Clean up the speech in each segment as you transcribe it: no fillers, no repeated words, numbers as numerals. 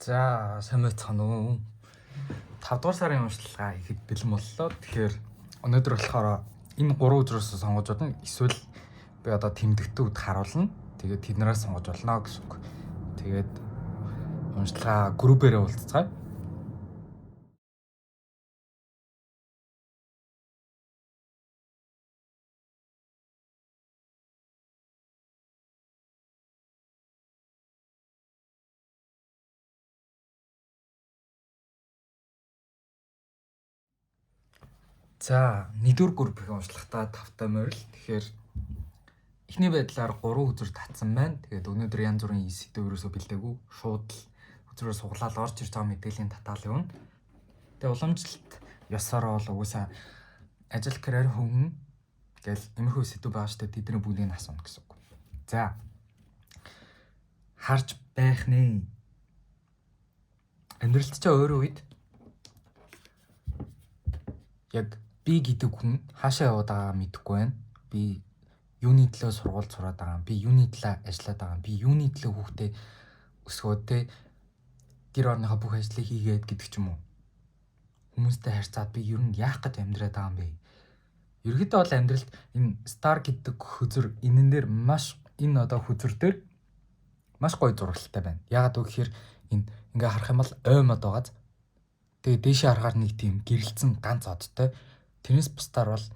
За сайн байцгаана уу. 5 дугаар сарын уншилгаа ихэд бэлэн боллоо. Тэгэхээр өнөөдөр болохоор энэ 3 өдрөөс сонгож бодно. Эсвэл би одоо тэмдэгтүүд харуулна. Тэгээд тэднээс сонгож болно гэсэн үг. Тэгээд уншилгаа группээрээ уулзцгаая. За, нэгдүгээр группийг уншлахдаа 5 морил. Тэгэхээр эхний байдлаар 3 үзүр татсан байна. Тэгээд өнөөдөр янз бүрийн сэдв ерөөсөө бэлдээгүй. Шууд л үзрээр суглаад орж ирж байгаа мэдээллийн татаал явна. Тэгээд уламжлалт ёсороо бол угсаа ажил карьер хүн гэл иймэрхүү сэдв байгаа штэ тэдний бүгдийг нь асууна гэсэн үг. За. Харж байх нэ. Амьдралд ч өөр үед яг би гэдэг хүн хаашаа яваад байгаагаа мэдэхгүй байна. Би юуны төлөө сургууль сураад байгаа юм. Би юуны төлөө ажиллаад байгаа юм. Би юуны төлөө хүүхдээ өсгөөд те гэр орныхоо бүх ажлыг хийгээд гэдэг ч юм уу. Хүмүүстэй харьцаад би ер нь яах гэж амьдраад байгаа юм бэ? Ерөнхийдөө бол амьдралд энэ стар гэдэг хөзөр энэн дээр маш энэ одоо хөзөр дээр маш гоё зурагтай байна. Яагаад вэ гэхээр энэ ингээ харах юм бол оймод байгааз тэгээ дээшээ харахаар нэг тийм гэрэлцэн ганц одтой. Тэрнээс бусдаар бол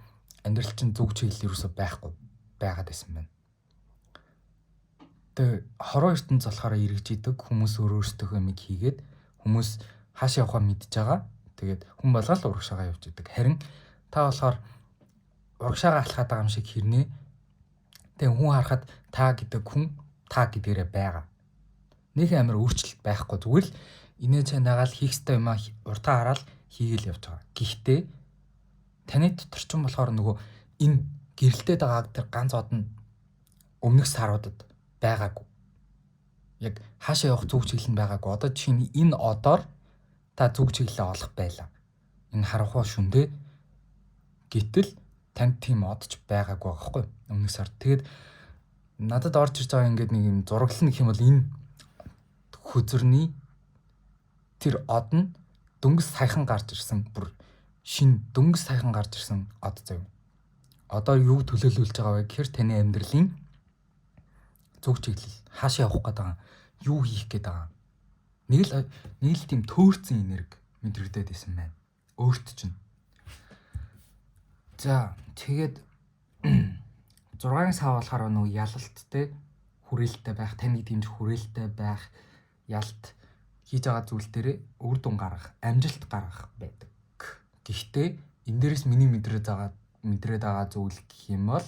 амьдрал чинь зүг чиглэл ерөөсөй байхгүй байгаад байсан байна. Тэгээ хороо ертөнц болохоор эргэж идэг хүмүүс өөрөөсөө юмыг хийгээд хүмүүс хаашаа явахаа мэдж байгаа. Тэгээд хүн болгоод урагшаагаа явж идэг. Харин та болохоор урагшаагаа алхаад байгаа юм шиг хэрнээ. Тэгээ хүн харахад та гэдэг хүн та гэдгээрээ байгаа. Нэг амар өөрчлөлт байхгүй зүгээр л инээ чанаагаал хийх ёстой юмаа уртаа хараад хийгээл явж байгаа. Гэхдээ таны дотор ч юм болохоор нөгөө энэ гэрэлтээд байгааг тэр ганц од нь өмнөх саруудад байгаагүй. Яг хаашаа явах зүг чиглэл нь байгаагүй. Одоо чинь энэ одоор та зүг чиглэлээ олох байлаа. Энэ харанхуй шүндээ гэтэл танд тийм одч байгаагүй байхгүй өмнөх сар. Тэгээд надад орж ирж байгаа ингээд нэг юм зураглал гэх юм бол энэ хөзөрний тэр од нь дөнгөс саяхан гарч ирсэн бүр шин дөнгөс саяхан гарч ирсэн од зав. Одоо юу төлөөлүүлж байгаа вэ гэхээр таны амьдралын зүг чиглэл хаашаа явах гээд байгаа юу хийх гээд байгаа. Нэг л тийм төөрцөн энерги мэдрэгдээд байсан байна. Өөрт чинь. За тэгээд 6 сар болохоор нөгөө ялалттай хүрээлттэй байх, таныг дэмжих хүрээлттэй байх, ялт хийж байгаа зүйл дээр үр дүн гаргах, амжилт гаргах байдаг. Гэхдээ энэ дээрээс миний мэдрээд байгаа зүйл гэх юм бол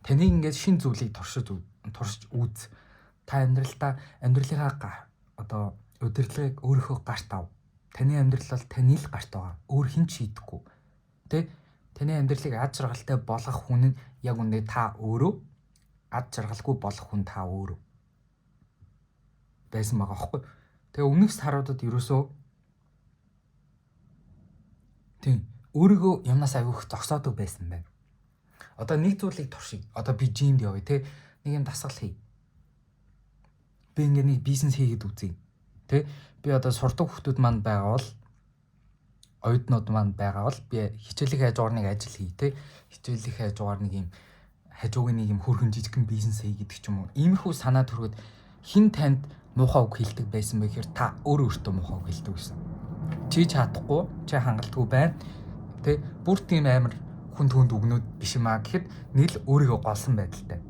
таныг ингээд шин зүйлийг туршиж үз. Та амьдралынхаа одоо удирдлагыг өөрийнхөө гарт ав. Таны амьдрал бол таны л гарт байгаа. Өөр хэн ч шийдэхгүй. Тэ? Таны амьдралыг ад жаргалтай болгох хүн нь яг үндэ та өөрөө, ад жаргалгүй болох хүн та өөрөө байсан байгаа байхгүй. Тэгээ өмнөх саруудад ерөөсөө тийм өөрийгөө юмнаас авих зогсоодог байсан байна. Одоо нэг зүйлийг туршия. Одоо би жимд явъя те. Нэг юм дасгал хий. Би ингээ нэг бизнес хийгээд үзье. Тэ? Би одоо сурдаг хүмүүс манд байгаа бол оюутнууд манд байгаа бол би хичээлийн хажуугаар нэг ажил хий те. Хичээлийн хажуугаар нэг юм хажуугийн нэг юм хөрхөн жижигхэн бизнес хий гэдэг ч юм уу. Иймэрхүү санаа төрөхөд хин танд муухай үг хэлдэг байсан бэ гэхээр та өөртөө муухай үг хэлдэг байсан. Чи чадахгүй, чи хангалтгүй байна. Тэ? Бүр тийм амар хүн түнд үгнүүд биш юм аа гэхэд нэг л өөрийгөө голсон байдалтай.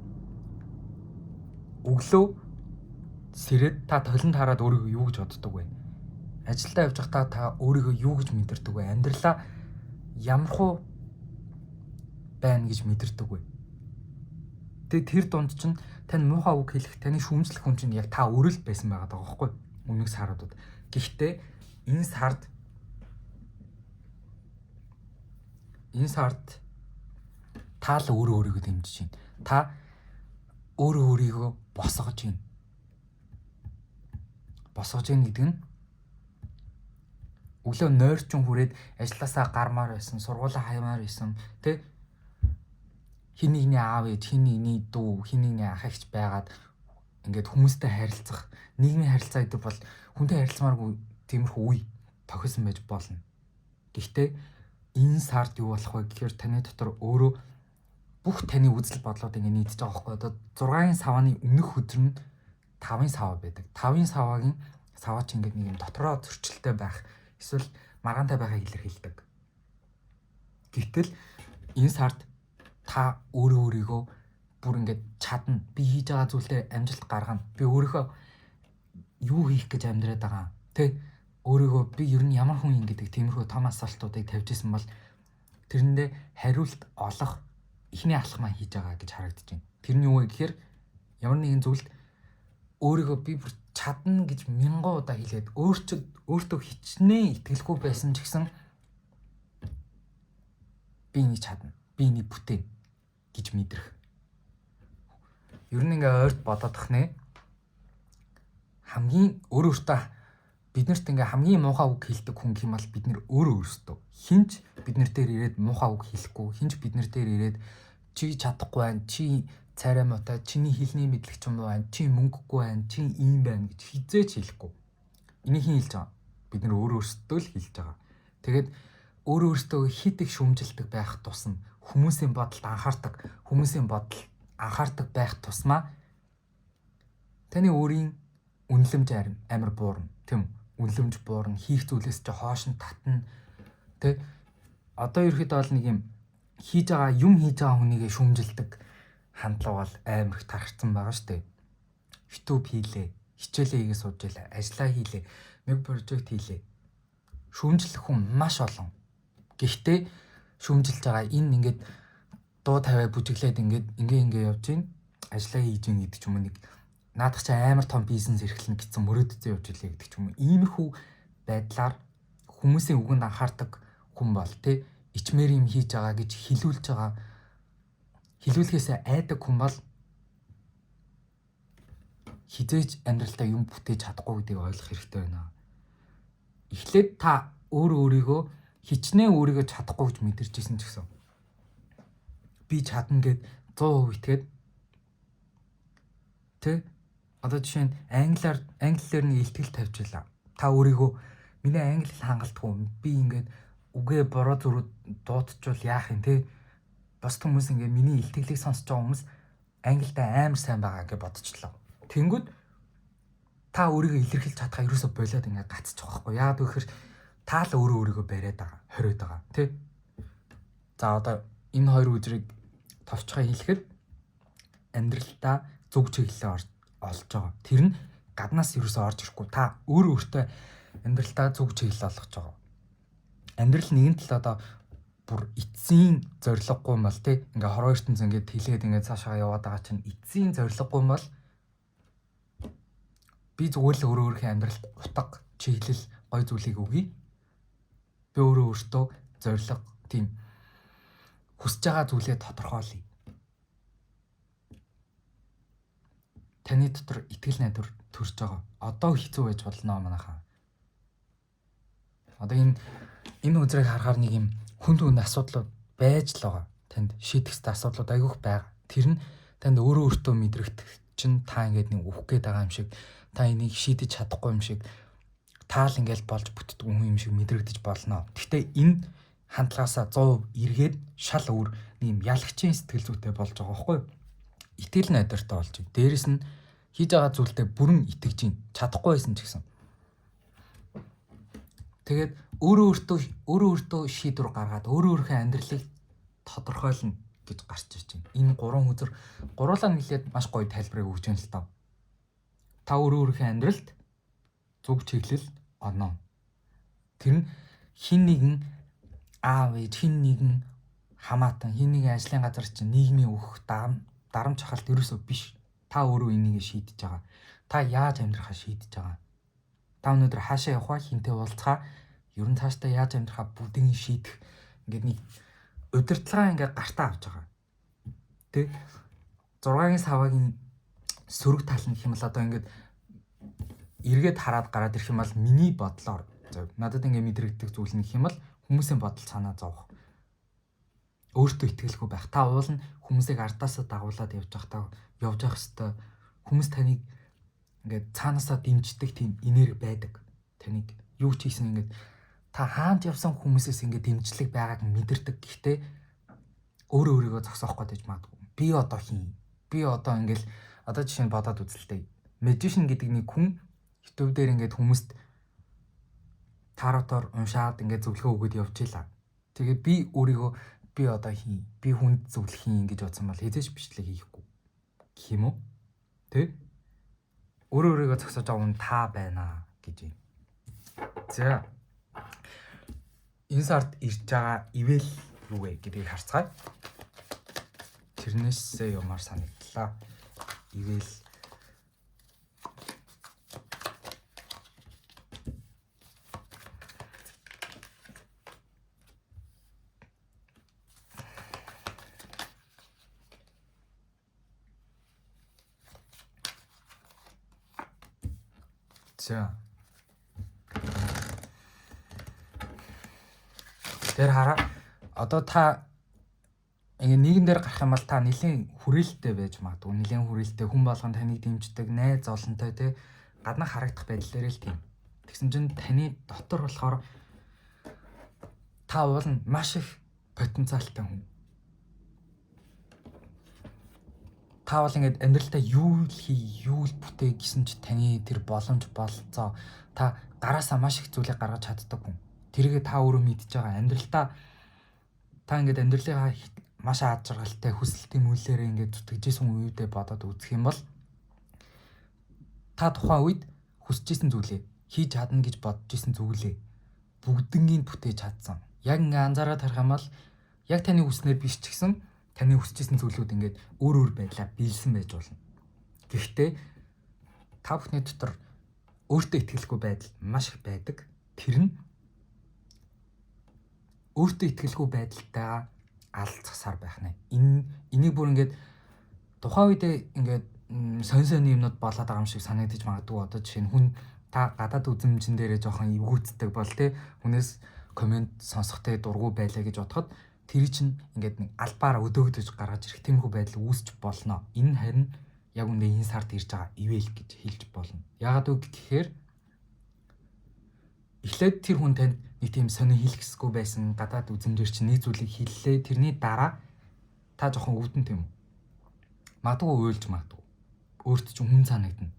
Өглөө сэрээд та толонд хараад өөрийгөө юу гэж боддог вэ? Ажилдаа явж байхдаа та өөрийгөө юу гэж мэдэрдэг вэ? Амьдралаа ямархуу байна гэж мэдэрдэг вэ? Тэгээ тэр дунд чинь тань муухай үг хэлэх, таны шүүмжлэх хүн чинь яг та өөрөө л байсан байгаа даа байхгүй өмнөх саруудад. Гэхдээ энэ сард та л өөрийгөө дэмжиж байна. Та өөрийгөө босгож байна. Босгож байна гэдэг нь өглөө нойрчин хүрээд ажилласаа гармаар байсан, сургуулаа хаймаар байсан, тэ? Хин нэгний аав ээж, хин нэгний дүү, хин нэгний анхаагч байгаад ингээд хүмүүстэй харилцах, нийгмийн харилцаа гэдэг бол хүнтэй харилцмааргүй тиймэрхүү үе тохисон байж болно. Гэхдээ энэ сард юу болох вэ гэхээр таны дотор өөрөө бүх таны үзэл бодлоод ингээд нийтж байгаа байхгүй. Одоо 6-ын савааны өмнөх өдөр нь 5-ын сава байдаг. 5-ын саваагийн саваач ингээд нэг юм дотроо зөрчилтэй байх, эсвэл маргаантай байхыг илэрхийлдэг. Гэтэл энэ сард та өөрийгөө бүр ингээд чадна. Би хийж байгаа зүйлдээ амжилт гаргана. Би өөрийнхөө юу хийх гэж амьдраад байгаа. Тэ өөрийгөө би ер нь ямар хүн юм гэдэг тиймэрхүү том асуултуудыг тавьж исэн бол тэрэндээ хариулт олох ихний алхмаа хийж байгаа гэж харагдаж байна. Тэрний юу вэ гэхээр ямар нэгэн зүйлд өөрийгөө би бүр чадна гэж мянган удаа хэлээд өөртөө хичнээн итгэлгүй байсан ч гэсэн би энийг чадна. Би энийг бүтээн гэж мэдрэх. Ер нь ингээ ойрт бодоодох нэ. Хамгийн өөртөө биднэрт ингээ хамгийн муухай үг хэлдэг хүн юм бол бид нэр өөртөө. Хинч биднэр дээр ирээд муухай үг хэлэхгүй, хинч биднэр дээр ирээд чи чадахгүй байна, чи царай муутай, чиний хэлний мэдлэг ч юм уу байна, чи мөнгөгүй байна, чи ийм байна гэж хизээч хэлэхгүй. Энийг хин хэлж байгаа. Бид нэр өөртөө л хэлж байгаа. Тэгээд өөртөө хит их шүмжилдэг байх тусам хүмүүсийн бодолд анхаардаг байх тусмаа таны өөрийн үнэлэмж амар буурна. Тийм үнэлэмж буурна, хийх зүйлээс ч хоош нь татна. Тэ одоо ерөөхдөө бол нэг юм хийж байгаа хүнийгээ шүмжилдэг хандлага бол амар их тархсан байгаа шүү дээ. YouTube хийлээ, хичээлээ хийгээ сууж ялаа, ажиллаа хийлээ, нэг прожект хийлээ. Шүмжлэх хүн маш олон. Гэхдээ шүмжилж байгаа энэ ингээд дуу тавиа бүжиглээд ингээ явж гин ажиллаа хийж гин гэдэг ч юм уу нэг наадах чи амар том бизнес эрхлэн гэсэн мөрөөдтэй явж илээ гэдэг ч юм уу. Иймэрхүү байдлаар хүмүүсийн үгэнд анхаардаг хүн бол тэ ичмэр юм хийж байгаа гэж хэлүүлэхээс айдаг хүн бол хизээж амьдралдаа юм бүтээж чадахгүй гэдгийг ойлгох хэрэгтэй байна. Эхлээд та өөрийгөө хичнээн өөрийгөө чадахгүй гэж мэдэрч ирсэн ч гэсэн би чадна гэд 100% итгээд тэ одоо жишээ нь англиар нэг илтгэл тавьчихлаа. Та өөрийгөө миний англи хангалтгүй би ингээд үгээ бороо зүрүүд дуутчихвал яах юм те. Бос хүмүүс ингээд миний илтгэлийг сонсож байгаа хүмүүс англидаа амар сайн байгаа гэж бодчихлоо. Тэнгүүд та өөрийгөө илэрхийлж чадхаа ерөөсө болоод ингээд гацчих واخгүй. Яагаад вэ гэхээр та л өөрийгөө бариад байгаа, хориод байгаа тий. За одоо энэ хоёр үзрийг товчхоо хэлэхэд амьдралдаа зөв чиглэлээ олж байгаа. Тэр нь гаднаас ерөөсө орж ирэхгүй. Та өөртөө амьдралдаа зөв чиглэл олгож байгаа. Амьдрал нэгэн тал одоо бүр эцсийн зориггүй юм бол тий ингээ хороо ертөнц ингээд тэлээд ингээд цаашаа яваад байгаа чинь эцсийн зориггүй юм бол би зүгээр л өөрийнхөө амьдралд утга чиглэл гой зүйлийг өгье. Би өөртөө зориг тийм хүсэж байгаа зүйлээ тодорхойлъё. Таны дотор итгэл найдвар төрж байгаа. Одоо хэцүү байж болно манайхаа. Одоо энэ үзрийг харахаар нэг юм хүнд асуудлууд байж л байгаа. Танд шийдэх асуудлууд айгүйх байгаа. Тэр нь танд өөртөө мэдрэгдэх чинь та ингээд нэг үхэх гээд байгаа юм шиг, та энийг шийдэж чадахгүй юм шиг, таал ингээд болж бүтдэг хүн юм шиг мэдрэгдэж болно. Гэхдээ энэ хандлагаасаа 100% эргээд шал өөр нэг юм ялагчийн сэтгэл зүйтэй болж байгаа байхгүй юу? Итгэл найдвартай болж байна. Дээрэс нь хийж байгаа зүйлдээ бүрэн итгэж чинь чадахгүй байсан ч гэсэн. Тэгээд өөрөөсөө шийдвэр гаргаад өөрийнхөө амьдралыг тодорхойлно гэж гарч ирж байна. Энэ гурван үзэр гуруулаа нэлээд маш гоё тайлбарыг өгч байна л таа. Та өөрийнхөө амьдралд зөв чиглэл оноо. Тэр нь хин нэгэн аав ээж, хин нэгэн хамаатан, хин нэгэн ажлын газар чинь нийгмийн өөх дарамт чахалт ерөөсөө биш. Та өөрөө энийг шийдэж байгаа. Та яаж амьдрахаа шийдэж байгаа. Та өнөөдөр хаашаа явах вэ? Хинтээ уулзахаа, ер нь цаашдаа яаж амьдрахаа бүгдийг шийдэх. Ингээд нэг удирдлагаа ингээд гартаа авч байгаа. Тэ 6-гийн саваагийн сөрөг тал нь гэх юм бол одоо ингээд эргээд хараад гараад ирэх юм бол миний бодлоор надад ингээд мэдрэгдэх зүйл нь гэх юм бол хүмүүсийн бодол санаа зовох. өөртөө итгэлгүй байх. Та уулна хүмүүсийг ардаасаа дагуулад явж явах хэвээр хүмүүс таныг ингээд цаанаасаа дэмждэг тийм энерги байдаг. Таныг юу ч хийсэн ингээд та хаанд явсан хүмүүсээс ингээд дэмжлэг байгааг мэдэрдэг. Гэхдээ өөрийгөө зогсоох гэж магадгүй. Би одоо хийн. Би одоо ингээд одоо жишээ нь бодоод үзэлтэй. Magician гэдэг нэг хүн YouTube дээр ингээд хүмүүст таротоор уншаад ингээд зөвлөгөө өгöd явж илаа. Тэгээд би одоо хийн. Би хүнд зөвлөх хийн гэж бодсон бол хэзээ ч бичлэг хийхгүй. Гэх юм уу? Тэ? Өөрийгөө зогсоож байгаа хүн та байна гэж юм. За. Энэ сард ирж байгаа ивэл юу вэ гэдгийг харцгаая. Тэрнээсээ юмар санагдлаа. Ивэл за. Тэр хараа одоо та ингээ нийгэм дээр гарах юм бол та нэлийн хүрээлттэй байж магадгүй. Нэлийн хүрээлттэй хүн болгон таныг дэмждэг, найз олонтой те гаднах харагдах байдал дээр л тийм. Тэгсэн чинь таны дотор болохоор та бол маш их потенциалтай хүн. Та бол ингээд амьдралдаа юу л хий, юу л бүтээ гэсэн чи таны тэр боломж болцоо та гараасаа маш их зүйлийг гаргаж чаддаг хүн. Тэргээ та өөрөө мэдж байгаа. Амьдралдаа та ингээд амьдралынхаа маш аз жаргалтай хүсэлтийн мүлээрээ ингээд зүтгэжсэн үедээ бодоод үзэх юм бол та тухайн үед хүсэжсэн зүйлээ хийж чадна гэж бодож исэн зүйлээ бүгднгийн бүтээж чадсан. Яг ингээд анзаараад харах юм бол яг таны хүснээр биш ч гэсэн таны хүсэжсэн зүйлүүд ингээд өөр байдлаар биелсэн байж болно. Гэхдээ та бүхний дотор өөртөө итгэлгүй байдал маш их байдаг. Тэр нь өөртөө итгэлгүй байдалтайгаа алцсаар байх нэ. Энийг бүр ингээд тухайн үедээ ингээд сонь юмнууд болоод байгаа юм шиг санагдаж магадгүй. Одоо жишээ нь хүн та гадаад үзмжин дээрээ жоохон эвгүүцдэг бол те хүнээс комент сонсохтой дургу байлаа гэж бодоход тэр чинь ингээд нэг албаар өдөөгдөж гаргаж ирэх тиймэрхүү байдал үүсч болно. Энэ харин яг үндэ энэ сард ирж байгаа ивэл гэж хэлж болно. Яагаад үг гэхээр эхлээд тэр хүн танд нэг тийм сони хэлэхсгүй байсан гадаад үзмжээр чинь нэг зүйлийг хэллээ. Тэрний дараа та жоохон өвдөн тийм үү? Магадгүй уйлж магадгүй. Өөрт чинь хүн санагдана.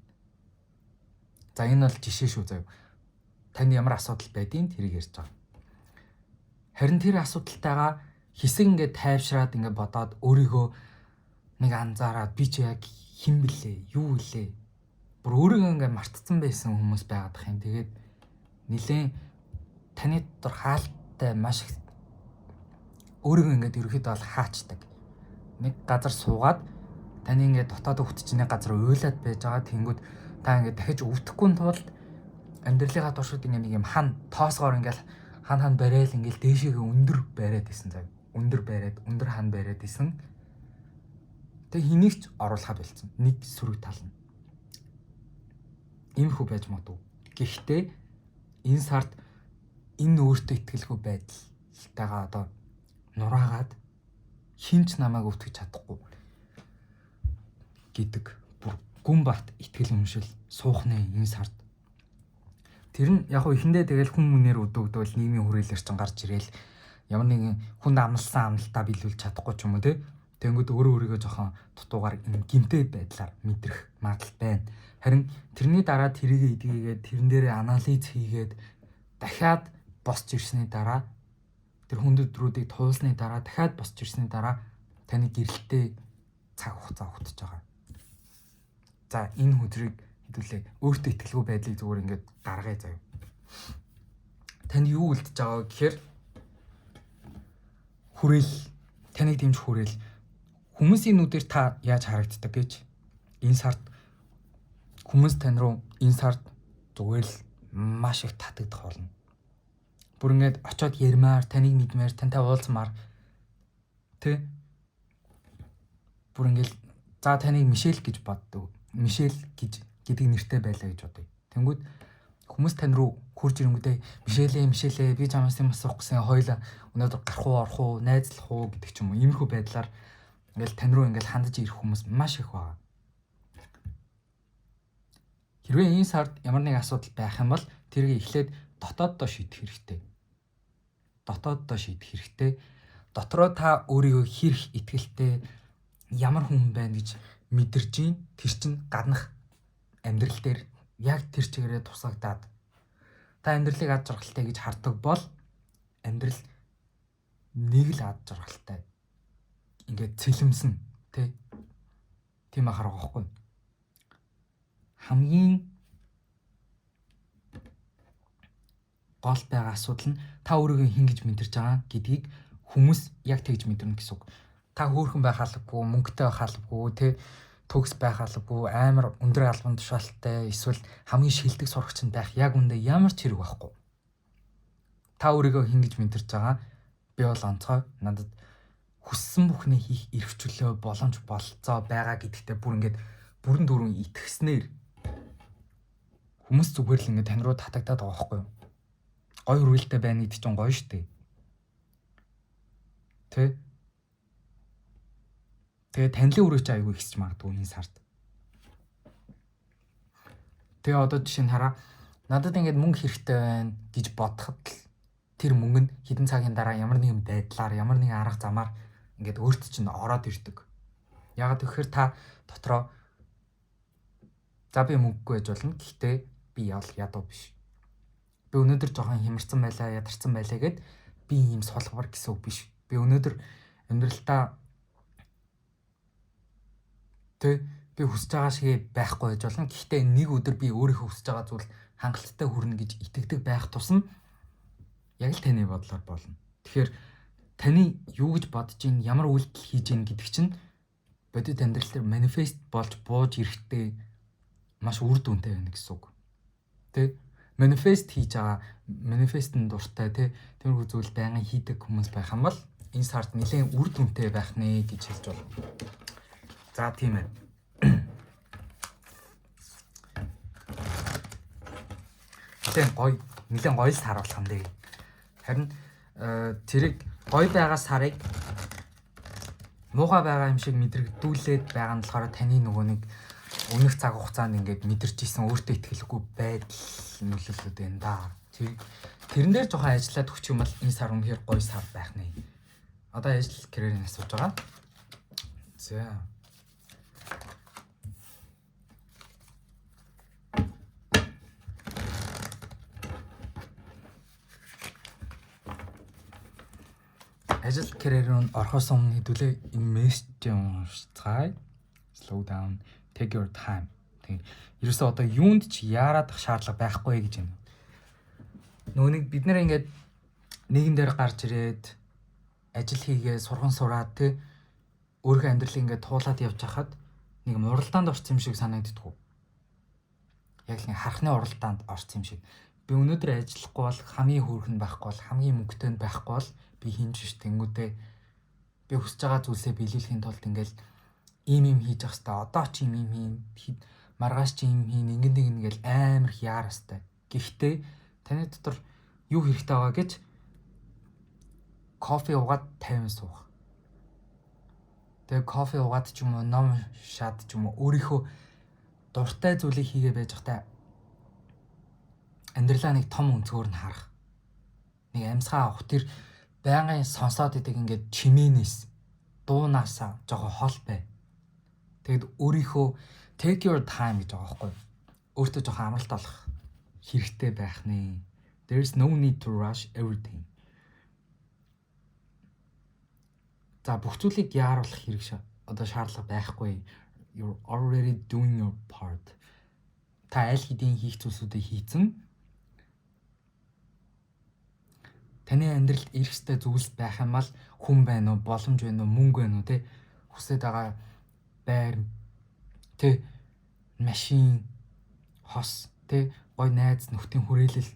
За энэ бол жишээ шүү заяа. Танд ямар асуудал байдгийг тэрийг ярьж байгаа. Харин тэр асуудалтайгаа хэсэг ингээд тайвшраад ингээд бодоод өөрийгөө нэг анзаараад би чи яг хэн блэ? Юу вэ? Бүр өөрийгөө ингээд мартцсан байсан хүмүүс байгаад бах юм. Тэгээд нилээн таны дотор хаалттай маш их өөрийгөө ингээд ерөөхдөө бол хаачдаг. Нэг газар суугаад таны ингээд дотоод хөвтчний газар уйлаад байж байгаа. Тэнгүүд та ингээд дахиж өвдөхгүй тулд амьдралынхаа туршид ингээд нэг юм хан тоосгоор ингээд хан барайл ингээд дээшээгээ өндөр бариад исэн зав. Өндөр хан бариад исэн. Тэг хэнийг ч оруулахад болсон. Нэг сөрөг тал нь. Иймэрхүү байж магадгүй. Гэхдээ энэ сард энэ өөртөө итгэлгүй байдалтайгаа одоо нураагаад хинч намайг өвтгөж чадахгүй гэдэг бүр гүн барт итгэл үншил суухны энэ сард. Тэр нь яг хөө ихэндээ тэгэл хүн мөнээр өдөөгдөөл нийгмийн хүрээлэр чинь гарч ирээл ямар нэгэн хүнд амлсан амлалтаа биелүүлж чадахгүй ч юм уу те. Тэнгүүд өөрийгөө жоохон дутуугаар гимтэй байдлаар мэдрэх магадлал байна. Харин тэрний дараа тэрийг эдгээгээд тэрэн дээрээ анализ хийгээд дахиад босч ирсний дараа тэр хүндрүүдийг туулсны дараа дахиад босч ирсний дараа таны гэрэлтэй цаг хугацаа өгч байгаа. За энэ хөдрийг хэдүүлээ өөртөө итгэлгүй байдлыг зүгээр ингээд гаргая заяа. Танд юу үлдэж байгаа гэхээр хүрээл таныг дэмжих хүрээл хүмүүсийн нүдээр та яаж харагддаг гэж энэ сард хүмүүс тань руу энэ сард зүгээр л маш их татагдах болно. Бүр ингээд очиод ярмаар, таныг мэдмээр, тантай уулзмаар тэ бүр ингээд за таныг Мишель гэж боддог. Мишель гэдэг нэртэй байлаа гэж бодъё. Тэнгүүд хүмүүс тань руу хурж ирэнгүүтээ мишэлээ би чамаас юм асуух гэсэн хоёлаа өнөөдөр гарах уу орох уу найзлах уу гэдэг ч юм уу. Иймэрхүү байдлаар ингээл тань руу ингээл хандаж ирэх хүмүүс маш их байна. Хэрвээ энэ сард ямар нэг асуудал байх юм бол тэрийг эхлээд дотооддоо шийдэх хэрэгтэй. Дотроо та өөрийгөө хэрэг итгэлтэй ямар хүн байна гэж мэдэрж ийн. Тэр чинь гаднах амьдрал дээр яг тэр чигээрээ тусагдаад та амьдралыг ад жаргалтай гэж хардаг бол амьдрал нэг л ад жаргалтай. Ингээд цэлэмсэн тийм ахаар байгаа байхгүй. Хамгийн гол байгаа асуудал нь та өөрийгөө хин гэж мэдэрч байгаа гэдгийг хүмүүс яг тэгж мэдэрнэ гэсэн үг. Та хөөрхөн байх албагүй, мөнгөтэй байх албагүй, төгс байх албагүй, амар өндөр албан тушаалтай, эсвэл хамгийн шилдэг сурагч нь байх яг үндэ ямар ч хэрэг байхгүй. Та өөрийгөө хин гэж мэдэрч байгаа. Би бол онцгой, надад хүссэн бүхнээ хийх эрхчлөө боломж болцоо байгаа гэдэгтээ бүр ингээд бүрэн дүүрэн итгэснээр хүмүүс зүгээр л ингээд тань руу татагдаад байгаа байхгүй юу? Гой хүрээлтэй байна гэдэг чинь гоё шүү дээ. Тэгээ танилын өрөөч аягүй ихсэж магадгүй энэ сард. Тэгээ одоо жишээ нь хараа. Надад ингээд мөнгө хэрэгтэй байна гэж бодоход л тэр мөнгө нь хэдэн цагийн дараа ямар нэгэн байдлаар, ямар нэгэн арга замаар ингээд өөрт чинь ороод ирдэг. Ягаад гэвэл та дотроо за би мөнгөгүй байж болно. Гэхдээ би ядуу биш. Би өнөөдөр жоохон хямарсан байлаа, ядарсан байлаа гэд би ийм сулгавар гэсэн үг биш. Би өнөөдөр амьдралтаа би хүсэж байгаа шиг байхгүй байж болно. Гэхдээ нэг өдөр би өөрийнхөө хүсэж байгаа зүйл хангалттай хүрнэ гэж итгэдэг байх тусам яг л таны бодлоор болно. Тэгэхээр таны юу гэж бодож ийн, ямар үйлдэл хийж ийн гэдэг чинь бодит амьдрал дээр манифест болж бууж ирэхдээ маш үр дүнтэй байна гэсэн үг. Манифест хийж байгаа, манифестын дуртай тиймэрхүү зүйл байнга хийдэг хүмүүс байх юм бол энэ сард нэлээд үр дүнтэй байх нэ гэж хэлж байна. За тийм ээ. Нэлээд гоё сар болох юм дээ. Харин тэрийг гоё байгаа сарыг муухай байгаа юм шиг мэдрэгдүүлээд байгаа нь болохоор таны нөгөө нэг өнөх цаг хугацаанд ингээд мэдэрч исэн өөртөө итгэлгүй байдал нөлөөлөд байна да. Тэрэн дээр жоохон ажиллаад өгчих юм бол энэ сар үнэхээр гоё сар байх нэ. Одоо ажил карьерийн асууж байгаа. За. Ажил карьерийн орохоос өмнө хэдүүлээ мессеж уншицгаая. Slow down, take your time. Ерөөсөө одоо юунд ч яарад шаардлага байхгүй гэж байна. Нөгөө бид нэр ингээд нэгэн дээр гарч ирээд ажил хийгээ сурган сураад өөрийнхөө амьдралыг ингээд туулаад явж хахад нэг уралдаанд орсон юм шиг санагддгүү. Яг л харахны уралдаанд орсон юм шиг. Би өнөөдөр ажиллахгүй бол хамгийн хөөрхөн байхгүй бол хамгийн мөнгөтэй байхгүй бол би хинж ш тэнгүүдээ би хүсэж байгаа зүйлсээ биелүүлэхийн тулд ингээд ийм хийж явах хэрэгтэй. Одоо ч ийм маргааш чи ийм хийн ингээл амар их яар хэвээр. Гэхдээ таны дотор юу хэрэгтэй байгаа гэж кофе уугаад 50 суух. Тэгээ кофе уугаад ч юм уу ном шаад ч юм уу өөрийнхөө дуртай зүйлийг хийгээ байж захтай амьдралаа нэг том өнцгөр нь харах. Нэг амьсгаа авах тэр байнгын сонсоод идэг ингээд чимээнээс дуунаасаа жоохон хол бай. Тэгэд өөрийнхөө take your time гэж байгаа байхгүй. Өөртөө жоохон амралт олох хэрэгтэй байх нэ. There is no need to rush everything. За бүх зүйлийг яаруулах хэрэг одоо шаардлага байхгүй. You're already doing your part. Та аль хэдийн хийх зүйлсүүдийг хийцэн. Таны амьдралд ирэх ёстой зүйлс байх юм бол хүн байна уу, боломж байна уу, мөнгө байна уу хүсэж байгаа байр машин, хос гой найз нөхдийн хүрээлэл,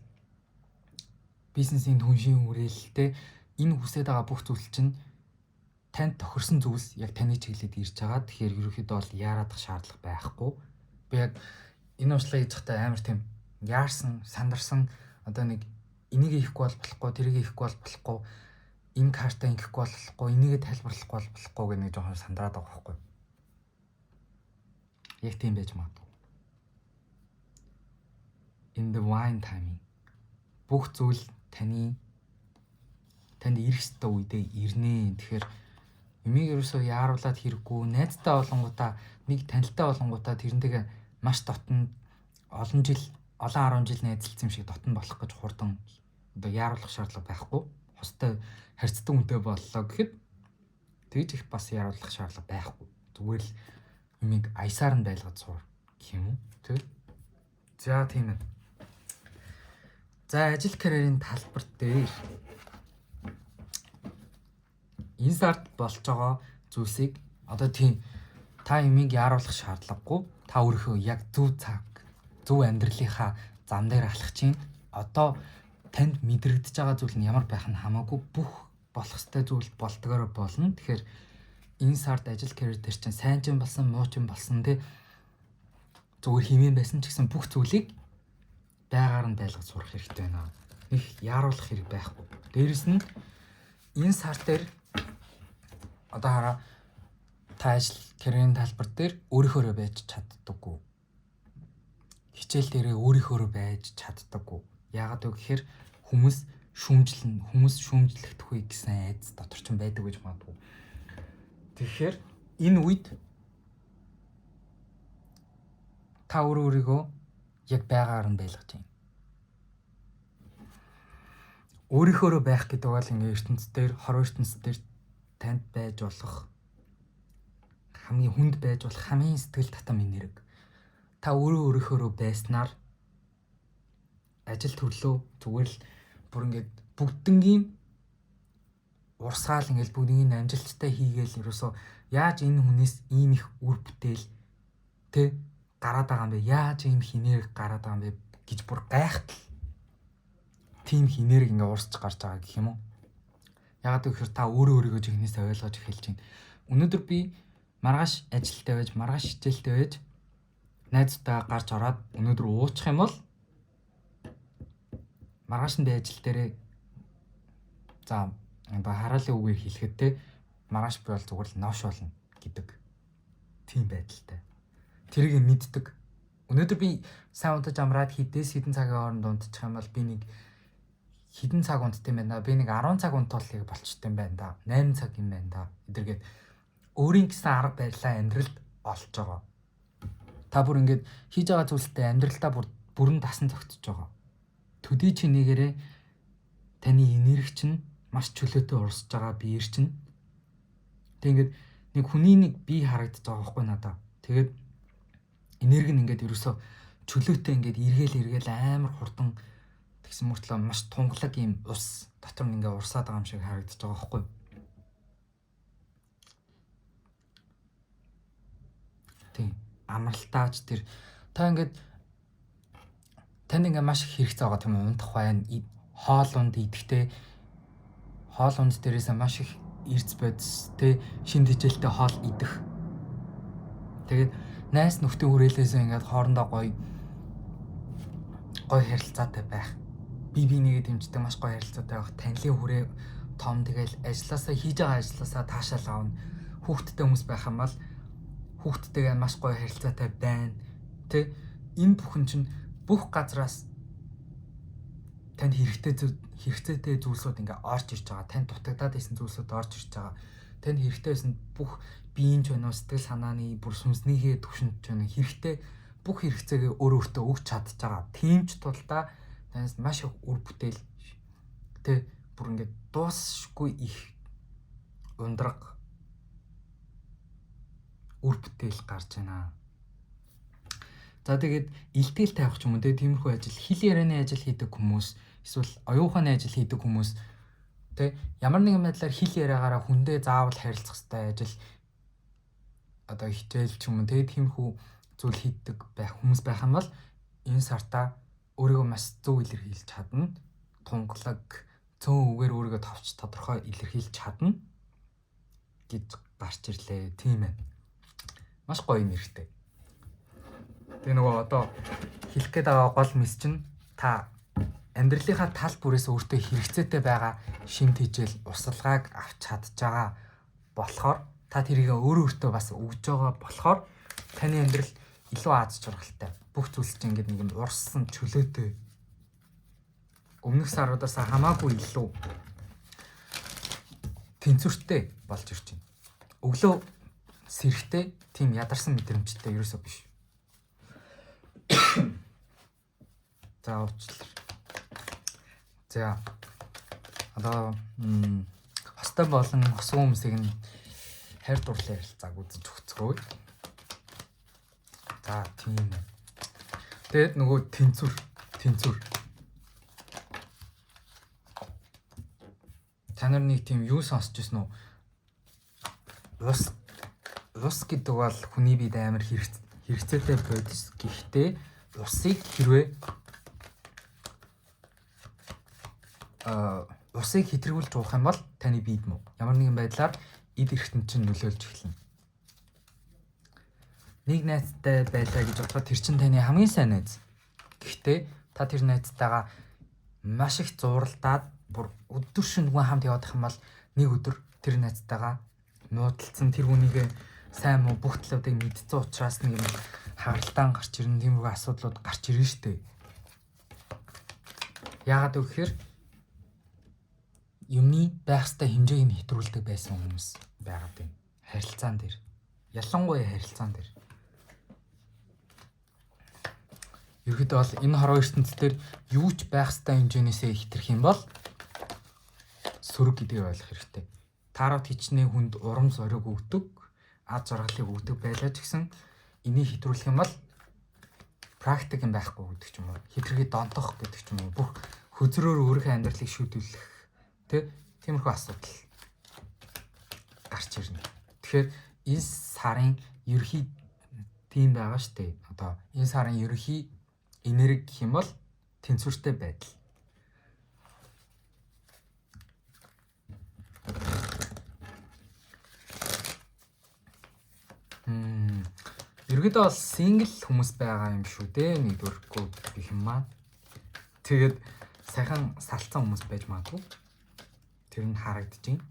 бизнесийн түншийн хүрээлэлтэй энэ хүсэж байгаа бүх зүйл чинь танд тохирсон зүйлс яг таны чиглэлд ирж байгаа. Тэгэхээр ерөөхдөө бол яарадах шаардлага байхгүй. Би яг энэ уучлаа хийж захтай амар тийм яарсан, сандарсан одоо нэг энийг хийхгүй бол болохгүй, тэрийг хийхгүй бол болохгүй, энэ картаа ингэхгүй бол болохгүй, энийгээ тайлбарлахгүй бол болохгүй гэх нэг жоохон сандраад байгаа байхгүй. Яг тийм байж магадгүй. In the wine timing. Бүх зүйл танд ирэх ёстой үедээ ирнэ. Тэгэхээр юмыг ерөөсөө яаруулаад хэрэггүй, найзтай болонгуудаа, нэг танилтай болонгуудаа тэрнтэйгээ маш дотн олон 10 жил найзалсан юм шиг дотн болох гэж хурдан одоо яаруулах шаардлага байхгүй. Хостой харьцдаг үнтэй боллоо гэхэд тэгж их бас яаруулах шаардлага байхгүй. Зүгээр л юмыг аясаар нь байлгаж сур гэх юм уу? Тэг. За тийм ээ. За ажил карьерийн талбар дээр энэ сард болж байгаа зүйлсийг одоо тийм та юмыг яаруулах шаардлагагүй. Та өөрийнхөө яг зөв цаг, зөв амьдралынхаа зам дээр алхах чинь одоо танд мэдрэгдэж байгаа зүйл нь ямар байх нь хамаагүй бүх болох ёстой зүйл болдгоор болно. Тэгэхээр энэ сард ажил карьер дээр чинь сайн ч юм болсон, муу ч юм болсон те зүгээр хэмээн байсан ч гэсэн бүх зүйлийг байгаар нь байлгаж сурах хэрэгтэй байна. Их яаруулах хэрэг байхгүй. Дээрэс нь энэ сар дээр одоо хараа та ажил карьерийн талбар дээр өөрийнхөө байж чаддаггүй. Хичээл дээрээ өөрийнхөө байж чаддаггүй. Яагаад вэ гэхээр хүмүүс шүүмжлэхдэх үе гэсэн айдас дотор ч байдаг гэж магадгүй. Тэгэхээр энэ үед та өөрийгөө яг байгаар нь байлгаж байна. Өөрийнхөө байх гэдэг бол ингээ ертөнцийн хор ертөнцийн танд байж болох хамгийн хүнд байж болох хамгийн сэтгэл татам энерги. Та өөрийнхөө байснаар ажил төрлөө зүгээр л бүр ингээд бүгднгийн урсгаал ингээд бүгднийг амжилттай хийгээл ерөөсөө яаж энэ хүнээс ийм их үр бүтээл тэ гараад байгаа юм бэ? Яаж ийм хинээр гараад байгаа юм бэ гэж бүр гайхтал тийм хинээр ингээ урсч гарч байгаа гэх юм уу? Ягаад гэвэл та өөрийгөө жигнэсээ ойлгож эхэлж байна. Өнөөдөр би маргааш ажилтаа байж, маргааш хичээлтэй байж найзтайгаа гарч ороод өнөөдөр уучих юм бол маргааш нь ажил дээрээ за хараалын үгээр хэлэхэд те маргааш би бол зүгээр л новш болно гэдэг тийм байдалтай. Тэрийг мэддэг. Өнөөдөр би сайн удаж амраад хэдэн цагийн хооронд унтчих юм бол би нэг хэдэн цаг унтдаг юм байна да. Би нэг 10 цаг унтуулыг болчтой юм байна да. 8 цаг юм байна да. Эдэргээд өөрийн гэсэн арга барилаа амьдралд олж байгаа. Та бүр ингээд хийж байгаа зүйлстэй амьдралдаа бүрэн дасан зогтож байгаа. Төдий чи нэгээрээ таны энерги чинь маш чөлөөтэй урсж байгаа биеэр чинь. Тэг ингээд нэг хүний нэг бие харагдаж байгаа байхгүй надаа. Тэгээд энерги нь ингээд ерөөсөө чөлөөтэй ингээд эргээл амар хурдан тэгсэн мөртлөө маш тунгалаг юм ус дотор нь ингээд урсаад байгаа юм шиг харагдаж байгаа байхгүй. Тэг амралтаач тэр та ингээд танд ингээ маш их хэрэгцээ байгаа тийм унтах байна. Хоол унд идэхтэй хоол унд дээрээс маш их эрдэс бодис тэ шинэ хичээлтэй хоол идэх. Тэгээд найс нөхдийн хүрээлээс ингээд хоорондоо гоё харилцаатай байх. Би нэгээ дэмждэг маш гоё харилцаатай байх. Танилын хүрээ том тэгэл ажилласаа хийж байгаа ажилласаа таашаал аавна. Хүүхдтэй хүмүүс байх юм бол хүүхдтэйгээ маш гоё харилцаатай байна. Тэ энэ бүхэн чинь бүх газраас танд хэрэгцээтэй зүйлсүүд ингээ орж ирж байгаа. Танд дутагдаад байсан зүйлсүүд орж ирж байгаа. Танд хэрэгтэй байсан бүх биеийн ч байна уу, сэтгэл санааны бүр сүнснийхээ төвшөнд ч байна. Хэрэгтэй бүх хэрэгцээгээ өөртөө өгч чадж байгаа. Тийм ч тулдаа танаас маш их үр бүтээл тэ бүр ингээ дуусахгүй их ундраг үр бүтээл гарч байна. За тэгээд илтгэл тавих ч юм уу тиймэрхүү ажил, хэл ярианы ажил хийдэг хүмүүс, эсвэл оюун ухааны ажил хийдэг хүмүүс тэ ямар нэгэн байдлаар хэл яриагаараа хүндээ заавал харилцах хэрэгтэй ажил одоо хичээл ч юм уу тиймэрхүү зүйл хийдэг байх хүмүүс байх юм бол энэ сартаа өөрийгөө маш зөв илэрхийлж чадна. Тунгалаг, цөөн үгээр өөрийгөө товч тодорхой илэрхийлж чадна гэж гарч ирлээ. Тийм ээ. Маш гоё юм хэрэгтэй. Тэгээ нөгөө одоо хэлэх гээд байгаа гол мэс чинь та амьдралынхаа тал бүрээс өөртөө хэрэгцээтэй байгаа шимт хижээл усалгааг авч чадж байгаа болохоор та тэрийг өөртөө бас өгж байгаа болохоор таны амьдрал илүү аз жаргалтай. Бүх зүйлс чинь ингээд нэг юм урссан чөлөөтэй. Өмнөх саруудаас хамаагүй илүү тэнцвэртэй болж ирж байна. Өглөө сэрхтэй тийм ядарсан мэдрэмжтэй ерөөсөө биш. За уучлаарай. За одоо хостой болон хосгүй хүмүүсийг нь хайр дурлал ярилцааг үзэж өгцгөө. За тийм ээ. Тэгээд нөгөө тэнцвэр. Та нар нэг тийм юу сонсч ирсэн үү? Ус гэдэг бол хүний биед амар хэрэгцээтэй бодис. Гэхдээ усыг хэрвээ усыг хэтрүүлж уух юм бол таны биед муу ямар нэгэн байдлаар эд эрхтэн чинь нөлөөлж эхэлнэ. Нэг найзтай байлаа гэж бодоход тэр чинь таны хамгийн сайн найз. Гэхдээ та тэр найзтайгаа маш их зууралдаад бүр өдөр шөнөгүй хамт явах юм бол нэг өдөр тэр найзтайгаа нуудалцсан тэр хүнийг сайн муу бүх талуудыг мэдсэн учраас нэг юм хагаралтаан гарч ирнэ, тиймэрхүү асуудлууд гарч ирнэ штэ. Яагаад гэвэл юмны байх ёстой хэмжээг нь хэтрүүлдэг байсан хүмүүс байгаад байна. Харилцаан дээр. Ялангуяа харилцаан дээр. Ерөнхийдөө бол энэ хорвоо ертөнцийн юу ч байх ёстой хэмжээнээсээ хитрэх юм бол сөрөг гэдгийг ойлгох хэрэгтэй. Таарууд хичнээн хүнд урам зориг өгдөг, аз жаргалыг өгдөг байлаа ч гэсэн энийг хэтрүүлэх юм бол практик юм байхгүй гэдэг ч юм уу. Хитрхи донтох гэдэг ч юм уу. Бүх хөзрөөр өөрийнхөө амьдралыг шийдвэрлэх тиймэрхүү асуудал гарч ирнэ. Тэгэхээр энэ сарын ерхий тийм байгаа штэ. Одоо энэ сарын ерхий энерги гэх юм бол тэнцвэртэй байдал. Ерөнхийдөө бол сингл хүмүүс байгаа юм шүү дээ. Нэгдүгээргүй гэх юм маань. Тэгээд сайхан салцсан хүмүүс байж магадгүй. Тэр нь харагдаж байна.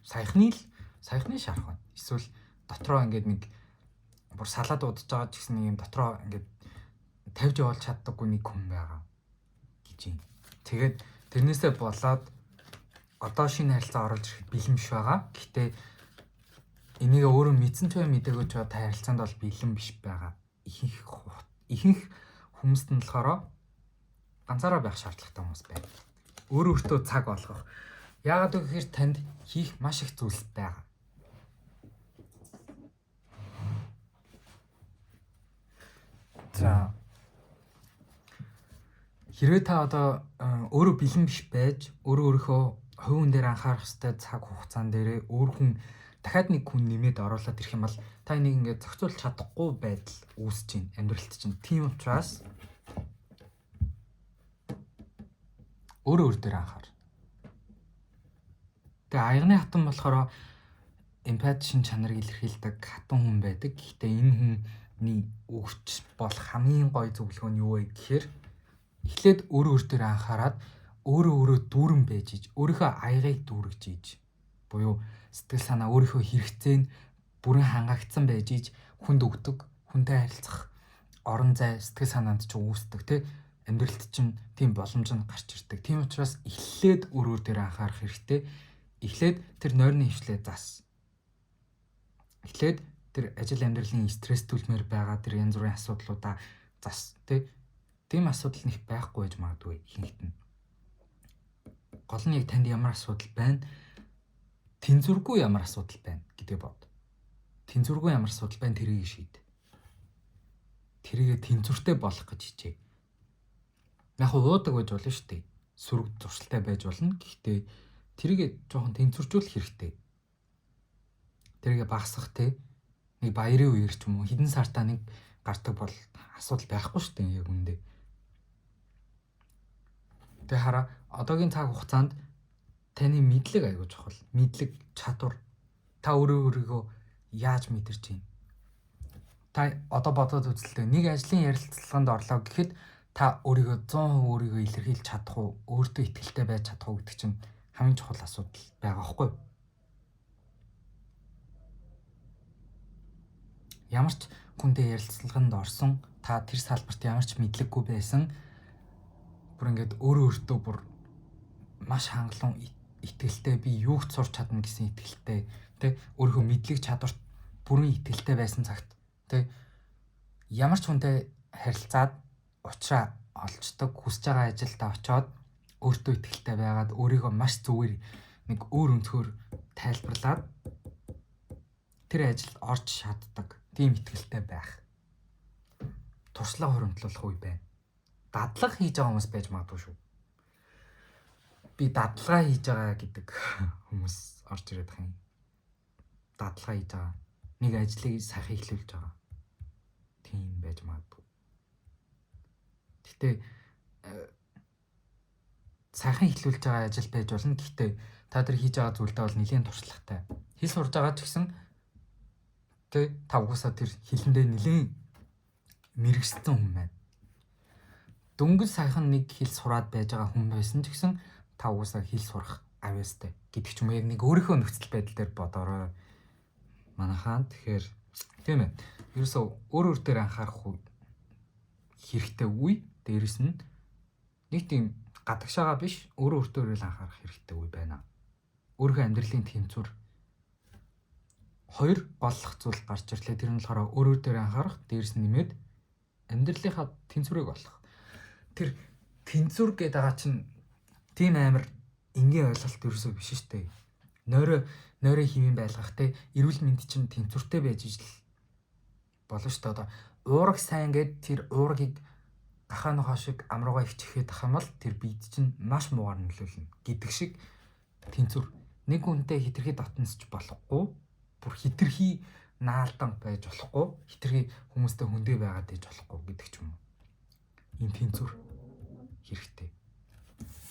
Саяхны шарах байна. Эсвэл дотроо ингээд нэг бүр салаад удаж байгаа ч гэсэн нэг юм дотроо ингээд тавьж явуулж чаддаггүй нэг хүн байгаа гэж юм. Тэгээд тэрнээсээ болоод одоо шинэ харилцаа оруулж ирэхэд бэлэн биш байгаа. Гэхдээ энийг өөрөө мэдсэн ч бай мэдээгүй ч та харилцаанд бол бэлэн биш байгаа. Ихэнх хүмүүст нь болохоор ганцаараа байх шаардлагатай хүмүүс байна. Өөртөө цаг олгох. Яагаад гэвэл танд хийх маш их зүйлс байгаа. За хэрвээ та одоо өөрөө бэлэн биш байж өөрийнхөө хувийн дээр анхаарах хэрэгтэй цаг хугацаан дээр өөр хүн дахиад нэг хүн нэмээд оруулаад ирэх юм бол та энийг ингээд зохицуулж чадахгүй байдал үүсэж байна амьдралд чинь. Тийм учраас өөр дээр анхаар. Тэгээ аягны хатан болохоор эмпати шин чанарыг илэрхийлдэг хатан хүн байдаг. Гэхдээ энэ хүний өгч болох хамгийн гоё зөвлөгөө нь юу вэ гэхээр эхлээд өөр дээр анхаарад өөрөө дүүрэн байж иж өөрийнхөө аягыг дүүргэж иж буюу сэтгэл санаа өөрийнхөө хэрэгцээ нь бүрэн хангагдсан байж иж хүнд өгдөг, хүнтэй харилцах орон зай сэтгэл санаанд ч үүсдэг тий амьдралд чинь тийм боломж нь гарч ирдэг. Тийм учраас эхлээд өөр дээр анхаарах хэрэгтэй. Эхлээд тэр нойрны хвшлээ зас. Эхлээд тэр ажил амьдралын стресс түлмээр байгаа тэр янз бүрийн асуудлуудаа зас тий. Тийм асуудал нэг байхгүй байж магадгүй ихэнхт нь. Гол нь яг танд ямар асуудал байна? Тэнцвэргүй ямар асуудал байна гэдэг бод. Тэнцвэргүй ямар асуудал байна тэрийг шийд. Тэрийг тэнцвэртэй болох гэж хичээ. Яг уудаг байж болно шүү дээ. Сүрэг зуршилтай байж болно. Гэхдээ тэрийг жоохон тэнцвэржүүлэх хэрэгтэй. Тэрийг багасгах те нэг баярын үеэр ч юм уу хэдэн сартаа нэг гардаг бол асуудал байхгүй шүү дээ яг үндэ. Тэгээ хараа одоогийн цаг хугацаанд таны мэдлэг аягүй чухал. Мэдлэг, чадвар та өөрийгөө яаж мэдэрч байна? та одоо бодоод үзэлтэй нэг ажлын ярилцлаганд орлоо гэхэд та өөрийгөө 100% өөрийгөө илэрхийлж чадах уу, өөртөө итгэлтэй байж чадах уу гэдэг чинь хамгийн чухал асуудал байгаа байхгүй юу? Ямар ч хүнтэй ярилцлаганд орсон, та тэр салбарт ямар ч мэдлэггүй байсан, бүр ингээд өөртөө бүр маш хангалуун итгэлтэй, би юуг сурч чадна гэсэн итгэлтэй, тэ өөрийнхөө мэдлэг чадварт бүрэн итгэлтэй байсан цагт, тэ ямар ч хүнтэй харилцаад учраа олцдог, хүсэж байгаа ажилд очоод өөртөө итгэлтэй байгаад өөрийгөө маш зүгээр нэг өөр өнцгөр тайлбарлаад тэр ажилд орж чаддаг тийм итгэлтэй байх. Туршлага хуримтлуулах үе байна. Дадлага хийж байгаа хүмүүс байж магадгүй шүү. Би дадлага хийж байгаа гэдэг хүмүүс орж ирээд байгаа юм. Дадлага хийж байгаа. Нэг ажлыг сайхан эхлүүлж байгаа. Тийм байж магадгүй. Гэхдээ сайхан эхлүүлж байгаа ажил байж болно. Гэхдээ та тэр хийж байгаа зүйлдээ бол нэлийн туршлагатай. Хэл сурж байгаа ч гэсэн та угаасаа тэр хэлэндээ нэлийн мэрэгсэн хүн байна. Дөнгөж сайхан нэг хэл сураад байж байгаа хүн байсан ч гэсэн та угаасаа хэл сурах авьяастай гэдэг ч юм уу. Яг нэг өөрийнхөө нөхцөл байдал дээр бодорой. Манайхаа тэгэхээр тийм ээ. Ерөөсөө өөр дээр анхаарах хэрэгтэй үе. Дээрэс нь нэг тийм гадагшаага биш, өөр дээр л анхаарах хэрэгтэй үе байна. Өөрийнхөө амьдралын тэнцвэр хоёр голлох зүйл гарч ирлээ. Тэр нь болохоор өөр дээр анхаарах, дээрэс нь нэмээд амьдралынхаа тэнцвэрийг олох. Тэр тэнцвэр гэдэг байгаа чинь тийм амар энгийн ойлголт ерөөсөө биш шүү дээ. Нойроо хивэн байлгах те эрүүл мэнд чинь тэнцвэртэй байж ижил болно шүү дээ. Одоо уурах сайн гэд тэр уургийг гахаа нохоо шиг амруугаа ичхэд ах юм бол тэр биед чинь маш муугар нөлөөлнө гэдэг шиг тэнцвэр. Нэг хүнтэй хитрхи дотносч болохгүй, бүр хитрхи наалдан байж болохгүй, хитрхи хүмүүстэй хөндөө байгаад ээж болохгүй гэдэг ч юм уу. Ийм тэнцвэр хэрэгтэй.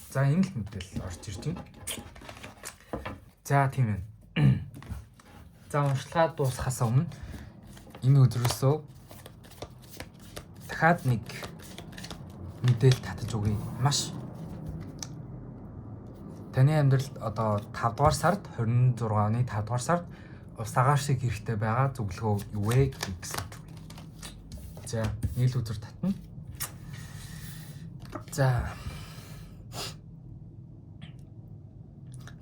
За энэ л мэдээлэл орж ирж байна. За тийм ээ. За уншлагаа дуусгахаас өмнө энэ өдрөөсөө дахиад нэг мэдээлэл татаж өгье. Маш таны амьдралд одоо 5 дугаар сард 26 оны 5 дугаар сард ус агаар шиг хэрэгтэй байгаа зөвлөгөө юу вэ гэсэн үг. За нийл үзэр татна. За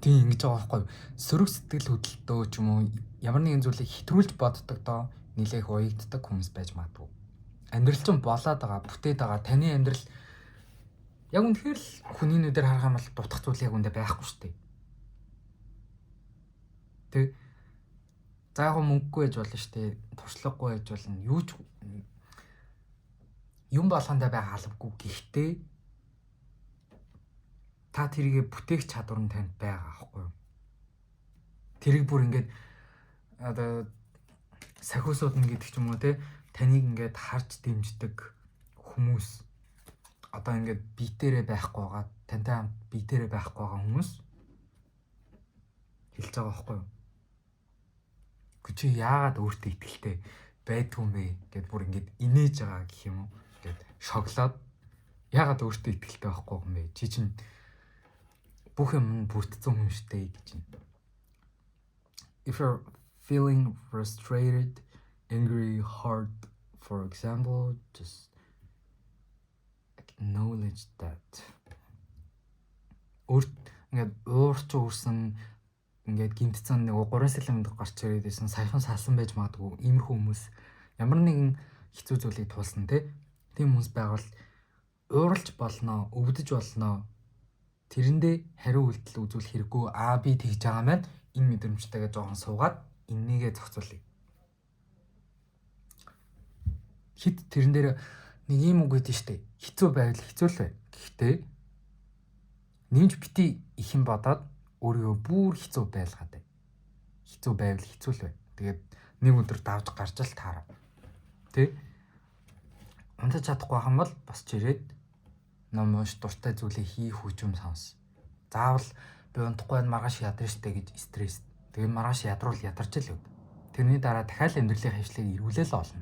тийм ингэж байгаа байхгүй юу? Сөрөг сэтгэл хөдлөлтөө ч юм уу ямар нэгэн зүйлийг хэтрүүлж боддог доо нилээх уягддаг хүмүүс байж магадгүй. Амьдрал чинь болоод байгаа, бүтээд байгаа. Таны амьдрал яг үнэхээр л хүний нүдээр харах юм бол дутах зүйл яг үндэ байхгүй шүү дээ. Тэг. За яг мөнгөгүй байж болно шүү дээ. Туршлагагүй байж болно. Юм болгондоо байгаа албагүй. Гэхдээ та тэрийг бүтээх чадвар нь танд байгаа аахгүй юу? Тэрийг бүр ингээд одоо сахиусууд нь гэдэг ч юм уу те таныг ингээд харж дэмждэг хүмүүс одоо ингээд биетэрээ байхгүй байгаа, тантай хамт биетэрээ байхгүй байгаа хүмүүс хэлж байгаа байхгүй юу? Чи яагаад өөртөө итгэлтэй байдгүй бэ гэд бүр ингээд инээж байгаа гэх юм уу? Гэд шоглоод яагаад өөртөө итгэлтэй байхгүй юм бэ? Чи чинь бүх юм бүрдсэн хүн штэ гэж байна. If you're feeling frustrated, angry, hurt, for example, just acknowledge that. Ингээд уурч уурсан ингээд гинтцэн нэг 3 сэлэмд гарч ирээд байсан саяхан салсан байж магадгүй. Иймэрхүү хүмүүс ямар нэгэн хэцүү зүйлийг туулсан тийм хүмүүс байвал ууралж болноо, өвдөж болноо. Тэрэндээ хариу үйлдэл үзүүлэх хэрэггүй. Би тэгж байгаа маань энэ мэдрэмжтэйгээ жоохон суугаад энийгээ зохицуулъя. Хит тэрэн дээр нэг юм үг гэдэг штэ. Хэцүү байвал хэцүү л бай. Гэхдээ нэмж бити их юм бодоод өөрийгөө бүр хэцүү байлгаад бай. Хэцүү байвал хэцүү л бай. Тэгээд нэг өдөр давж гарч л таараа. Тэ? Унтаж чадахгүй хам бол босч ирээд ном унш дуртай зүйлээ хийх хүчм сонс. Заавал би унтахгүй маргааш ядарна штэ гэж стресс. Тэгээд маргааш ядрал ядарч л өг. Тэрний дараа дахиад амьдралын хавшлыг эргүүлээл олно.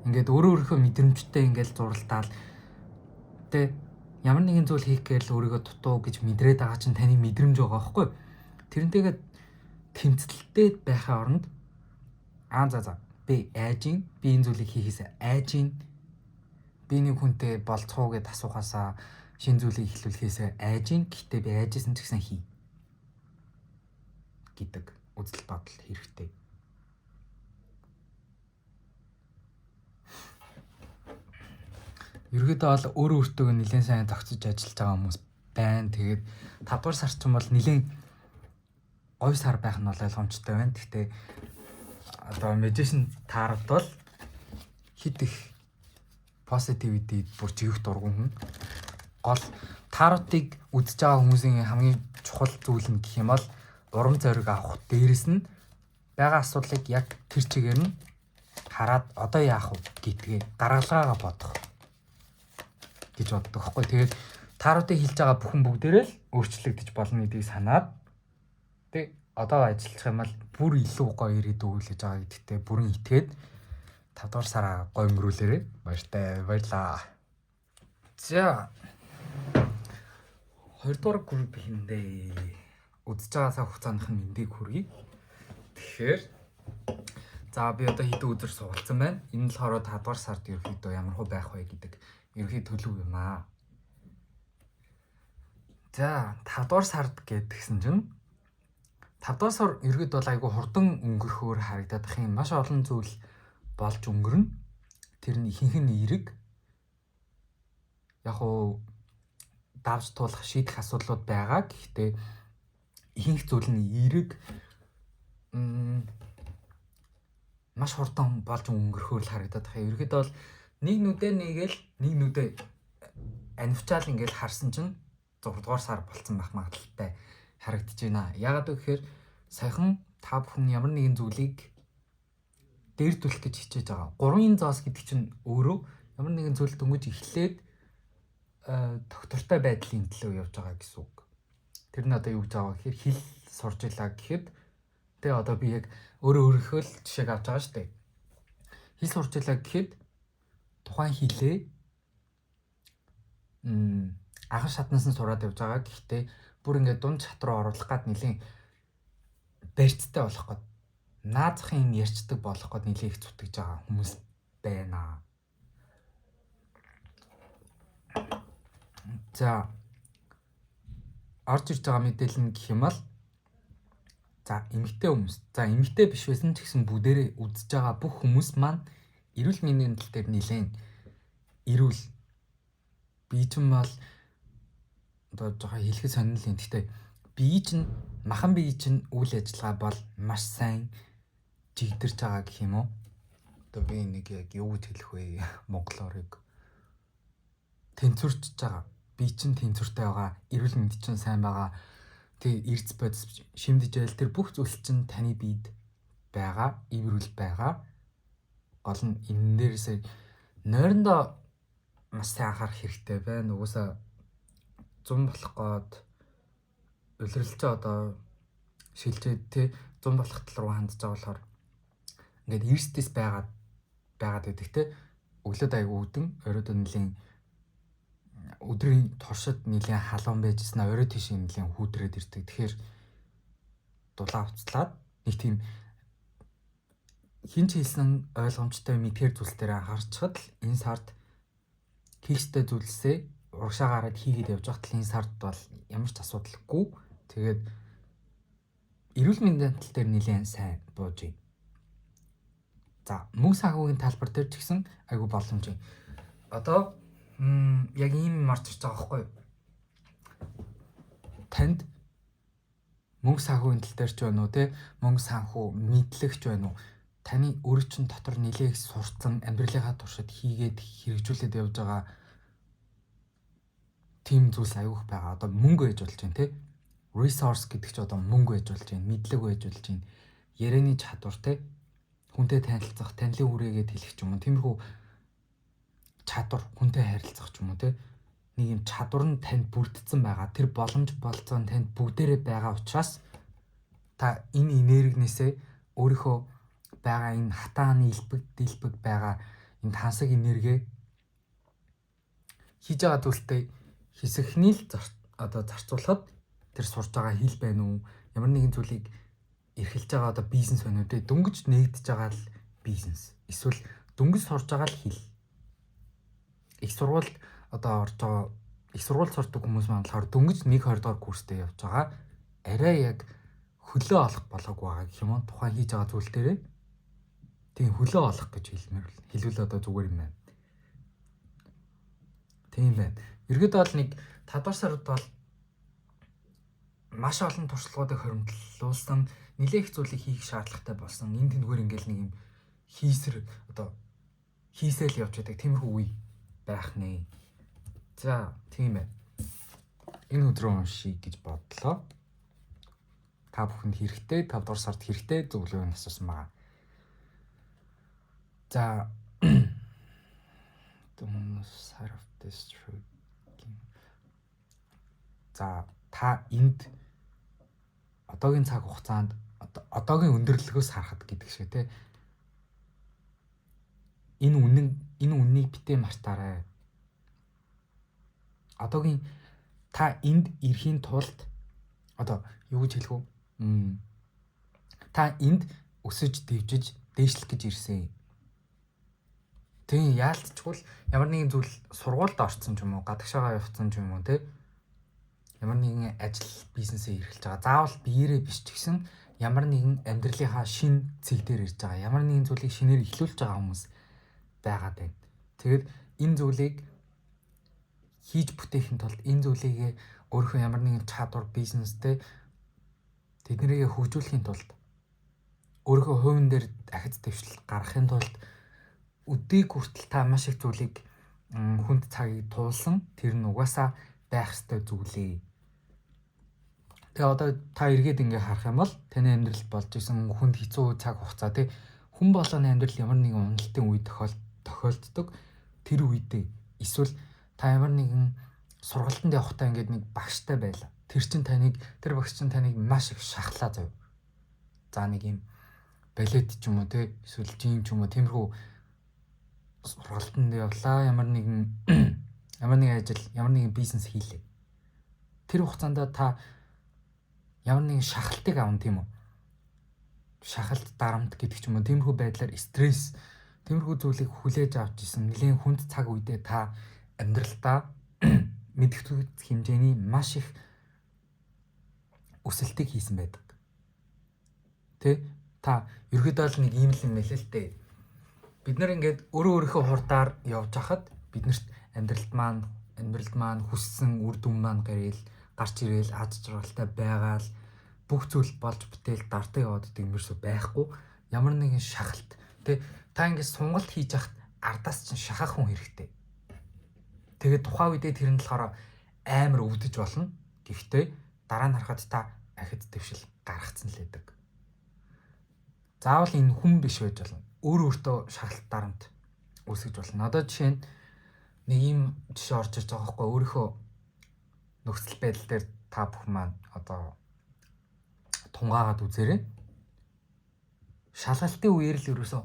ингээд өөрийнхөө мэдрэмжтэй ингээд зуралдаал тэ ямар нэгэн зүйл хийх гээл өөрийгөө дутуу гэж мэдрээд байгаа чинь таны мэдрэмж байгаа байхгүй. Тэрнтэйгээ тэмцэлтэй байхын оронд за би айжин би энэ зүйлийг хийхээсээ айжин би нэг хүнтэй болцохоо гэд асуухаасаа шинэ зүйлийг эхлүүлэхээсээ айжин гэхдээ би айжсэн ч гэсэн хий гэдэг үзэл бодол хэрэгтэй. Ерөнхийдөө бол өөрөө өөртөө нэлээд сайн зохицож ажиллаж байгаа хүмүүс байна. Тэгээд 5 дугаар сар ч юм бол нэлээд говь сар байх нь бол ойлгомжтой байна. Гэхдээ одоо медитейшн таард бол хит их positivity бүр живэх дургуун хүн. Гол тааруудыг үдж байгаа хүмүүсийн хамгийн чухал зүйл нь гэх юм бол урам зориг авах. Дээрэс нь байгаа асуудлыг яг тэр чигээр нь хараад одоо яах вэ гэдгээ гаргалгаагаа бодох гэж боддог байхгүй. Тэгээд тааруудыг хэлж байгаа бүхэн бүгдээрээ л өөрчлөгдөж болно гэдгийг санаад тэг одоо ажиллах юм бол бүр илүү гоё ирээд өгүүлж байгаа гэдэгтээ бүрэн итгээд 5 дугаар сараа гоё өнгөрүүлээрэй. Баярлаа. За 2 дугаар групп хиндэ үдж байгаа цаг хугацааных нь мэндийг хүргэе. Тэгэхээр за би одоо хэдэн өдөр суулцсан байна. Энэ болохоор 5 дугаар сард ерөөхдөө ямар хөө байх вэ гэдэг ерөөхдөө төлөв юм аа. За 5 дугаар сард гэдгсэн чинь 5 дугаар сар ерөөд бол айгүй хурдан өнгөрөхөөр харагдаад их юм. Маш олон зүйл болж өнгөрнө. Тэр нь ихэнх нь эерэг. Яг уу давж туулах шийдэх асуудлууд байгаа. Гэхдээ ихэнх зүйл нь эерэг маш хурдан болж өнгөрөхөөр л харагдаад их. Ерөөд бол нэг нүдээ нэгээл нэг нүдээ анивчаал ингээл харсан чинь 6 дугаар сар болцсон байх магадaltaй харагдаж байна. Яагаад гэвэл саяхан та бүхэн ямар нэгэн зүйлийг дээрдүүлэх гэж хичээж байгаа. 3-ын зоос гэдэг чинь өөрөө ямар нэгэн зүйл дөнгөж эхлээд тогтвортой байдлын төлөө явж байгаа гэсэн үг. Тэр нь одоо юу гэж байгаа гэхээр хэл сурж илаа гэхэд тэгээ одоо би яг өөрийнхөө л жишээг авч байгаа шүү дээ. Хэл сурж илаа гэхэд тухайн хэлээ агар шатнаас нь сураад явж байгаа. Гэхдээ бүр ингээд дунд чат руу оруулах гад нэлийн барьцтай болох гээд наазахын ярьцдаг болох гээд нэлийн их зүтгэж байгаа хүмүүс байна. За орж ирж байгаа мэдээлэл нь гэх юм бол за эмэгтэй хүмүүс. За эмэгтэй биш байсан ч гэсэн бүгдээрээ үдж байгаа бүх хүмүүс маань эрүүл мэндийн тал дээр нэлийн эрүүл бие чинь бол одоо жоохон хэлэхэд сонирхол юм. Гэхдээ бие чинь махан бие чинь үйл ажиллагаа бол маш сайн жигдэрч байгаа гэх юм уу? Одоо би нэг яг юу гэж хэлэх вэ? Монголоор тэнцвэрч байгаа. Бие чинь тэнцвэртэй байгаа. Эрүүл мэнд чинь сайн байгаа. Тэгээ эрдэс бодис шимдэж байл тэр бүх зүйл чинь таны биед байгаа. Эрүүл байгаа. Гол нь энэ дээрээс нойрондоо маш сайн анхаарах хэрэгтэй байна. Угсаа 100 болох гээд улирлцээ одоо шилжээд те 100 болох тал руу хандж байгаа болохоор ингээд эрсдэс байгаад байдаг те өглөөд айгу үүдэн оройд нэлийн өдрийн туршид нэлийн халуун байжснаа орой тийш нэлийн хүүдрээд ирдэг. Тэгэхээр дулаан уцлаад нэг тийм хинч хэлсэн ойлгомжтой мэдхээр зүйлс дээр анхаарчхад л энэ сард хийхтэй зүйлсээ урагшаагаараа хийгээд явж байхад энэ сард бол ямар ч асуудалгүй. Тэгээд эрүүл мэндийн тал дээр нэлээд сайн бууж байна. За мөнгө санхүүгийн талбар дээр ч гэсэн айгүй боломж юм. Одоо яг ийм марч ирж байгаа байхгүй юу? Танд мөнгө санхүүгийн тал дээр ч байна уу те мөнгө санхүү мэдлэгч байна уу? Таны өөрөө чинь дотор нэлээд сурцсан амьдралынхаа туршид хийгээд хэрэгжүүлээд явж байгаа тийм зүйлс аюух байгаа. Одоо мөнгө байж болж байна те. Resource гэдэг чинь одоо мөнгө байж болж байна, мэдлэг байж болж байна. Ярианы чадвар те. Хүнтэй танилцах, танилын хүрээгээд хэлэх ч юм уу. Тиймэрхүү чадвар, хүнтэй харилцах ч юм уу те. Нэг юм чадвар нь танд бүрдсэн байгаа. Тэр боломж болцоо нь танд бүгдээрээ байгаа учраас та энэ энергинээсээ өөрийнхөө байгаа энэ хатааны дэлбэг байгаа энэ тансаг энерги хийж байгаа зүйлтэй хэсэгний л зарцуулахад тэр сурж байгаа хэл байна уу? Ямар нэгэн зүйлийг эрхэлж байгаа одоо бизнес байна уу? Тэ дөнгөж нэгдэж байгаа л бизнес. Эсвэл дөнгөж сурж байгаа л хэл. Их сургуульд одоо орж байгаа их сургууль сурдаг хүмүүс маань болохоор дөнгөж 1-2 дугаар курстэй явж байгаа. Арай яг хөлөө олох болоогүй байгаа гэх юм уу? Тухайн хийж байгаа зүйл дээрээ тийм хөлөө олох гэж хэлвэл одоо зүгээр юм байна. Тийм байна. Ерөөдөө бол нэг 5 дугаар сард бол маш олон туршлагуудыг хоримтлуулсан, нэлээх зүйлийг хийх шаардлагатай болсон. Энд тэнгээр ингээл нэг юм хийсэл явж байдаг тиймэрхүү үе байх нэ. За, тийм ээ. Энэ өдрөө уншия гэж бодлоо. Та бүхэнд хэрэгтэй, 5 дугаар сард хэрэгтэй зөвлөгөө асуусан байгаа. За, за, та энд одоогийн цаг хугацаанд одоогийн өндөрлөгөөс харахад гэдэг шиг те энэ үннийг битээ мартаарай. Одоогийн та энд ирэхийн тулд одоо юу гэж хэлэх вэ? Та энд өсөж дэвжиж дээшлэх гэж ирсэн. Тэгээ яалтчгүй ямар нэгэн зүйл сургуульд орсон ч юм уу, гадагшаага явцсан ч юм уу те ямар нэгэн ажил бизнесээ эрхэлж байгаа. Заавал биеэрээ биш ч гэсэн ямар нэгэн амьдралынхаа шин цэг дээр ирж байгаа. Ямар нэгэн зүйлийг шинээр эхлүүлж байгаа хүмүүс байгаад байна. Тэгээд энэ зүйлийг хийж бүтээхийн тулд энэ зүйлийг өөрийнхөө ямар нэгэн чадвар бизнестэй тэднийгээ хөгжүүлэхийн тулд өөрийнхөө хувийн дээр ахиц дэвшил гаргахын тулд өдийг хүртэл та маш их зүйлийг хүнд цагийг туулсан. Тэр нь угаасаа байх ёстой зүйлээ. Тэгээ одоо та эргээд ингээ харах юм бол таны амьдралд болж исэн хүнд хэцүү цаг хугацаа тий хүн болгоны амьдрал ямар нэгэн уналтын үе тохиолддог. Тэр үедээ эсвэл та ямар нэгэн сургалтанд явахдаа ингээд нэг багштай байла. Тэр багш чинь таныг маш их шахлаа зав. За нэг юм балет ч юм уу тий эсвэл жим ч юм уу тиймэрхүү сургалтанд явлаа. Ямар нэгэн ажил, ямар нэгэн бизнес хийлээ. Тэр хугацаанд та ямар нэгэн шахалтыг авна тийм үү? Шахалт дарамт гэдэг ч юм уу тиймэрхүү байдлаар стресс тиймэрхүү зүйлийг хүлээж авч исэн нэлийн хүнд цаг үедээ та амьдралдаа мэдгэдэгдэх хэмжээний маш их өсөлтийг хийсэн байдаг. Тэ та ерөөдөө л нэг ийм л юм нэлээ л дээ. Бид нар ингээд өөрийнхөө хурдаар явж хахад биднэрт амьдралд маань хүссэн үр дүн маань гэрэл гарч ирээл аз жаргалтай байгаал бүх зүйл болж бүтээл дартаа яваад дэмэрсүү байхгүй. Ямар нэгэн шахалт тэ та ингээд сонголт хийж хахад ардаас чинь шахах хүн хэрэгтэй. Тэгээд тухайн үедээ тэр нь болохоор амар өвдөж болно. Гэхдээ дараа нь харахад та ахиц дэвшил гаргацсан л байдаг. Заавал энэ хүн биш байж болно. Өөртөө шахалт дарамт үүсгэж болно. Одоо жишээ нь нэг юм жишээ орж ирж байгаа байхгүй өөрийнхөө нөхцөл байдал дээр та бүх маань одоо тунгаагаад үзээрэй. Шалгалтын үеэр л ерөөсөө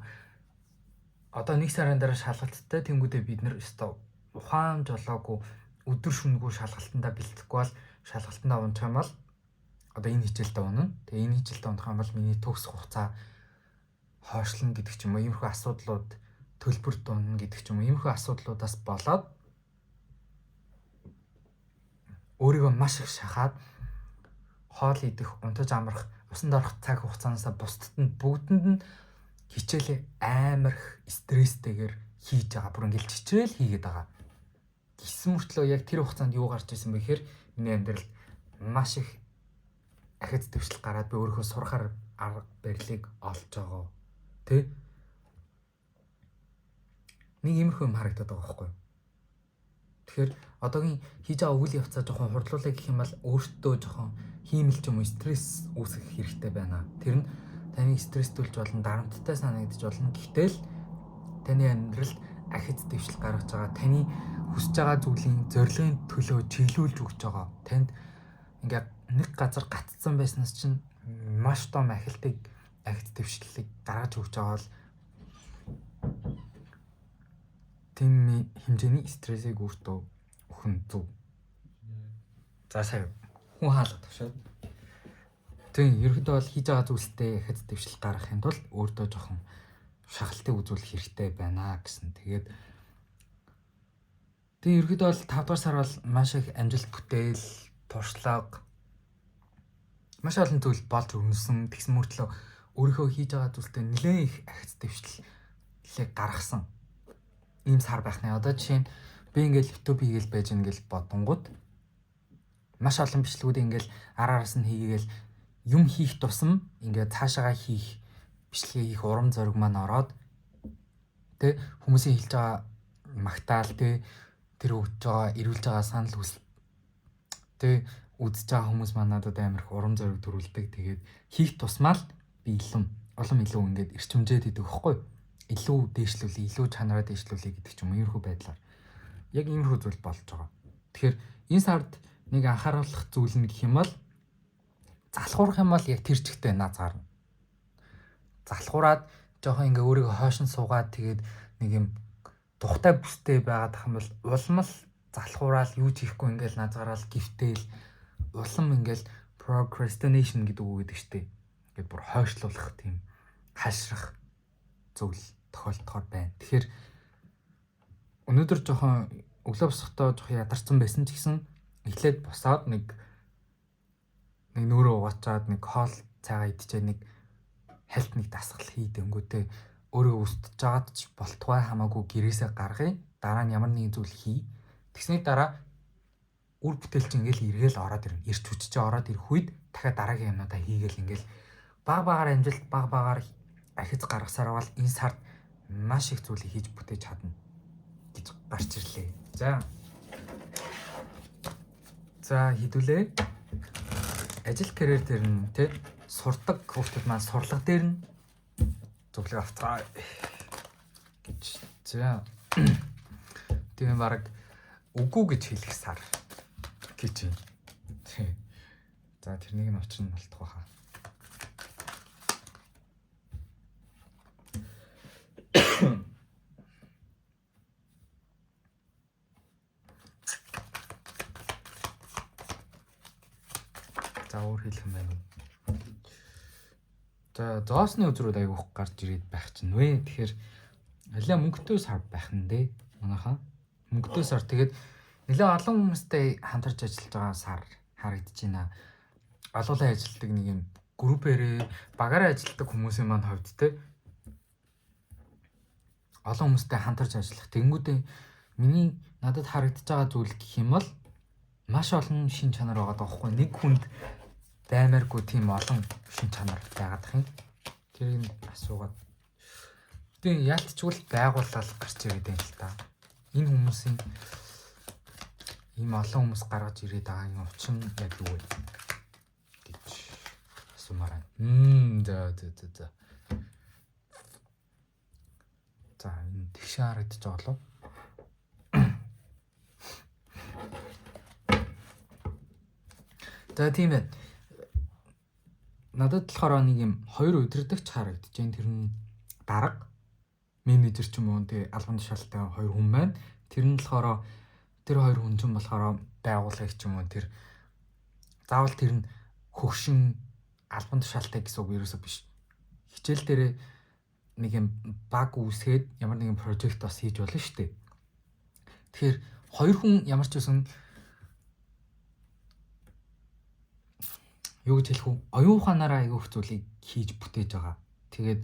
одоо 1 сарын дараа шалгалттай тэнгүүдээ бид нэр өстө ухаан жолоогүй өдөр шөнөгүй шалгалтандаа бэлтгэхгүй бол шалгалтандаа унах юм бол одоо энэ хичээлдээ унана. Тэгээ энэ хичээлдээ унах юм бол миний төгс хугацаа хойшлно гэдэг ч юм уу иймэрхүү асуудлууд төлбөр дуунна гэдэг ч юм уу иймэрхүү асуудлуудаас болоод өөрийгөө маш их шахаад хоол идэх, унтаж амрах, усанд орох цаг хугацаанаас бусдад нь бүгдэнд нь хичээлээ амар их стресстэйгээр хийж байгаа. Бүр ингээл чичрээл хийгээд байгаа. Гисэн мөртлөө яг тэр хугацаанд юу гарч ирсэн бэ гэхээр миний амьдралд маш их ахиц дэвшил гараад би өөрийнхөө сурахаар арга барилыг олж байгаа. Тэ? Нэг иймэрхүү юм харагдаад байгаа байхгүй юу? Тэгэхээр одоогийн хийж байгаа үйл явцаа жоохон хурдлуулъя гэх юм бол өөртөө жоохон хиймэл ч юм уу стресс үүсгэх хэрэгтэй байна. Тэр нь таныг стресстүүлж болно, дарамттай санагдаж болно. Гэвтэл таны амьдралд ахиц дэвшил гаргаж байгаа, таны хүсэж байгаа зүйлийн зорилгын төлөө чиглүүлж өгч байгаа. Танд ингээд нэг газар гатцсан байснаас чинь маш том ахиц дэвшлийг гаргаж өгч байгаа бол тийм хэмжээний стрессийг өөртөө өгөх нь зөв. За сая хүн хаалга төвшөө. Тийм ерөөдөө бол хийж байгаа зүйлстэй ихэд дэвшил гаргахын тулд өөртөө жоохон шахалтыг үзүүлэх хэрэгтэй байна гэсэн. Тэгээд ерөөдөө бол 5 дугаар сар бол маш их амжилт бүтээл, туршлага маш олон зүйл болж өрнөсөн. Тэгсэн мөртлөө өөрийнхөө хийж байгаа зүйлтэй нэлээд их ахиц дэвшлэлийг гаргасан. Ийм сар байх нэ. Одоо жишээ нь би ингээл YouTube хийгээл байж ингээл бодонгууд маш олон бичлэгүүд ингээл араас нь хийгээл юм хийх тусам ингээд цаашаагаа хийх бичлэгээ хийх урам зориг маань ороод тэ хүмүүсийн хэлж байгаа магтаал тэ тэр өгж байгаа ирүүлж байгаа санал хүсэл тэ үзэж байгаа хүмүүс маань надад амар их урам зориг төрүүлдэг. Тэгээд хийх тусмаа л би улам илүү ингээд эрчимжээд идэх байхгүй. Илүү дээшлүүлээ, илүү чанараа дээшлүүлээ гэдэг ч юм уу иймэрхүү байдлаар. Яг иймэрхүү зүйл болж байгаа. Тэгэхээр энэ сард нэг анхааруулах зүйл нь гэх юм бол залхуурах юм бол яг тэр чигтээ наазаарна. Залхуураад жоохон ингээ өөрийгөө хойшин суугаад тэгээд нэг юм тухтай бүстэй байгаад ах юм бол улам л залхуураад юу ч хийхгүй ингээл наазаараад гівтэйл улам ингээл procrastination гэдэг үг гэдэг штеп. Ингээд бүр хойшлуулах тийм хашрах зүйл тохиолдохоор байна. Тэгэхээр өнөөдөр жоохон өглөө босохдоо жоохон ядарсан байсан ч гэсэн эхлээд босоод нэг нүүрээ угаачаад нэг хоол цайгаа идчихээ нэг хальт нэг дасгал хийдэнгүүтээ өөрөө устж жагаад ч болтугай хамаагүй гэрээсээ гаргая. Дараа нь ямар нэгэн зүйл хий. Тэгсний дараа үр бүтээлч ингээл эргээл ороод ирнэ. Ирч хүчтэй ороод ирэх үед дахиад дараагийн юмнуудаа хийгээл ингээл баг багаар амжилт баг багаар ахиц гаргасаар бол энэ сард маш их зүйлийг хийж бүтээж чадна гэж гарч ирлээ. За хэдүүлээ. Ажил карьер дээр нь тэ сурдаг хүүхдүүд маань сурлага дээр нь зөвлөгөө авцгаа гэж. За тийм баг үгүй гэж хэлэх сар гэж байна. За тэрнийг нь учир нь болтох байхаа. За өөр хэлэх юм байна. За зоосны өдрүүд айгүйх гарч ирээд байх чинь вэ. Тэгэхээр алиа мөнгөтэй сар байх нь дээ. Манайхаа мөнгөтэй сар тэгээд нэлээ олон хүмүүстэй хамтарч ажиллаж байгаа сар харагдаж байна. Олуулан ажилладаг нэг юм группээрээ багаараа ажилладаг хүмүүсийн маань хувьд те олон хүмүүстэй хамтарч ажиллах. Тэнгүүдээ миний надад харагдаж байгаа зүйл гэх юм бол маш олон шин чанар байгаа даахгүй. Нэг хүнд баймааргүй тийм олон шин чанар байгаад их юм. Тэрийг асуугаад. Тэгээ яалтчгүй байгууллал гарч ирээд байна л та. Энэ хүмүүсийн ийм олон хүмүүс гаргаж ирээд байгаа энэ учир нь яг юу вэ гэж асуумаар байна. За. За энэ тэгш харагдаж байгаа лу. За тийм ээ. Надад болохоор нэг юм хоёр удирдагч харагдаж байна. Тэр нь дарга менежер ч юм уу тэгээ албан тушаалтай хоёр хүн байна. Тэр нь болохоор тэр хоёр хүн ч юм болохоор байгууллагч юм уу тэр заавал тэр нь хөгшин албан тушаалтай гэсэн үг ерөөсөө биш. Хичээл дээрээ нэг юм баг үүсгээд ямар нэгэн прожект бас хийж болно шүү дээ. Тэгэхээр хоёр хүн ямар ч үсэн юу гэж хэлэх вэ? Оюун ухаанаараа айгүйх зүйлийг хийж бүтээж байгаа. Тэгээд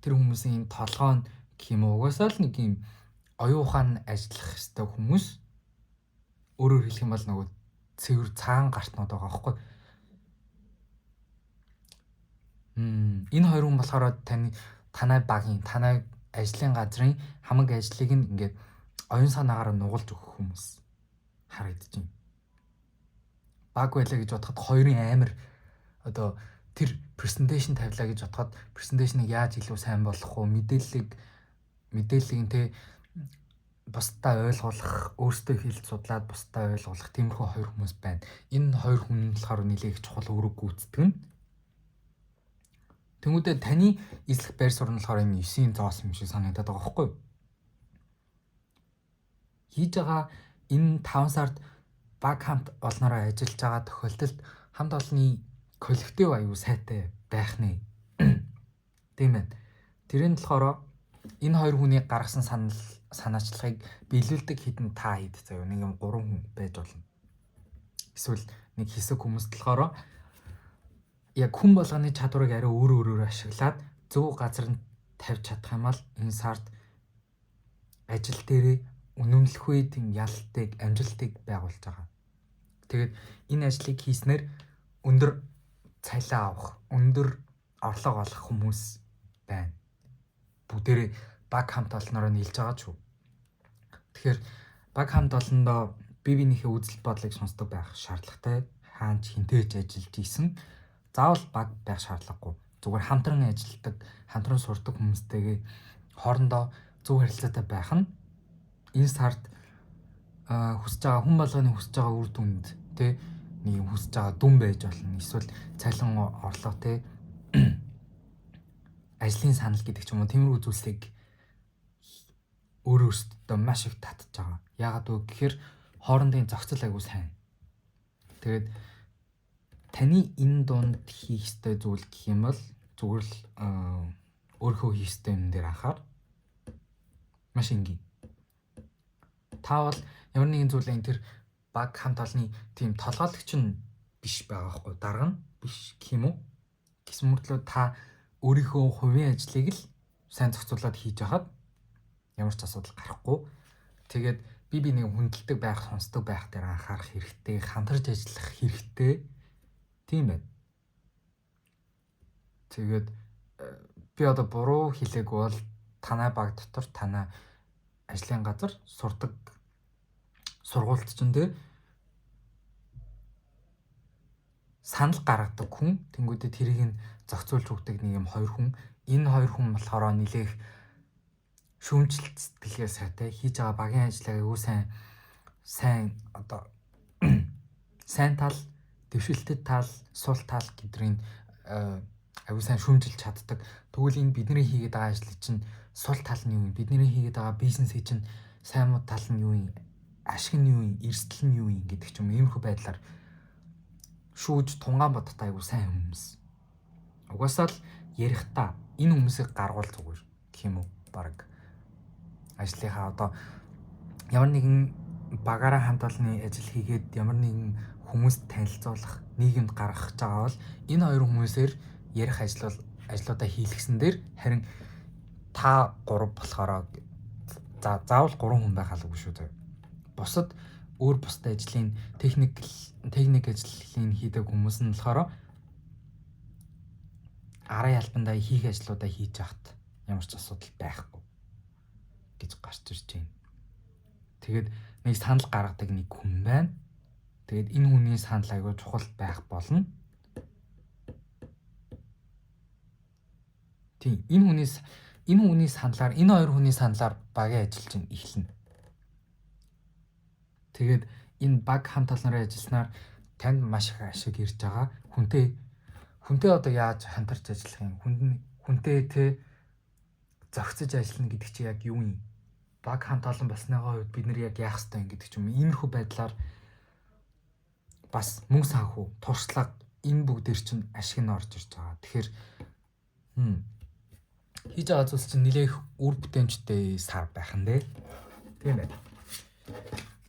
тэр хүмүүсийн толгой нь гэх юм уу угаасаа л нэг юм оюун ухаан ажиллах хэвээр хүмүүс өөрөөр хэлэх юм бол нөгөө цэвэр цагаан гартнууд байгаа байхгүй. Энэ хоёр хүн болохоор танай багийн, танай ажлын газрын хамаг ажлыг ингээд оюун санаагаар нугалж өгөх хүмүүс харагдаж байна. Баг байлаа гэж бодоход хоёрын амар одоо тэр презентацийн тавилаа гэж бодоход презентацийг яаж илүү сайн болгох вэ? Мэдээллийг те бусдаа ойлгуулах, өөрсдөө хэлж судлаад бусдаа ойлгуулах тиймэрхүү хоёр хүмүүс байна. Энэ хоёр хүн болохоор нэлээд их чухал үүрэг гүйцэтгэв. Тэнгүүдээ таны эзлэх байр суурь нь болохоор энэ 9-ийн зоос юм шиг санагдаад байгаа байхгүй юу? хийж байгаа энэ 5 сард баг хамт олноороо ажиллаж байгаа тохиолдолд хамт олонны коллектив аюу сайтай байх нэ. Тийм ээ. Тэрэн болохоор энэ хоёр хүний гаргасан санаачлагыг биелүүлдэг хідэн та хэд заяа нэг юм 3 хүн байж болно. Эсвэл нэг хэсэг хүмүүст болохоор яг хүн болгоны чадварыг арай өөрөөр ашиглаад зөв газар нь тавьж чадах юм бол энэ сард ажил дээрээ үнэмлэхгүй тийм ялтыг, амжилтыг байгуулж байгаа. Тэгээд энэ ажлыг хийснээр өндөр цалин авах, өндөр орлого олох хүмүүс байна. Бүгдээрээ баг хамт олноороо нийлж байгаа ч үү. Тэгэхээр баг хамт олондоо бие биенийхээ үзэл бодлыг сонсдог байх шаардлагатай. Хаанч хинтээж ажиллаж исэн заавал баг байх шаардлагагүй. Зүгээр хамтран ажилладаг, хамтран сурдаг хүмүүстэйгээ хоорондоо зөв харилцаатай байх нь энэ сард хүсэж байгаа хүн болгоны хүсэж байгаа үр дүнд тэ нэг хүсэж байгаа дүн байж болно. Эсвэл цалин орлого тэ ажлын санал гэдэг ч юм уу тиймэрхүү зүйлсийг өөрөөсөө маш их татж байгаа. Яагаад вэ гэхээр хоорондын зохицол аягүй сайн. Тэгээд таны энэ дунд хийх ёстой зүйл гэх юм бол зүгээр л өөрийнхөө хийх ёстой юм дээр анхаар. Маш энгийн. Та бол ямар нэгэн зүйлээ тэр баг хамт олонны тийм толгойлогч нь биш байгаа хгүй дарга нь биш гэх юм уу? Гэсэн мөртлөө та өөрийнхөө хувийн ажлыг л сайн зохицуулаад хийж хахад ямар ч асуудал гарахгүй. Тэгээд би нэг хүндэлдэг байх, сонсдог байх дээр анхаарах хэрэгтэй, хамтарч ажиллах хэрэгтэй. Тийм байна. Тэгээд би одоо буруу хэлээгүй бол танай баг дотор танай ажлын газар сурдаг сургуульд ч энэ санал гаргадаг хүн тэнгүүдэд тэрийг нь зохицуулж өгдөг нэг юм 2 хүн. Энэ 2 хүн болохоор нэлээх шүүмжлэлт сэтгэлгээ сайтай хийж байгаа багийн ажлаа аюу сайн одоо сайн тал, дэвшилтэд тал, сул тал гэдрийн аюу сайн шүүмжилж чаддаг. Тэгвэл энэ бидний хийгээд байгаа ажил чинь сул тал нь юу юм? Бидний хийгээд байгаа бизнесийн чинь сайн муу тал нь юу юм? Ашиг нь юу юм? Эрсдэл нь юу юм гэдэг ч юм иймэрхүү байдлаар шүүж тунгаан бодохтай аюу сайн хүмүүс. Угаасаа л ярихдаа энэ хүмүүсийг гаргуул зүгээр гэх юм уу? Бараг ажлынхаа одоо ямар нэгэн багаараа хамт олонны ажил хийгээд ямар нэгэн хүмүүст танилцуулах, нийгэмд гаргах гэж байгаа бол энэ 2 хүмүүсээр ярих ажлуудаа хийлгэсэн дээр харин та 3 болохоор заавал 3 хүн байх албагүй шүү дээ. Бусад өөр бусдын ажлын техник ажлын хийдэг хүмүүс нь болохоор араа ялбандаа хийх ажлуудаа хийж яхад ямар ч асуудал байхгүй гэж гарч ирж байна. Тэгээд нэг санал гаргадаг нэг хүн байна. Тэгээд энэ хүний санал аягүй чухал байх болно. Тийм энэ хүний саналаар энэ 2 хүний саналаар багийн ажил чинь эхэлнэ. Тэгээд энэ баг хамт олонороо ажилласнаар танд маш их ашиг ирж байгаа. Хүнтэй одоо яаж хамтарч ажиллах юм? Хүнтэй тэ зохицож ажиллана гэдэг чинь яг юу юм? Баг хамт олон болсныгоо хувьд бид нар яг яах ёстой юм гэдэг ч юм. Иймэрхүү байдлаар бас мөнгө санхүү, туршлага энэ бүгдээр чинь ашиг нь орж ирж байгаа. Тэгэхээр хийж байгаа зүйл чинь нэлээх үр бүтээмжтэй сар байх нь дээ. Тийм ээ.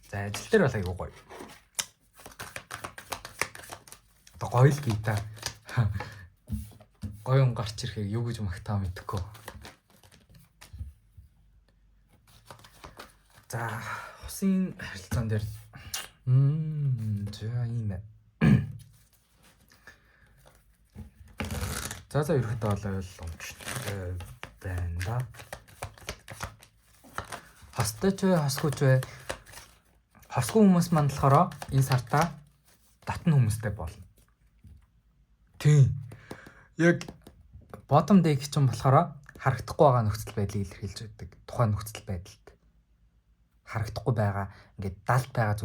За ажил дээр бол айгүй гоё. Одоо гоё л бий та. Гоё он гарч ирэхээр юу гэж магтаа мэдэхгүй. За хусын харилцаан дээр за ийм ээ. За ерөөхдөө бол ойлгомжтой байна да. Хостой ч бай, хосгүй ч бай. Хосгүй хүмүүс маань болохоор энэ сартаа татна хүмүүстэй болно. Тийм. Яг bottom day гэж юм болохоор харагдахгүй байгаа нөхцөл байдлыг илэрхийлж байдаг. Тухайн нөхцөл байдалд харагдахгүй байгаа ингээд далд байгаа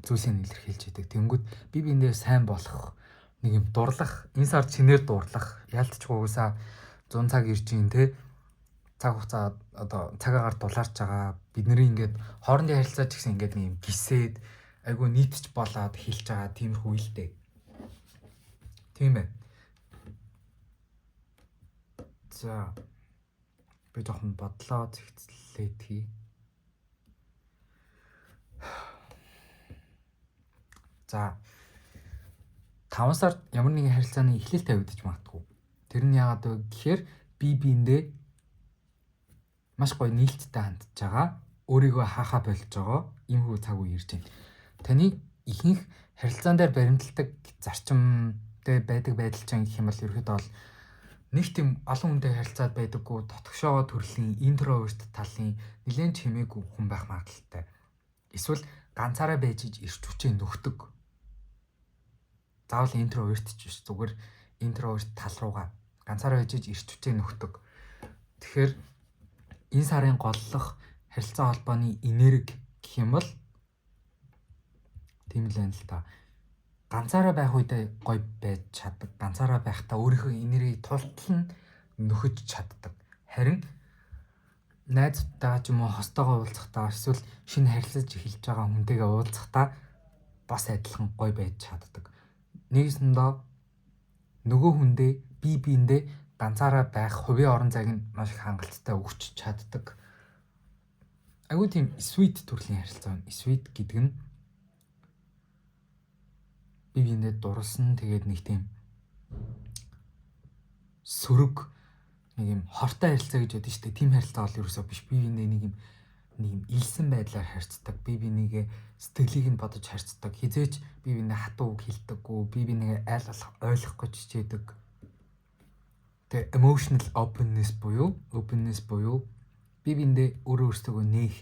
зүйлсийг илэрхийлж байдаг. Тэнгүүд би биендээ сайн болох нэг юм дурлах, энэ сар чинээр дурлах, ялтчгүйгүйсаа 100 цаг ирж ийн те. цаг хугацаа одоо цагаагаар дулаарч байгаа. Бидний ингээд хоорондын харилцаа ч гэсэн ингээд нэг юм гисээд айгүй нийтч болоод хэлж байгаа тиймэрхүү л дээ. Тийм ээ. За би жоохон бодлоо зэгцлээд хий. За 5 сард ямар нэгэн харилцааны эхлэл тавигдаж магадгүй. Тэр нь яагаад вэ гэхээр биендээ маш гоё нийлцтэй хандж байгаа. Өөрийгөө хаахаа болж байгаа. Иймэрхүү цаг үе ирж байна. Таны ихэнх харилцаан дээр баримталдаг зарчимтэй байдаг байдал чинь гэх юм бол ерөөдөө бол нэг тийм олон хүнтэй харилцаад байдаггүй, дотгошоо төрлийн интроверт талын нэлээд чимээгүй хүн байх магадaltaй. Эсвэл ганцаараа байж ирч хүчээ нөхдөг. Заавал интроверт ч биш, зүгээр интроверт тал руугаа ганцаараа байж ирч хүчээ нөхдөг. Тэгэхээр энэ сарын голлох харилцаа холбооны энерги гэх юм бол тийм л байна л та. Ганцаараа байх үедээ гоё байж чаддаг. Ганцаараа байхдаа өөрийнхөө энергийг тултал нь нөхөж чаддаг. Харин найзтайгаа ч юм уу хостойгоо уулзахдаа эсвэл шинэ харилцаж эхэлж байгаа хүнтэйгээ уулзахдаа бас адилхан гоё байж чаддаг. Нэгсэндээ нөгөө хүндээ биендээ ганцаараа байх хувийн орон зайг нь маш их хангалттай өгч чаддаг. Айгуу тийм sweet төрлийн харилцаа байна. Sweet гэдэг нь биендээ дурлсан тэгээд нэг тийм сөрөг нэг юм хортой харилцаа гэж яддаг шүү дээ. Тим харилцаа бол ерөөсөө биш. Биендээ нэг юм илсэн байдлаар харьцдаг. Бинийгээ сэтгэлийг нь бодож харьцдаг. Хизээч биендээ хатуу үг хэлдэггүй. Бинийгээ айл ойлгох гэж хичээдэг. Тэгээ emotional openness буюу биендээ өөрөө өөртөө нээх.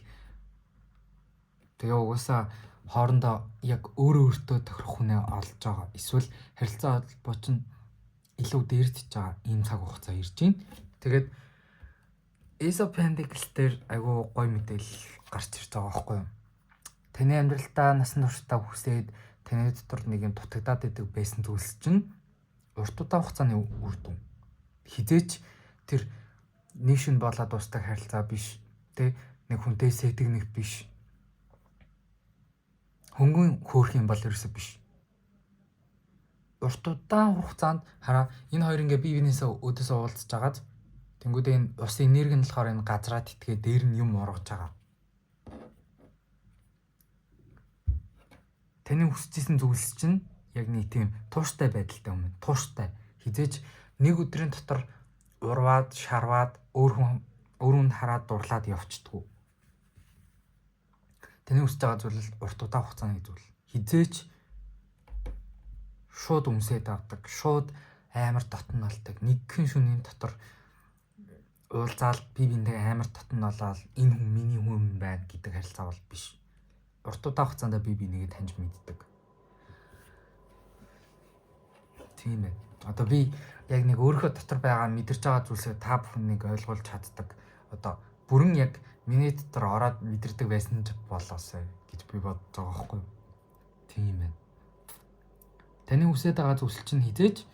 Тэгээ угаасаа хоорондоо яг өөрөө тохирох хүнээ олж байгаа. Эсвэл харилцаа холбоо чинь илүү дээрдэж байгаа ийм цаг хугацаа ирж байна. Тэгээд Esopendix дээр айгүй гоё мэдээлэл гарч ирж байгаа байхгүй юу? Таны амьдралдаа насан туршдаа хүсээд таны дотор нэг юм дутагдаад идэг байсан зүйлс чинь урт удаан хугацааны үр дүн. Хизээч тэр нэг шин болоод дуустдаг харилцаа биш. Тэ нэг хүнтэй сэтгэнэх биш. Хөнгөн хөөх юм бол ерөөсөө биш. Урт удаан хугацаанд хараа энэ хоёр ингээ бие биенээсээ өдөөсөө уулзж агаад тэнгүүдээ энэ ус энерги нь болохоор энэ газраад итгээ дээр нь юм ургаж байгаа. Таны хүсчихсэн зүйлс чинь яг нэг тийм тууштай байдалтай юм. Тууштай. Хизээч нэг өдрийн дотор урваад, шарваад өөрөнд хараад дурлаад явчихдгүү. Таны хүсэж байгаа зүйл урт удаан хугацааны зүйл. Хизээч шууд өмсөд авдаг, шууд амар дотнолдог. Нэгэн шөнийн дотор уулзаал биендээ амар дотнолоод энэ хүн миний хүн байна гэдэг харилцаа бол биш. Урт удаан хугацаанд би бинийгээ таньж мэддэг. Тийм ээ. Одоо би яг нэг өөрийнхөө дотор байгаа мэдэрч байгаа зүйлсээ та бүхнийг ойлгуулж чаддаг. Одоо бүрэн яг миний дотор ороод мэдэрдэг байсан ч болоосай гэж би бодож байгаа байхгүй юу? Тийм ээ. Таны хүсэж байгаа зүйлс чинь хизээж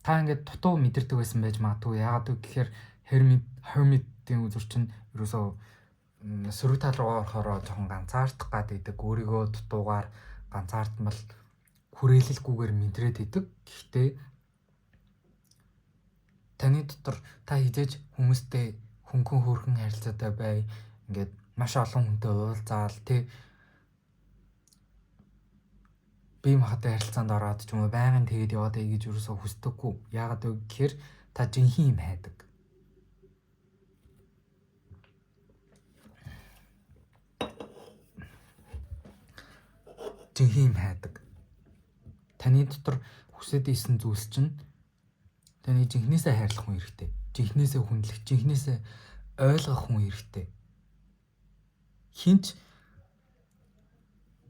та ингээд дутуу мэдэрдэг байсан байж магадгүй. Яагаад вэ гэхээр hermit-ийн үзүр чинь ерөөсөө сөрөг тал руу орохороо жоохон ганцаардах гад идэг. Өөрийгөө дутуугаар ганцаардмал хүрээлэлгүйгээр мэдрээд идэг. Гэхдээ таны дотор та хизээж хүмүүстэй хөнгөн хөөрхөн харилцаатай бай. Ингээд маш олон хүнтэй уулзаал тий бие махбодтой харилцаанд ороод ч юм уу байнгын тэгээд яваад гэж юусоо хүсдэггүй. Яагаад вэ гэхээр та жинхэнэ юм хайдаг. Жинхэнэ юм хайдаг. Таны дотор хүсэж ийсэн зүйлс чинь таны жинхнээсээ хайрлах хүн хэрэгтэй. Жинхнээсээ хүндлэх, жинхнээсээ ойлгох хүн хэрэгтэй.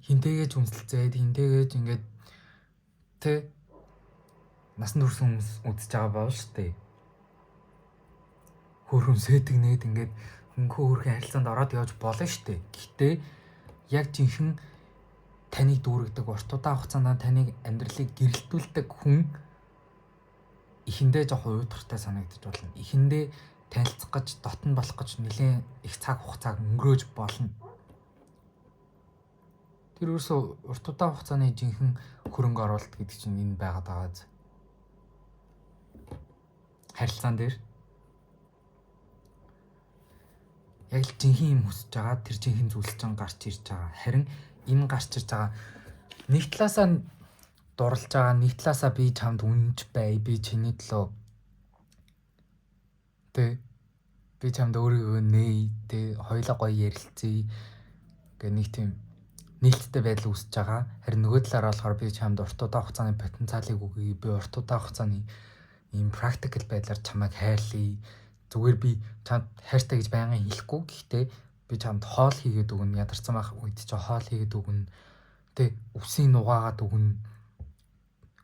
Хинтэйгээж хүнсэлцээд, хинтэйгээж ингээд тэ насан турш хүмүүс үзэж байгаа бол шүү дээ. Хөөрхөн сэтгнээд ингээд хөнгөн хөөрхөн харилцаанд ороод явж болно шүү дээ. Гэхдээ яг жинхэнэ таныг дүүргдэг урт удаан хугацаанд таныг амьдралыг гэрэлтүүлдэг хүн эхэндээ жоохон уйдгартай санагдаж болно. Эхэндээ танилцах гэж дотн болох гэж нэлээд их цаг хугацааг өнгөрөөж болно. Тэр өөрсөө урт удаан хугацааны жинхэнэ хөрөнгө оруулалт гэдэг чинь энэ байгаад байгаа. Харилцаан дээр яг л жинхэнэ юм хүсэж байгаа, тэр жинхэнэ зүйлс чинь гарч ирж байгаа. Харин энэ гарч ирж байгаа нэг талаасаа дурлж байгаа, нэг талаасаа би чамд үнэнч бай, би чиний төлөө би чамд өөрийгөө нээ, хоёулаа гоё ярилцъя гэх нэг тийм нээлттэй байдал үүсэж байгаа. Харин нөгөө талаараа болохоор би чамд урт удаан хугацааны потенциалыг өгье, би урт удаан хугацааны ийм практикал байдлаар чамайг хайрлая. Зүгээр би чамд хайртай гэж байнгын хэлэхгүй. Гэхдээ би чамд хоол хийгээд өгнө. Ядарсан байх үед чи хоол хийгээд өгнө. Үсийг нугаагаад өгнө.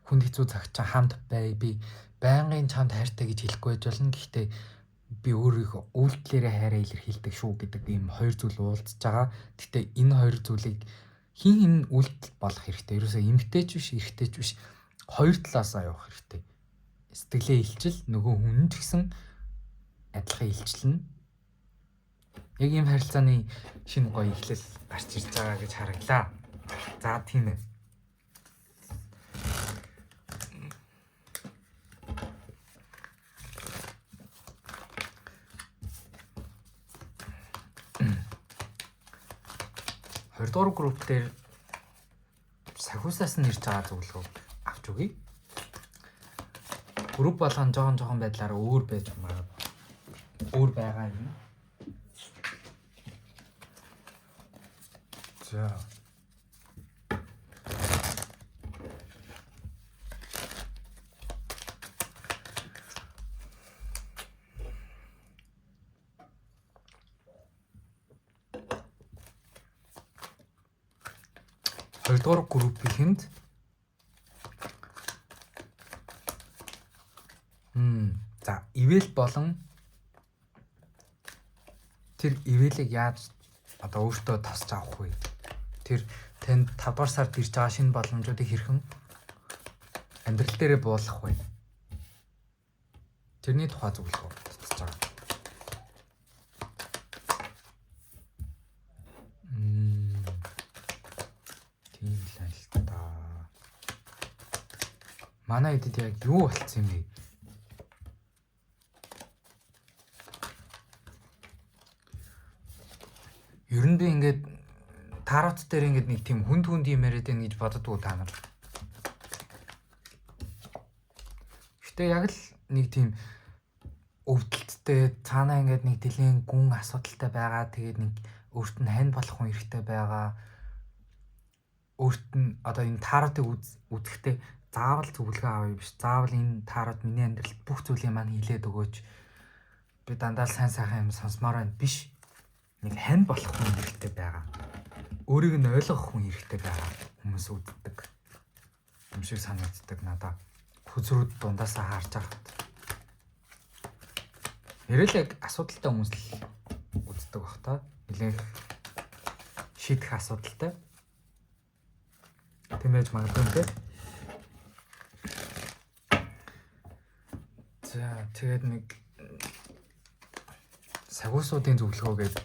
Хүнд хэцүү цагт хамт бай. Би байнгын чамд хайртай гэж хэлэхгүй байж болно. Гэхдээ би өөрийгөө үйлдэлээрээ хайраа илэрхийлдэг шүү гэдэг ийм хоёр зүйл уулзж байгаа. Гэхдээ энэ хоёр зүйлийг хин үйлдэл болох хэрэгтэй. Ерөөсөө эмгтээч биш, эрэгтэйч биш. Хоёр талаасаа явах хэрэгтэй. Сэтгэлээ илчил, нөгөө хүн ч гэсэн адилхан илчилнэ. Яг ийм харилцааны шинэ гоё эхлэл гарч ирж байгаа гэж хараглаа. За тийм ээ. Хоёрдугаар групп дээр сахиусаас нь ирж байгаа зөвлөгөө авч өгье. Групп болгон жоохон байдлаар өөр байж магадгүй. Өөр байгаа юм. За. Хоёрдугаар группийнхэнд за ивэл болон тэр ивэлийг яаж одоо өөртөө тасч авах вэ? Тэр танд 5 дугаар сард ирж байгаа шинэ боломжуудыг хэрхэн амьдрал дээрээ буулгах вэ? Тэрний тухай зөвлөгөө татж байгаа. Тийм л та. Манай эдэд яг юу болцсон юм бэ? Ер нь ингээд тарот дээр ингээд нэг тийм хүнд юм яриад байна гэж боддгоо та нар. Гэтэ яг л нэг тийм өвдөлттэй цаанаа ингээд нэг тэлийн гүн асуудалтай байгаа. Тэгээд нэг өөрт нь хань болох хүн хэрэгтэй байгаа. Өөрт нь одоо энэ таротыг үзэхдээ заавал зөвлөгөө авъя биш. Заавал энэ тарот миний амьдралд бүх зүйлийг маань хилээд өгөөч. Би дандаа сайн сайхан юм сонсомоор байна биш. Нэг хань болох хүн хэрэгтэй байгаа. Өөрийг нь ойлгох хүн хэрэгтэй байгаа. Хүмүүс үздэг. Юм шиг санагддаг надад. Хүзрүүд дундаасаа харж байхад. Нэрэл яг асуудалтай хүмүүс л үздэг бах та. Нэлээх шийдэх асуудалтай. Тэмээж магадгүй те. За тэгээд нэг сагуусуудын зөвлөгөөгээд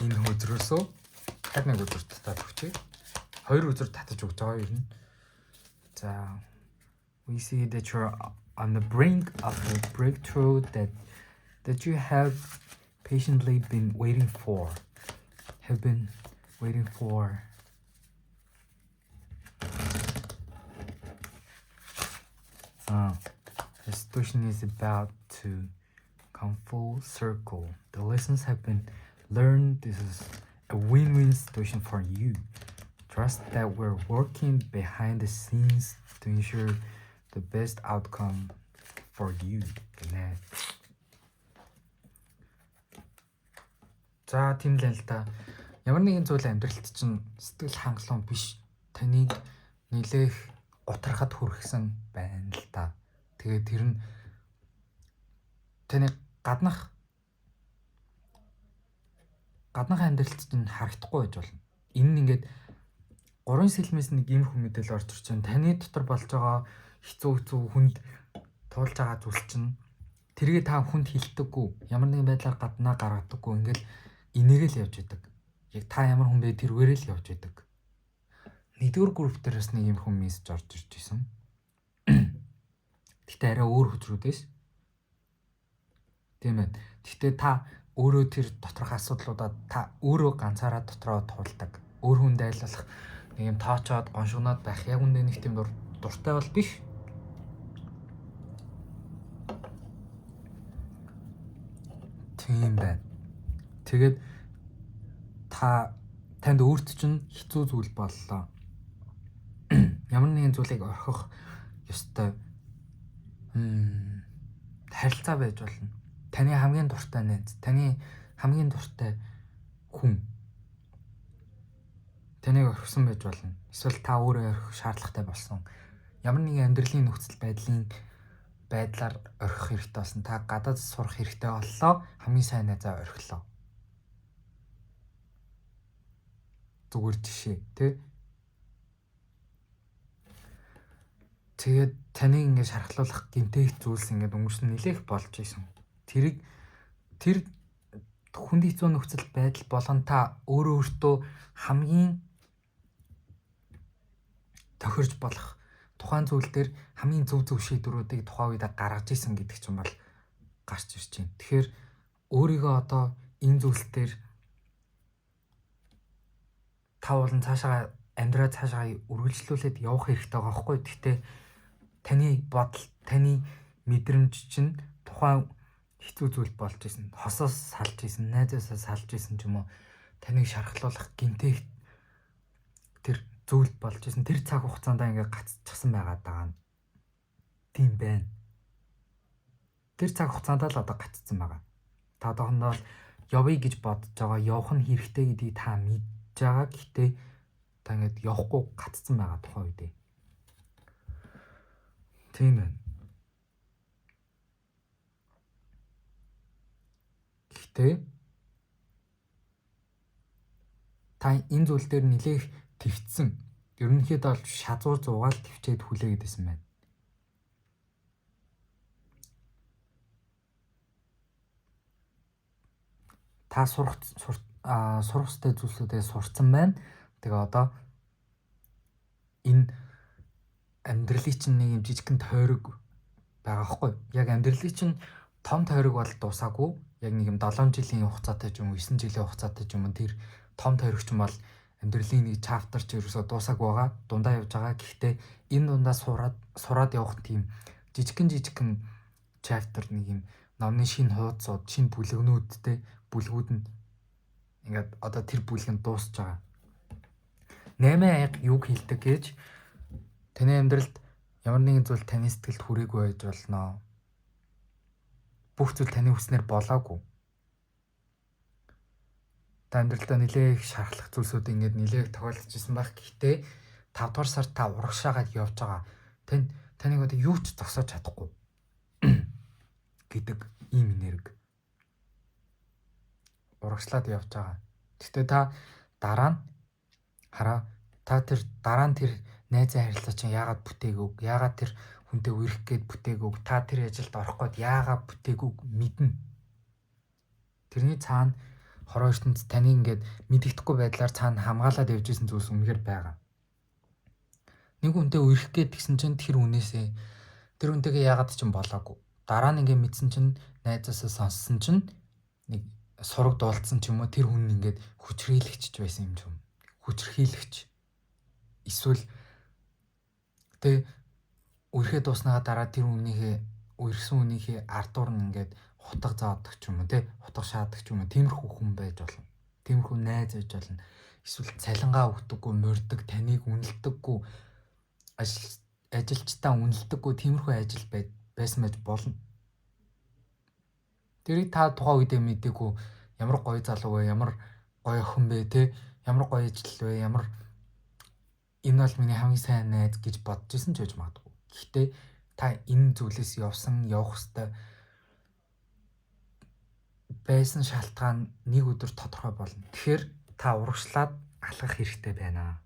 энэ хөөдрөөсөө харин нэг өдөр татаад өгчээ. 2 өдөр татаж өгч байгаа юм. За we see that you're on the brink of a breakthrough that you have patiently been waiting for. The situation is about to come full circle. The lessons have been learned. This is a win-win situation for you. Trust that we're working behind the scenes to ensure the best outcome for you. Гэнэ. За тийм л та. Ямар нэгэн зүйл амьдралд чинь сэтгэл хангалуун биш. Таныг нэлээх готрахад хүргэсэн байна л та. Тэгээд тэр нь таны гаднах амьдралд чинь харагдахгүй байж болно. Энэ нь ингээд 3 сэлмээс нэг юм хүм мэдээлэл орж ирж байна. Таны дотор болж байгаа хэцүү хүнд туулж байгаа зүйл чинь тэргээ та хүнд хилдэггүй, ямар нэгэн байдлаар гаднаа гаргадаггүй, ингээл инээгээл явж идэг. Яг та ямар хүн бэ тэрвэрээ л явж идэг. Нэгдүгээр групп дээрээс нэг юм хүн мессеж орж ирж исэн. Гэтэ арай өөр хүчрүүдээс. Тийм ээ. Гэтэ та өөрөө тэр доторх асуудлуудаа та өөрөө ганцаараа дотроо туулдаг. Өөр хүнд айлуулах нэг юм тоочоод гоншгоноод байх яг үндэ нэг тийм дуртай бол биш. Тийм байна. Тэгээд танд өөрт чинь хэцүү зүйл боллоо. Ямар нэгэн зүйлийг орхих ёстой харилцаа байж болно. Таны хамгийн дуртай найз, таны хамгийн дуртай хүн таныг орхисон байж болно. Эсвэл та өөрөө орхих шаардлагатай болсон. Ямар нэгэн амьдралын нөхцөл байдлаар орхих хэрэгтэй болсон. Та гадаад сурах хэрэгтэй боллоо. Хамгийн сайн найзаа орхилоо. Зүгээр жишээ, тий? Тэгээд таныг ингээд шархлуулах гэмтэх зүйлс ингээд өнгөрсөн нэлээх болж исэн. Тэр хүнд хэцүү нөхцөл байдал болгон та өөртөө хамгийн тохирж болох тухайн зүйл дээр хамгийн зөв шийдвэрүүдийг тухайн үед гаргаж исэн гэдэг ч юм бол гарч ирж байна. Тэгэхээр өөрийгөө одоо энэ зүйлс дээр та болон цаашаа амьдраа цаашаа үргэлжлүүлээд явах хэрэгтэй байгаа байхгүй. Гэхдээ таны бодол, таны мэдрэмж чинь тухайн хэцүү зүйл болж исэн. Хосоос салж исэн, найзаасаа салж исэн ч юм уу. Таныг шархлуулах гэмтэх тэр зүйл болж исэн. Тэр цаг хугацаанд ингээд гацчихсан байгаа даа. Тийм байна. Тэр цаг хугацаанд л одоо гаццсан байгаа. Та одоохондоо явъя гэж бодож байгаа, явах нь хэрэгтэй гэдгийг та мэдж байгаа. Гэхдээ та ингээд явахгүй гаццсан байгаа тухайн үедээ. Тийм байна. Гэхдээ та энэ зүйл дээр нэлээх твцсэн. Ерөнхийдөө бол шазуур зугаал твчээд хүлээгээд байсан байна. Та сурах ёстой зүйлсүүдээ сурцсан байна. Тэгээ одоо энэ амьдралын чинь нэг юм жижигхэн тойрог байгаа хгүй. Яг амьдралын чинь том тойрог бол дуусаагүй. Яг нэг юм 7 жилийн хугацаатай ч юм уу 9 жилийн хугацаатай ч юм уу тэр том тойрог ч юм бол амьдралын нэг чаптер ч ерөөсөө дуусаагүй байгаа. Дундаа явж байгаа. Гэхдээ энэ дундаа сураад явах тийм жижигхэн чаптер нэг юм номны шинэ хуудсууд, шинэ бүлгүүд нь ингээд одоо тэр бүлэг нь дуусж байгаа. 8 аяг юг хэлдэг гэж таны амьдралд ямар нэгэн зүйл таны сэтгэлд хүрээгүй байж болно. Бүх зүйл таны хүснээр болоогүй. Та амьдралдаа нэлээх шархлах зүйлсүүд ингээд нэлээх тохиолдож ирсэн байх. Гэхдээ 5 дугаар сард та урагшаагаад явж байгаа. Таныг одоо юу ч зогсоож чадахгүй гэдэг ийм энерги урагшлаад явж байгаа. Гэхдээ та дараа нь тэр найзын харилцаа чинь яагаад бүтээгөөг, яагаад тэр хүнтэй үерх гээд бүтээгөөг, та тэр ажилд орох гээд яагаад бүтээгөөг мэднэ. Тэрний цаана хороо ертөнд таны ингээд мэддэхгүй байдлаар цаана хамгаалаад явж исэн зүйлс үнэхээр байгаа. Нэг хүнтэй үерх гээд гисэн чинь тэр хүнтэйгээ яагаад ч юм болоогүй. Дараа нь ингээд мэдсэн чинь найзаасаа сонссон чинь нэг сураг дуулцсан ч юм уу тэр хүн ингээд хүчрхийлэгч байсан юм ч юм. Хүчрхийлэгч. Эсвэл үерхээ дууснаа дараа тэр үерсэн хүнийхээ ардуур нь ингээд хутга заадаг ч юм уу хутга шаадаг ч юм уу тиймэрхүү хүн байж болно. Тиймэрхүү найз байж болно. Эсвэл цалингаа өгдөггүй, морьдог, таныг үнэлдэггүй, ажилчдаа үнэлдэггүй тиймэрхүү ажил байсан байж болно. Тэрийг та тухайн үедээ мэдээгүй ямар гоё залуу вэ, ямар гоё охин бэ, ямар гоё ажил вэ, ямар энэ бол миний хамгийн сайн найз гэж бодож исэн ч байж магадгүй. Гэхдээ та энэ зүйлээс явах хэвээр байсан шалтгаан нэг өдөр тодорхой болно. Тэгэхээр та урагшлаад алхах хэрэгтэй байна.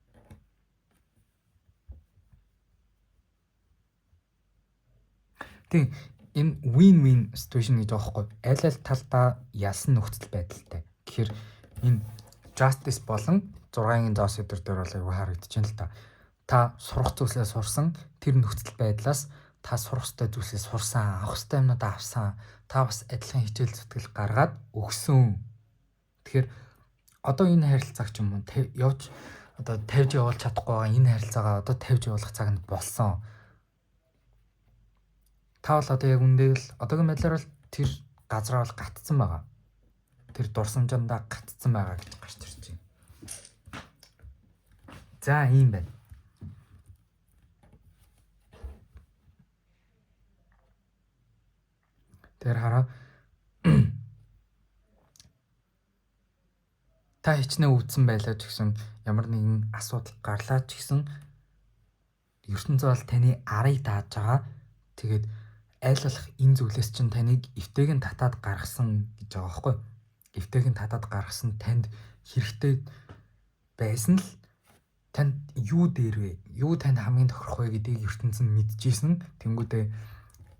Тийм энэ win-win situation гэж байгаа байхгүй. Аль аль талдаа ялсан нөхцөл байдалтай. Тэгэхээр энэ justice болон 6-ын зоос өдөр дээр бол аягүй харагдаж байна л да. Та сурах зүйлсээ сурсан, тэр нөхцөл байдлаас та сурах ёстой зүйлсээ сурсан, авах ёстой юмнуудаа авсан. Та бас адилхан хичээл зүтгэл гаргаад өгсөн. Тэгэхээр одоо энэ харилцааг ч юм уу явж одоо тавьж явуулах чадахгүй байгаа энэ харилцаагаа одоо тавьж явуулах цаг нь болсон. Та бол одоо яг үндэ л одоогийн байдлаар бол тэр газараа бол гатцсан байгаа. Тэр дурсамжиндаа гатцсан байгаа гэж гарч ирж байна. За ийм байна. Тэр хараа та хичнээн өвдсөн байлаа ч гэсэн ямар нэгэн асуудал гарлаа ч гэсэн ертөнцөө бол таны арыг дааж байгаа. Тэгээд аль болох энэ зүйлээс чинь таныг эвтэйг нь татаад гаргасан гэж байгаа байхгүй. Эвтэйг нь татаад гаргасан танд хэрэгтэй байсан л танд юу дээр вэ? Юу танд хамгийн тохирох вэ гэдгийг ертөнц нь мэдчихсэн. Тэнгүүдээ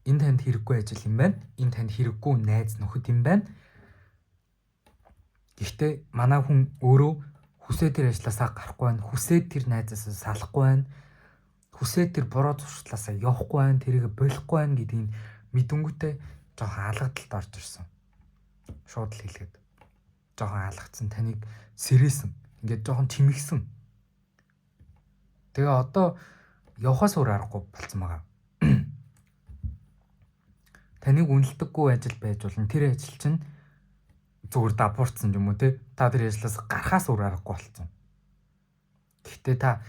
энэ танд хэрэггүй ажил юм байна. Энэ танд хэрэггүй найз нөхөд юм байна. Гэхдээ манай хүн өөрөө хүсээ тэр ажилласаа гарахгүй байна. Хүсээ тэр найзаасаа салахгүй байна. Хүсээ тэр буруу туршлаасаа явахгүй байна. Тэрийг болохгүй байна гэдгийг мэдэнгүүтээ жоохон алгадалд орж ирсэн. Шууд л хэлгээд. Жоохон алгацсан, таныг сэрээсэн. Ингээд жоохон чимэгсэн. Тэгээ одоо явахаас өөр аргагүй болсон байгаа. Таныг үнэлдэггүй ажил байж болно. Тэр ажил чинь зүгээр дапуурцсан юм уу те? Та тэр ажлаас гарахаас өөр аргагүй болсон. Гэхдээ та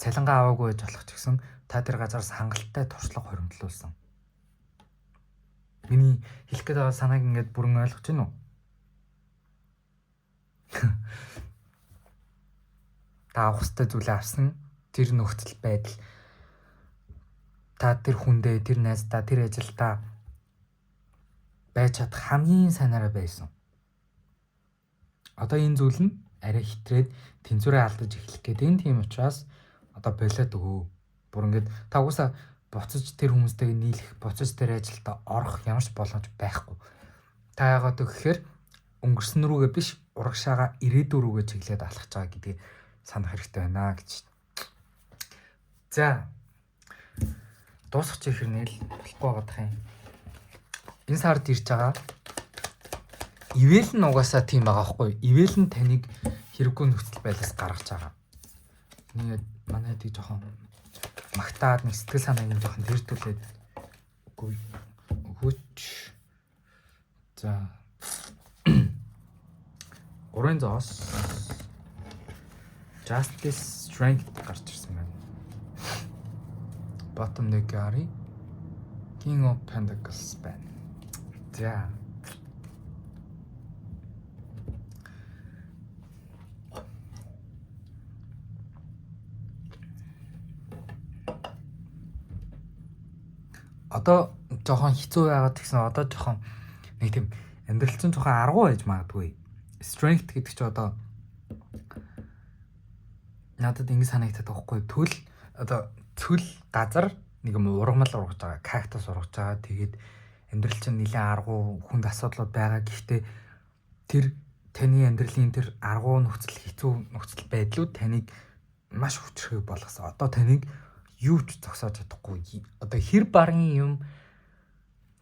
цалингаа аваагүй байж болох ч гэсэн та тэр газараас хангалттай туршлага хоригдлуулсан. Миний хэлэх гээд байгаа санааг ингээд бүрэн ойлгож байна уу? Та авах ёстой зүйлээ авсан. Тэр нөхцөл байдал та тэр хүндээ, тэр найздаа, тэр ажилдаа байж чадах хамгийн сайнараа байсан. Одоо энэ зүйл нь арай хитрээд тэнцвэрээ алдаж эхлэх гэдэг. Тийм учраас одоо болоод өгөө. Бүр ингээд та угаасаа буцаж тэр хүмүүстэйг нийлэх, буцаж тэр ажилдаа орох ямар ч боломж байхгүй. Та яагаад гэхээр өнгөрсөн рүүгээ биш, урагшаага ирээдүйн рүүгээ чиглээд алхаж байгаа гэдгийг санах хэрэгтэй байна гэж. За. Дуусах чихэр нээл болохгүй байгаа юм. Энэ сард ирж байгаа. Ивэл нь угаасаа тийм байгаа байхгүй. Ивэл нь таныг хэрэггүй нөхцөл байлаас гаргаж байгаа. Нэг манай дэг жоохон магтаад нэг сэтгэл санааг нь жоохон тэртүүлээд үгүй өгөөч. За. Уран зоос Justice Strength гарч ирсэн байна. Bottom deck Gary King of Pentacles байна. За. Одоо жоохон хэцүү байгаад гэсэн одоо жоохон нэг тийм амьдрал чинь жоохон аргуу байж магадгүй. Strength гэдэг чинь одоо надад ингэ санагдаад байхгүй. Цөл газар нэг юм ургамал ургаж байгаа, кактус ургаж байгаа. Тэгээд амьдрал чинь нэлээд аргуу хүнд асуудлууд байгаа. Гэхдээ тэр таны амьдралын тэр аргуу нөхцөл, хэцүү нөхцөл байдлууд таныг маш хүчрхэг болгосон. Одоо таныг юу ч зогсоож чадахгүй. Одоо хэр баргийн юм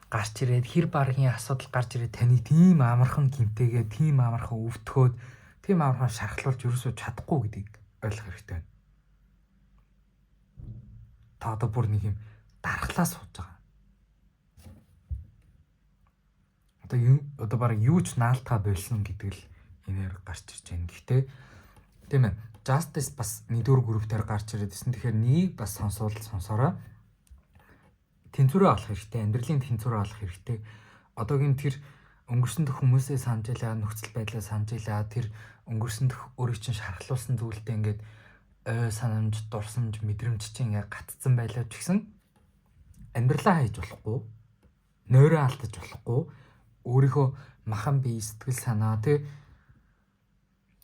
гарч ирээд, хэр баргийн асуудал гарч ирээд таны тийм амархан гимтэйгээ, тийм амархан өвтгөөд, тийм амархан шархлуулж ерөөсөө чадахгүй гэдгийг ойлгох хэрэгтэй байна. Та одоо бүр нэг юм дархлаа сууж байгаа. Одоо бараг юу ч наалтаа болсон гэдэг л энээр гарч ирж байна. Гэхдээ тийм ээ. Justice бас нэгдүгээр группээр гарч ирээд байсан. Тэгэхээр нэг бас сонсороо. Тэнцвэрээ олох хэрэгтэй. Амьдралын тэнцвэрээ олох хэрэгтэй. Одоогийн тэр өнгөрсөн дэх хүмүүсээ санаж илаа, нөхцөл байдлаа санаж илаа, тэр өнгөрсөн дэх өөрийг чинь шархлуулсан зүйлтэй ингээд санамж, дурсамж, мэдрэмж чинь ингээд гатцсан байлаа ч гэсэн амьдралаа хайж болохгүй, нойроо алдаж болохгүй, өөрийнхөө махан бие, сэтгэл санаа тий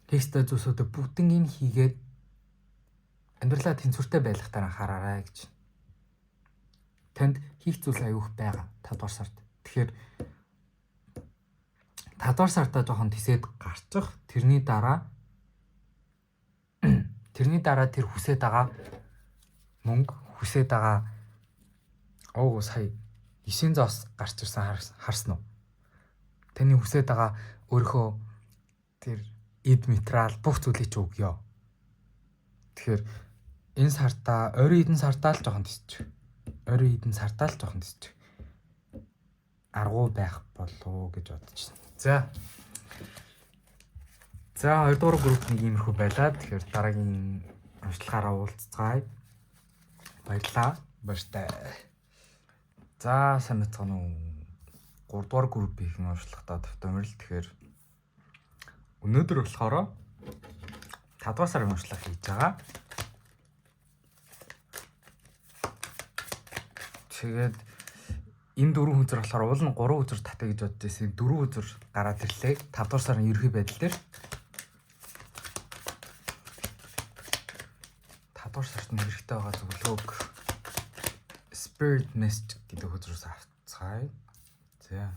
хийхтэй зүйлсүүдээ бүгднийг хийгээд амьдралаа тэнцвэртэй байх дараа анхаараарай гэж. танд хийх зүйл аюух байгаа 5 дугаар сард. Тэгэхээр 5 дугаар сартаа жоохон тисэд гарчих. Тэрний дараа тэр хүсээд байгаа мөнгө, хүсээд байгаа сая 900-аас гарч ирсэн харсан уу? Таны хүсээд байгаа өөрийнхөө тэр эд материал бүх зүйлийг ч өгье. Тэгэхээр энэ сартаа ойрын эдэн сартаа л жоохон тисчих. Аргуу байх болов гэж бодож байна. За 2 дугаар групп нэг иймэрхүү байлаа. Тэгэхээр дараагийн уншлагаараа уулзцгаая. Баярлалаа. Баяртай. За сайн мэцхан уу. 3 дугаар группийн уншлагатаа тавтамжил. Тэгэхээр өнөөдөр болохоор 5 дугаар сарын уншлага хийж байгаа. Тэгээд энэ 4 үзэр болохоор уул нь 3 үзэр татъя гэж бодож байсан. 4 үзэр гараад ирлээ. 5 дугаар сарын ерөнхий байдал дээр 5 дугаар сард нь хэрэгтэй байгаа зөвлөгөөг Spirit Mist гэдэг үзрээс авцгаая. За.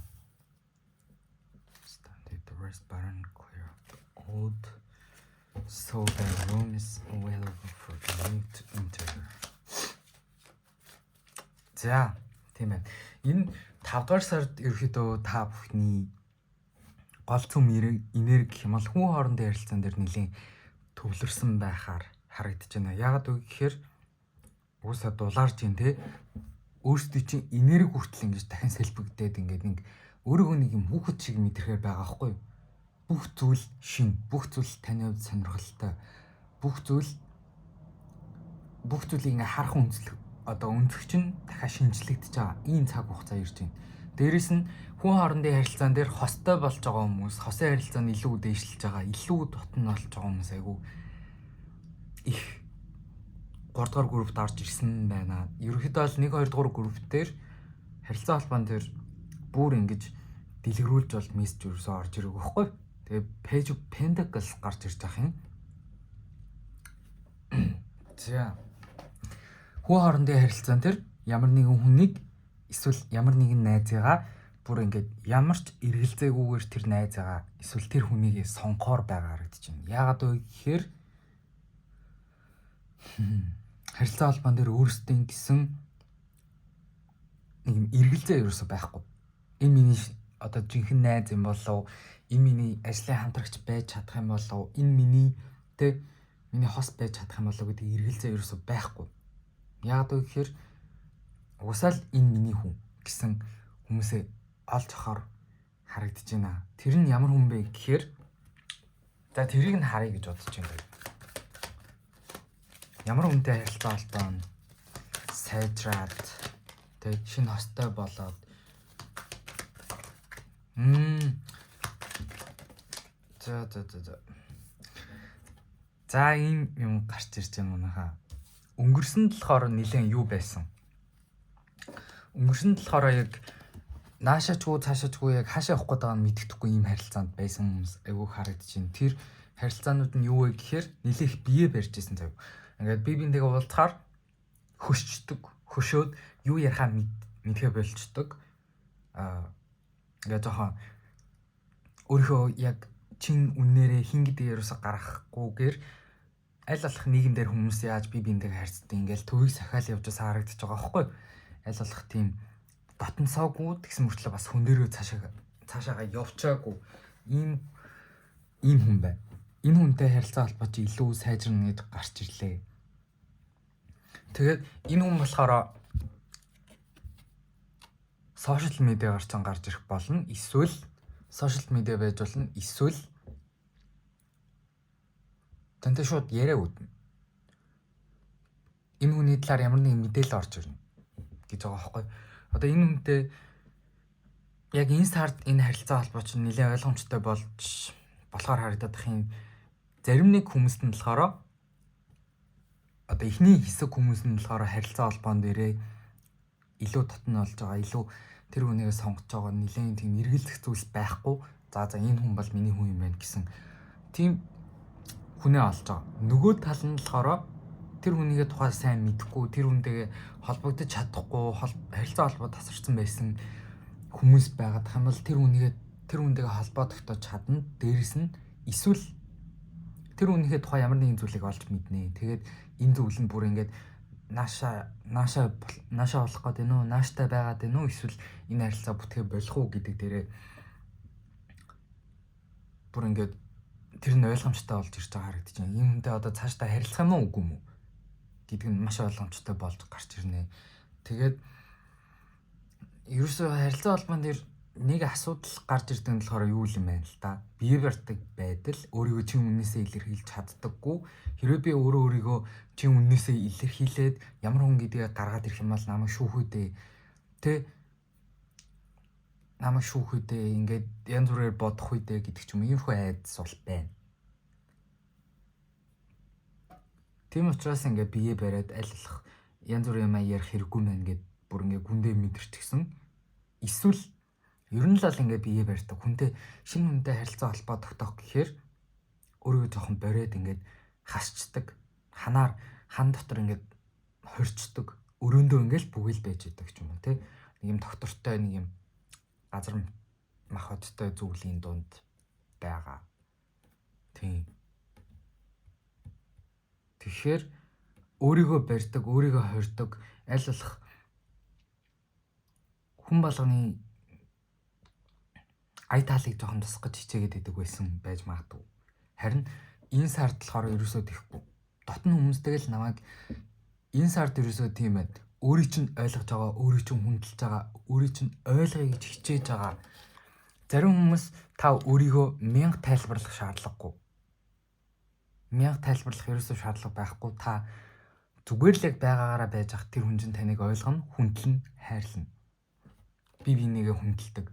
Hit the rest button, clear old, so the room is available for you to enter. За, тийм ээ. Энэ 5 дугаар сард ерөөхдөө та бүхний гол цөм энерги хэмээл хүн хоорондын харилцаан дээр нэлийн төвлөрсөн байхаар харагдаж байна. Яагаад вэ гэхээр уусаа дулаарч ин тэ өөрсдөө чинь энерги хүртэл ингэж дахин сэлбэгдээд ингээд нэг өөрөөгөө нэг юм хүүхэд шиг мэдрэхээр байгаа байхгүй юу? Бүх зүйл шин, бүх зүйл таны хувьд сонирхолтой. Бүх зүйлийг ингээ харах үнэлэх өнцөг чинь дахиад шинжлэгдэж байгаа. Ийм цаг хугацаа ирж байна. Дээрээс нь хүн хоорондын харилцаан дээр хостой болж байгаа хүмүүс, хосын харилцаа нь илүү дээшлж байгаа, илүү дотн болж байгаа хүмүүс айгүй их 3 дугаар группт орж ирсэн байна. Ерөнхийдөө бол 1 2 дугаар групп дээр харилцаа холбоон дээр бүр ингэж дэлгэрүүлж бол мессеж өрөөсөө орж ирэх байхгүй. Тэгээ Page of Pentacles гарч ирж байгаа юм. За. Хүн хоорондын харилцаан дээр ямар нэгэн хүнийг эсвэл ямар нэгэн найзыгаа бүр ингэж ямар ч эргэлзээгүйгээр тэр найзыгаа эсвэл тэр хүнийг сонгохоор байгаа харагдаж байна. Яагаад вэ гэхээр харилцаа холбоон дээр өөрсдөө гэсэн нэг юм эргэлзээ ерөөсөө байхгүй. Энэ миний одоо жинхэнэ найз юм болов, энэ миний ажлын хамтрагч байж чадах юм болов, энэ миний хос байж чадах юм болов гэдэг эргэлзээ ерөөсөө байхгүй. Яагаад вэ гэхээр угсаал энэ миний хүн гэсэн хүмүүсээ олж авахар харагдаж байна. Тэр нь ямар хүн бэ гэхээр за тэрийг нь харъя гэж бодож байна. Ямар хүнтэй харилцаа холбоо сайжраад шинэ хостой болоод За ийм юм гарч ирж байгаа мөнхаа. Өнгөрсөнд болохоор нэлээд юу байсан? Өнгөрсөнд болохоор яг наашаачгүй цаашаачгүй яг хаашаа явах гээд байгааг нь мэддэхгүй ийм харилцаанд байсан хүмүүс айгүй харагдаж байна. Тэр харилцаанууд нь юу вэ гэхээр нэлээх бие барьж ирсэн зав. Ингээд би бинтэйгээ уулзахаар хөшөөд юу ярихаа мэдхээ болчдөг. Ингээд жоохон өөрийнхөө яг чин үннээрээ хин гэдэг ерөөсө гаргахгүйгээр аль болох нийгэм дээр хүмүүс яаж би бинтэйгээ харьцдаг ингээл төвийг сахиал явж байгаа харагдаж байгаа байхгүй. Аль болох тийм дотносоогүй тэгсэн мөртлөө бас хүн дээрөө цаашаага явчаагүй ийм хүн байна. Энэ хүнтэй харилцаа холбоо чи илүү сайжирна гэж гарч ирлээ. Тэгээд энэ хүн болохоор сошиал медиа гарч ирэх болно. Эсвэл сошиал медиа байж болно. Эсвэл тантай шууд яриа үүднэ. Энэ хүний талаар ямар нэгэн мэдээлэл орж ирнэ гэж байгаа байхгүй. Одоо энэ хүнтэй яг энэ сард энэ харилцаа холбоо чинь нэлээд ойлгомжтой болохоор харагдаад их юм. Зарим нэг хүмүүст нь болохоор одоо эхний хэсэг хүмүүс нь болохоор харилцаа холбоон дээрээ илүү татн болж байгаа, илүү тэр хүнийгээ сонгож байгаа нэлээд тийм эргэлзэх зүйлс байхгүй. За энэ хүн бол миний хүн юм байна гэсэн тийм хүнээ олж байгаа. Нөгөө тал нь болохоор тэр хүнийгээ тухай сайн мэдэхгүй, тэр хүнтэйгээ холбогдож чадахгүй, харилцаа холбоо тасарсан байсан хүмүүс байгаад хам бол тэр хүнтэйгээ холбоо тогтоож чадна. Дээрэс нь эсвэл тэр хүнийхээ тухай ямар нэгэн зүйлийг олж мэднэ. Тэгээд энэ зүйл нь бүр ингээд наашаа болох гэдэг нь үү, нааштай байгаад байна уу, эсвэл энэ харилцаа бүтгээ болох уу гэдэг дээрээ бүр ингээд тэр нь ойлгомжтой болж ирж байгаа харагдаж байна. Ийм хүнтэй одоо цаашдаа харилцах юм уу үгүй юм уу гэдэг нь маш ойлгомжтой болж гарч ирнэ. Тэгээд ерөөсөө харилцаа холбоон дээр нэг асуудал гарч ирдэг нь болохоор юу юм бэ л да. Бие барьдаг байдал, өөрийгөө чин үннээсээ илэрхийлж чаддаггүй. Хэрвээ би өөрийгөө чин үннээсээ илэрхийлээд ямар хүн гэдгээ гаргаад ирэх юм бол намайг шүүхүүдээ намайг шүүхүүдээ ингээд янз бүрээр бодох үедээ гэдэг ч юм иймэрхүү айдас бол байна. Тийм учраас ингээд бие бариад аль болох янз бүрийн юм ярих хэрэггүй мэн гэд бүр ингээд гүндээ мэдэрчихсэн. Эсвэл ер нь л ингээд бие барьдаг хүнтэй шинэ хүнтэй харилцаа холбоо тогтоох гэхээр өөрийгөө жоохон бориод ингээд хасчдаг, ханаар хан дотор ингээд хорчдөг, өрөөндөө ингээд бүгээл байж идэг ч юм уу тий. Нэг юм доктортой нэг юм газар махбодтой зүйлийн дунд байгаа. Тийм. Тэгэхээр өөрийгөө барьдаг, өөрийгөө хордог, аль болох хүн болгоны ая таалыг жоохон тусгаж хичээгээд идэг байсан байж магадгүй. Харин энэ сард болохоор ерөөсөө тэхгүй. Дотн хүмүүстэй л намайг энэ сард ерөөсөө тийм байд. Өөрийг чинь ойлгож байгаа, өөрийг чинь хүндэлж байгаа, өөрийг чинь ойлгоё гэж хичээж байгаа. Зарим хүмүүс та өөрийгөө 1000 тайлбарлах шаардлагагүй. 1000 тайлбарлах ерөөсөө шаардлага байхгүй. Та зүгээр л яг байгаагаараа байж ах тэр хүн чинь таныг ойлгоно, хүндлэн, хайрлана. Би бинийгээ хүндэлдэг.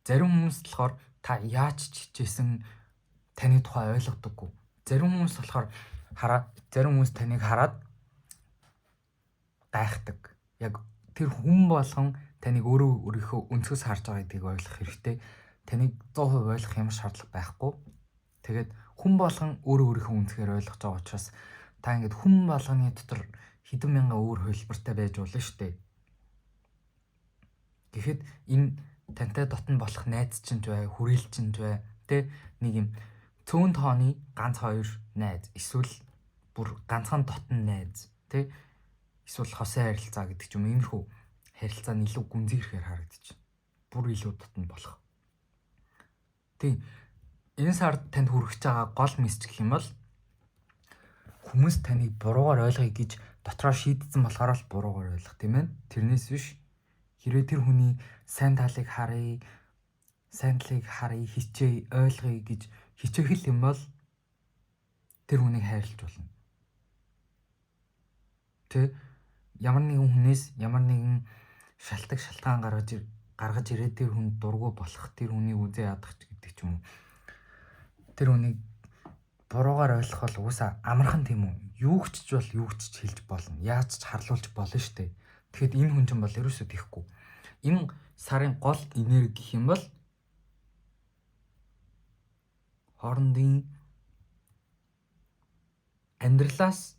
Зарим хүмүүс болохоор та яаж ч хичээсэн таны тухай ойлгодоггүй. Зарим хүмүүс болохоор зарим хүмүүс таныг хараад гайхдаг. Яг тэр хүн болгон таныг өөрийнхөө өнцгөөс харж байгаа гэдгийг ойлгох хэрэгтэй. Таныг 100% ойлгох ямар шаардлага байхгүй. Тэгээд хүн болгон өөрийнхөө өнцгөр ойлгож байгаа учраас та ингээд хүн болгоны дотор хэдэн мянган өөр хөлбөртэй байж болно шүү дээ. Тэгэхэд энэ тантай дотн болох найз чинь ч бай, хүрээлч чинь ч бай, тэ нэг юм цөөн тооны ганц хоёр найз, эсвэл бүр ганцхан дотн найз, тэ эсвэл хосын харилцаа гэдэг ч юм иймэрхүү харилцаа нь илүү гүнзгийхээр харагдаж байна. Бүр илүү дотн болох. Тийм. Энэ сард танд хүрэж байгаа гол мессеж гэх юм бол хүмүүс таныг буруугаар ойлгоё гэж дотроо шийдсэн болохоор л буруугаар ойлгох тийм ээ. Тэрнээс биш. Хэрвээ тэр хүний сайн талыг харъя, хичээе, ойлгоё гэж хичээх юм бол тэр хүнийг хайрлаж болно. Тэ ямар нэгэн хүнээс ямар нэгэн шалтгаан гаргаж ирээд тэр хүнд дургу болох, тэр хүнийг үзээ ядах гэдэг ч юм уу. Тэр хүнийг буруугаар ойлгох бол уусаа амархан тийм үү? Юу ч хэлж болно. Яаж ч харлуулж болно шүү дээ. Тэгэхэд энэ хүн чинь бол ерөөсөө тийхгүй. Энэ сарын гол энерги гэх юм бол хоорондын амьдралаас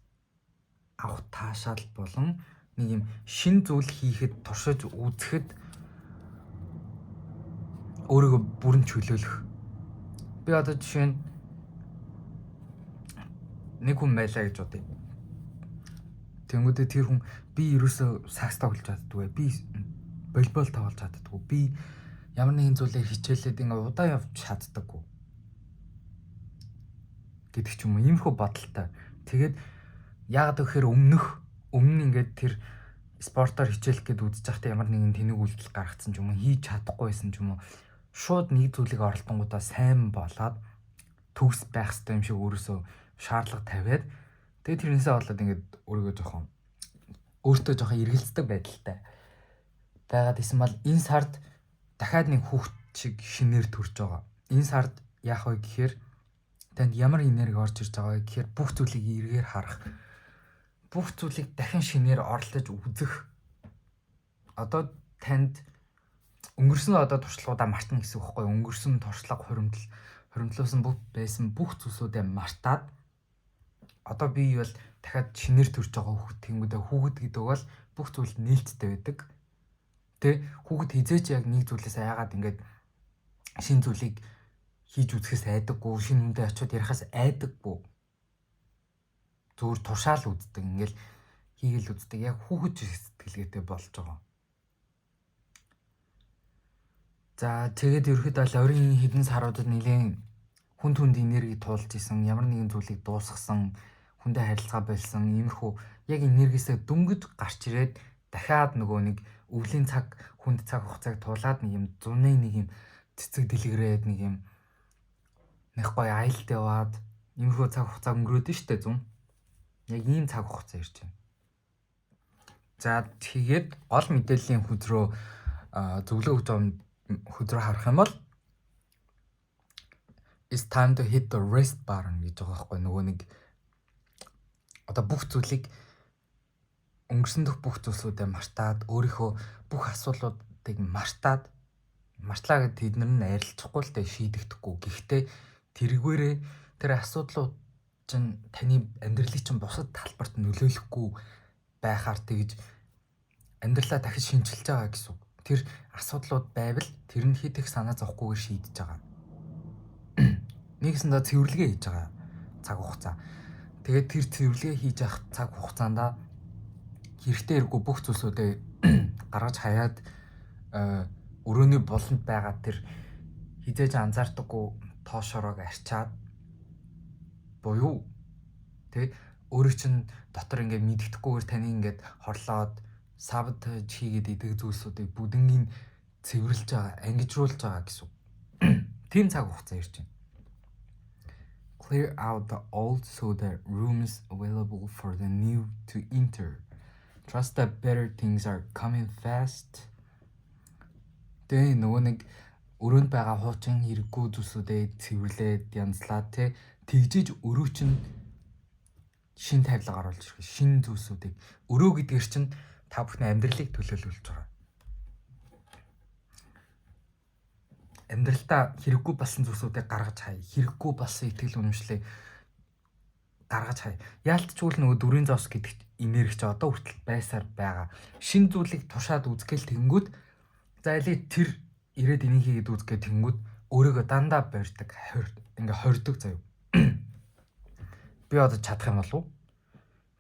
авах таашаал болон нэг юм шин зүйл хийхэд, туршиж үзэхэд өөрийгөө бүрэн чөлөөлөх. Би одоо жишээ нь нэг хүн байлаа гэж бодъё. Тэнгүүдээ тэр хүн би ерөөсөө сакс тоглож чаддгүй, би волейбол тоглож чаддгүй, би ямар нэгэн зүйлээр хичээлээд ингээ удаа явж чаддаггүй гэдэг ч юм уу. Иймэрхүү бодолтой. Тэгээд яагаад гэхээр өмнө ингээд тэр спортоор хичээлэх гээд үзэж байхдаа ямар нэгэн тэнэг үйлдэл гаргацсан ч юм уу, хийж чадахгүйсэн ч юм уу, шууд нэг зүйлийг оролдонгуудаа сайн болоод төгс байх хэрэгтэй юм шиг өөрөөсөө шаардлага тавиад тэгээд тэрнээсээ болоод ингээд өөртөө жоохон эргэлздэг байдалтай байгаад исэн бол энэ сард дахиад нэг хүүхд шиг шинээр төрж байгаа. Энэ сард яах вэ гэхээр танд ямар энерги орж ирж байгаа вэ гэхээр бүх зүйлийг эргээр харах, бүх зүйлийг дахин шинээр оролдож үзэх. Одоо танд өнгөрсөн туршлагуудаа мартна гэсэн үг байхгүй юу? Өнгөрсөн туршлага, хуримтлуулсан байсан бүх зүйлсүүдээ мартаад одоо би бол дахиад шинээр төрж байгаа хүүхэд тэнгүүдээ хүүхэд гэдэг бол бүх зүйл нээлттэй байдаг. Тэ хүүхэд хизээч яг нэг зүйлээс айгаад ингээд шин зүйлийг хийж үзэхээс айдаггүй, шинэ хүндээ очиод ярихаас айдаггүй. Зүгээр тушаал үздэг, ингээл хийгээл үздэг. Яг хүүхэд сэтгэлгээтэй болж байгаа. За тэгээд ерөөхдөө л ойрын хэдэн саруудад нэлээд хүнд энерги туулж исэн, ямар нэгэн зүйлийг дуусгасан, хүндээ харилцаа болсон, иймэрхүү яг энергисээ дөнгөж гарч ирээд дахиад нөгөө нэг өвлийн цаг, хүнд цаг хугацааг туулаад нэг юм зуны нэг юм цэцэг дэлгэрээд нэг юм нэг гоё аялалд яваад иймэрхүү цаг хугацаа өнгөрөөд нь штэ зүүн. Яг ийм цаг хугацаа ирж байна. За тэгээд гол мэдээллийн хөдрөө зөвлөө өгч байгаа хөдрөө харах юм бол it's time to hit the rest button гэж байгаа байхгүй нөгөө нэг одоо бүх зүйлийг өнгөрсөн дэх бүх зүйлсүүдээ мартаад өөрийнхөө бүх асуудлуудыг мартлаа гэд тэднэр нь арилжахгүй л дээ шийдэгдэхгүй. Гэхдээ тэргээрээ тэр асуудлууд чинь таны амьдралыг чинь бусад талбарт нөлөөлөхгүй байхаар тэгж амьдралаа дахиж шинжилж байгаа гэсэн. Тэр асуудлууд байвал тэр нь хэд их санаа зовхгүйгээр шийдэж байгаа. Нэгсэндээ цэвэрлэгээ хийж байгаа цаг хугацаа. Тэгээд тэр цэвэрлэгээ хийж явах цаг хугацаанд хэрэгтэй хэрэггүй бүх зүйлсүүдээ гаргаж хаяад өрөөний болонд байгаа тэр хизээж анзаардаггүй тоошороог арчаад буюу тэг өөрөө чинь дотор ингээд мэддэхгүйгээр таны ингээд хорлоод саботаж хийгээд идэг зүйлсүүдийг бүгднийг цэвэрлж байгаа, ангижруулж байгаа гэсэн. Тийм цаг хугацаа ирж байна. Clear out the old so that room is available for the new to enter. Trust that better things are coming fast. Тэ нөгөө нэг өрөөнд байгаа хуучин хэрэггүй зүйлсүүдээ цэвэрлээд янзлаа тэ тэгжиж өрөө чинь шин тавилга оруулж ирэх шин зүйлсүүдийг өрөө гэдгээр чинь та бүхний амьдралыг төлөөлүүлж байгаа. Амьдралдаа хэрэггүй болсон зүйлсүүдийг гаргаж хай. Хэрэггүй болсон итгэл үнэмшлээ гаргаж хай. Яалтчгүй л нөгөө дүрийн зовс гэдэг энерги ч одоо хүртэл байсаар байгаа. Шин зүйлийг тушаад үзгээл тэнгүүд за эле тэр ирээд энийг хийгээд үзгээ тэнгүүд өөрийгөө дандаа барьдаг, ингээ хордог заяа. Би одоо чадах юм болов уу?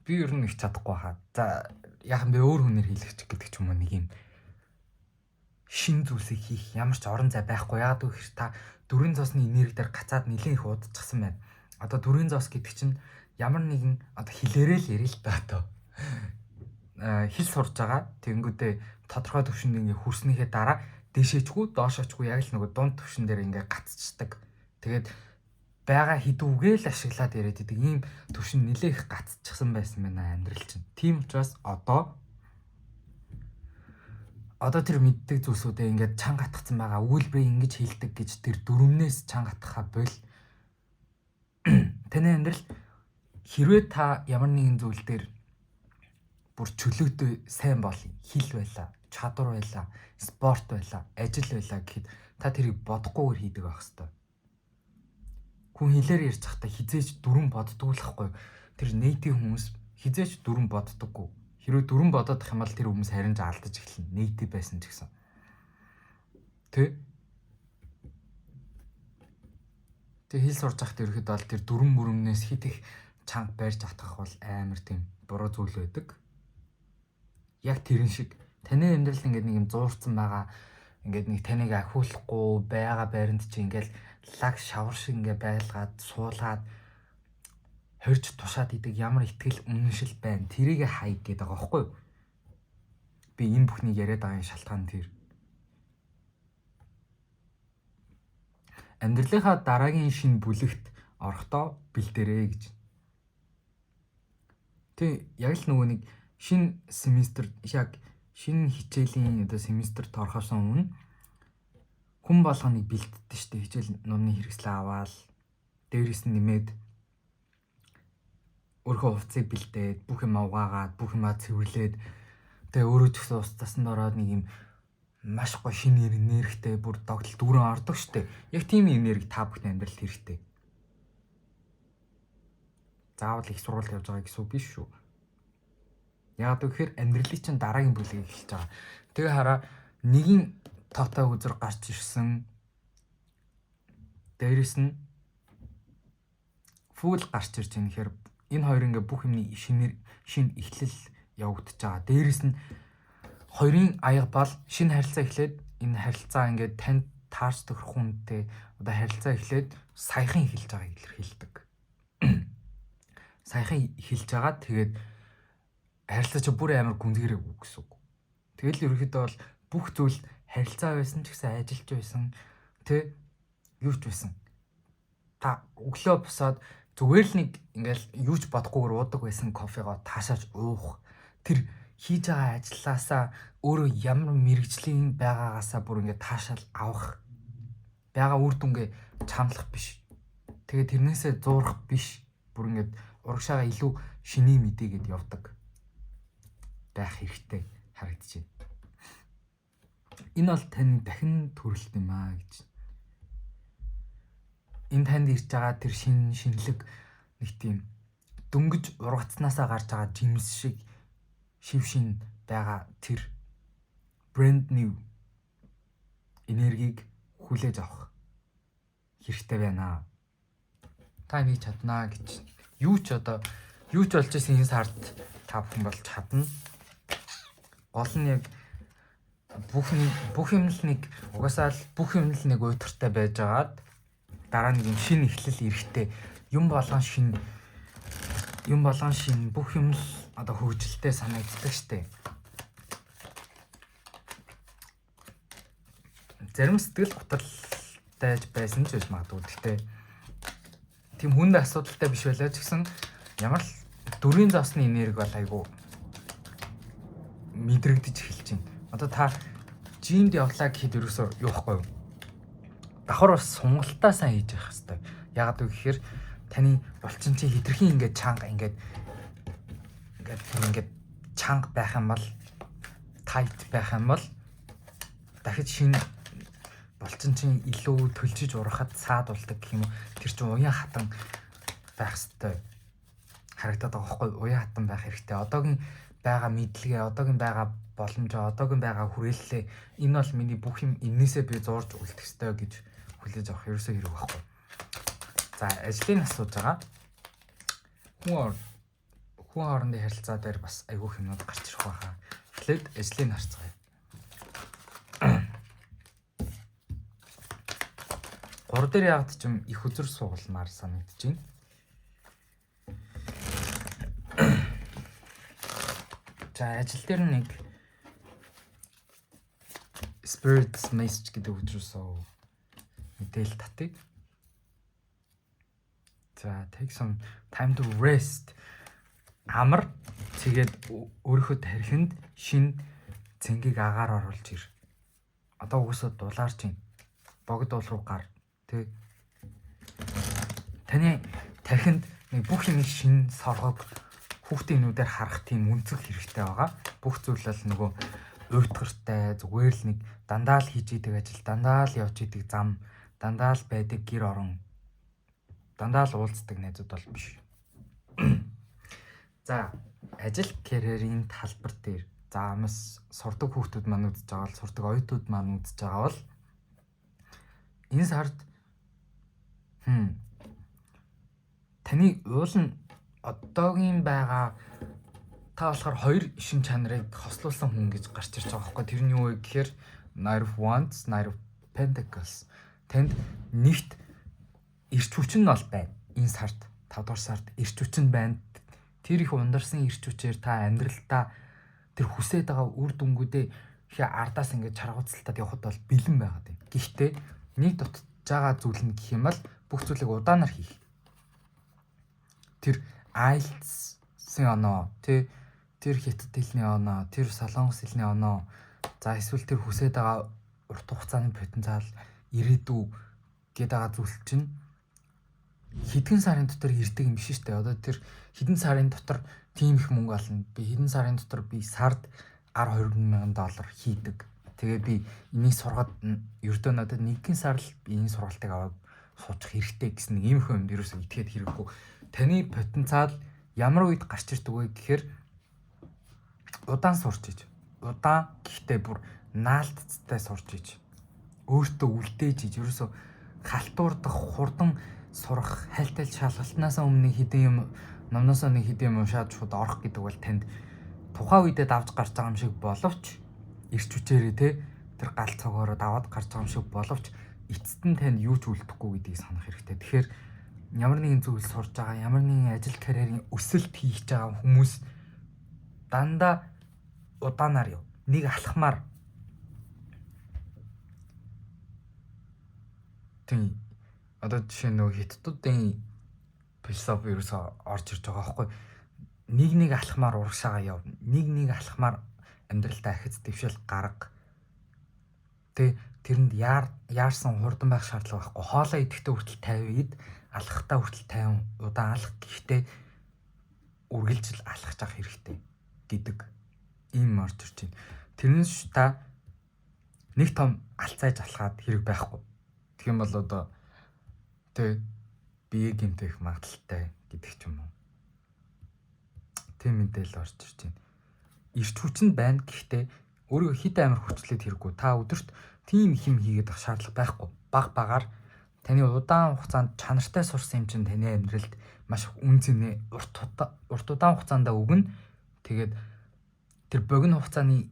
Би ер нь их чадахгүй хаа. За яахан би өөр хүнээр хийлгэж гэдэг ч юм уу нэг юм шин зүйлсийг хийх ямар ч орон зай байхгүй. Яагаад гэвэл та дүрийн зоосны энерги дээр гацаад нэлээд их удажчихсан байна. Одоо дүрийн зоос гэдэг чинь ямар нэгэн одоо хилээрээ л ярил л да одоо. Хил сурж байгаа. Тэнгүүдээ тодорхой төвшөнд ингээ хүрснийхээ дараа дэшээчгүй, доошоочгүй яг л нөгөө дунд төвшин дээр ингээ гацчихдаг. Тэгээд байгаа хідүүгээ л ашиглаад яриад идэг. Ийм төвшин нэлээд их гацчихсан байсан байна амьдрал чинь. Тийм учраас одоо тэр мэддэг зүйлсүүдээ ингээд чанга атгсан байгаа. Үйлбэрийг ингэж хилдэг гэж тэр дүрмнээс чанга атгахаа бол таны амьдрал хэрвээ та ямар нэгэн зүйл дээр бүр чөлөөтэй сайн бол хил байла, чадвар байла, спорт байла, ажил байла гэхэд та тэрийг бодохгүйгээр хийдэг байх хэвээр. Хүн хэлээр ярьж захта хизээч дүрэн боддгүй л хгүй. Тэр нейтив хүмүүс хизээч дүрэн боддоггүй. Хэрвээ дүрэн бодоод ах юм бол тэр хүмүүс харин ч алдаж эхэлнэ. Нейтив байсан ч гэсэн. Тэ? Тэг хэл сурж захт ерөөд бол тэр дүрэн мөрөмнөөс хит их чанга байрж атгах бол амар тийм буруу зүйл байдаг. Яг тэрэн шиг таны амьдрал ингээд нэг юм зуурцсан байгаа. Ингээд нэг таныг ахиулахгүй байгаа байранд чи ингээд лаг шавар шиг ингээд байлгаад суулгаад хорж тушаад идэг ямар ихтгэл үнэншил байна. Тэрийг хай гэдэг байгаа байхгүй юу? Би энэ бүхнийг яриад байгаа шалтгаан тэр. Амьдралынхаа дараагийн шинэ бүлэгт орохдоо бэлдэрээ гэж. Тэг яг л нөгөө нэг шинэ семестр яг шинэ хичээлийн одоо семестрт орохоос өмнө хүн болгоныг бэлддэг шүү дээ. Хичээл номны хэрэгслээ аваад дээрээс нь нэмээд өөрийнхөө хувцсыг бэлдээд бүх юм угаагаад бүх юмаа цэвэрлээд тэгээ өөрөө ч гэсэн ус тасанд ороод нэг юм маш гоё шинэ энергитэй бүр догтлол дүүрэн ордог шүү дээ. Яг тийм энерги та бүхний амьдралд хэрэгтэй. заавал их сургуульд явж байгаа гэсэн үг биш шүү. Яг тэгэхээр амьдралын чинь дараагийн бүлгийг эхэлж байгаа. Тэгээ хараа нэгin тоотой үзэр гарч ирсэн. Дээрээс нь фул гарч ирж байгаа. Тэгэхээр энэ хоёр ингээ бүх юмний шинэ эхлэл явагдаж байгаа. Дээрээс нь хоёрын аяга бол шинэ харилцаа эхлээд энэ харилцаа ингээ танд таарч тохирох хүнтэй одоо харилцаа эхлээд саяхан эхэлж байгааг илэрхийлдэг. Саяхан эхэлж байгаа. Тэгээд харилцаа чи бүр амар гүнзгийрээгүй гэсэн үг. Тэгэл ерөөхдөө бол бүх зүйл харилцаа байсан ч гэсэн ажилч байсан тэ юу ч байсан. Та өглөө босоод зүгээр л нэг ингээл юу ч бодохгүйгээр уудаг байсан кофегоо таашааж уух. Тэр хийж байгаа ажилласаа өөрөө ямар мэрэгжлийн байгаагаасаа бүр ингээд таашаал авах. Бага үр дүнгээ чамлах биш. Тэгээд тэрнээсээ зуурах биш. Бүр ингээд урагшаага илүү шиний мэдээгээд явдаг байх хэрэгтэй харагдаж байна. Энэ бол таны дахин төрөлт юм аа гэж. Энэ танд ирж байгаа тэр шинэлэг нэг тийм дөнгөж ургацнаасаа гарч байгаа жимс шиг шив шин байгаа тэр brand new энергийг хүлээж авах хэрэгтэй байна. Та энийг чаднаа гэж юу ч болж исэн энэ сард та бүхэн болж чадна. Гол нь яг бүх юм л нэг угаасаа л бүх юм л нэг уйтартай байжгаад дараа нэг юм шинэ эхлэл эрэхтэй юм болгон шинэ бүх юм л одоо хөгжилтэй санагддаг штэ. Зарим сэтгэл гутралтай байсан ч байж магадгүй. Гэхдээ тийм хүнд асуудалтай биш байлаа ч гэсэн ямар л дөрвийн завсны энерги бол айгу мэдрэгдэж эхэлж байна. Одоо та жимд явлаа гэхэд ерөөсөө юу байхгүй юу? Давхар бас сунгалтаа сайн хийж явах хэрэгтэй. Яагаад вэ гэхээр таны булчин чи хитрхийн ингээд чанга ингээд чанга байх юм бол тайт байх юм бол дахиж шинэ булчин чинь илүү төлжиж урахад саадулдаг гэх юм уу. Тэр чинь уян хатан байх хэрэгтэй харагдаад байгаа байхгүй. Уян хатан байх хэрэгтэй. Одоогийн байгаа мэдлэгээ, одоогийн байгаа боломжоо, одоогийн байгаа хүрээллээ энэ бол миний бүх юм энээсээ би зурж үлдэх ёстой гэж хүлээж авах ерөөсөө хэрэг байхгүй. За ажлын асууж байгаа. Хүн хоорондын харилцаа дээр бас айгүй юмнууд гарч ирэх байхаа. Эхлээд ажлыг харцгаая. 3 дээр яваад ч юм их үзүр суулмаар санагдаж байна. За ажил дээр нэг Spirit's Message гэдэг үгдрүүсөө мэдээл татъя. За take some time to rest. Амар тэгээд өөрийнхөө тархинд шин цэнгийг агаар оруулж ир. Одоо угсаа дулаарч байна. Богдол руу гар. Тэ. Таны тархинд нэг бүх юм шин соргог хүүхдийн нүдээр харах тийм үнцэг хэрэгтэй байгаа. Бүх зүйл бол нөгөө уйтгартай зүгээр л нэг дандаа л хийж идэг ажил, дандаа л явж идэг зам, дандаа л байдаг гэр орон, дандаа л уулздаг найзууд бол биш. За, ажил карьерийн талбар дээр заамс сурдаг хүүхдүүд маань үзэж байгаа бол сурдаг оюутнууд маань үзэж байгаа бол энэ сард таны уул нь одоогийн байгаа та болохоор хоёр шин чанарыг хослуулсан хүн гэж гарч ирж байгаа байхгүй. Тэр нь юу вэ гэхээр Knight of Wands, Knight of Pentacles. Тэнд нэгт эрч хүчин нь бол байна. Энэ сард 5 дугаар сард эрч хүчин байна. Тэр их ундарсан эрч хүчээр та амьдралдаа тэр хүсээд байгаа үр дүнгуудээ ихе ардаас ингээд чаргууцалтад явхад бол бэлэн байгаад байна. Гэхдээ нэг дутж байгаа зүйл нь гэх юм бол бүх зүйлийг удаанаар хийх. Тэр IELTS-ийн оноо, тэр хятад хэлний оноо, тэр солонгос хэлний оноо, за эсвэл тэр хүсээд байгаа урт хугацааны потенциал ирээдүй гэдэг байгаа зүйл чинь хэдхэн сарын дотор ирдэг юм биш үү? Одоо тэр хэдэн сарын дотор тийм их мөнгө олно. Би хэдэн сарын дотор би сард $20,000 хийдэг. Тэгээ би энийг сургаад ердөө надад нэгэн сар л би энэ сургалтыг аваад суучих хэрэгтэй гэсэн нэг юм юмд ерөөсөө итгээд хэрэггүй. таны потенциал ямар үед гарч ирдэг вэ гэхээр удаан сурч иж. Удаан гэхдээ бүр наалтцтай сурч иж. Өөртөө үлдээж иж. Ерөөсө халтуурдах, хурдан сурах, хайлтал шалгалтнаасаа өмнө хэдэн юм номноосоо нэг хэдэн юм уншаад шууд орох гэдэг бол танд тухайн үедээ давж гарч байгаа юм шиг боловч ирч хүчээрээ тэр гал цогоороо даваад гарч байгаа юм шиг боловч эцэст нь танд юу ч үлдэхгүй гэдгийг санах хэрэгтэй. Тэгэхээр ямар нэгэн зүйл сурж байгаа, ямар нэгэн ажил карьерийн өсөлт хийж байгаа хүмүүс дандаа удаанаар яв. Нэг алхмаар тийм одоо жишээ нөгөө хятадуудын философи ерөөсөө орж ирж байгаа байхгүй. Нэг алхмаар урагшаага яв. Нэг алхмаар амьдралдаа ахиц дэвшил гарга. Тэрэнд яарсан хурдан байх шаардлага байхгүй. Хоолоо идэхдээ хүртэл 50 ид, алхахтаа хүртэл 50 удаан алхах гэхдээ үргэлжил алхаж авах хэрэгтэй гэдэг ийм орж ирж байна. Тэрнээс та нэг том алцааж алхаад хэрэг байхгүй. Тэгэх юм бол одоо бие гэмтэх магадaltaй гэдэг ч юм уу. Тийм мэдээлэл орж ирж байна. Ирч хүч нь байна гэхдээ өөрийгөө хит амар хүчлээд хэрэггүй. Та өдөрт тийм их юм хийгээд авах шаардлага байхгүй. Багаар таны удаан хугацаанд чанартай сурсан юм чинь таны амьдралд маш үнцэнэ урт удаан хугацаанд өгнө. Тэгээд тэр богино хугацааны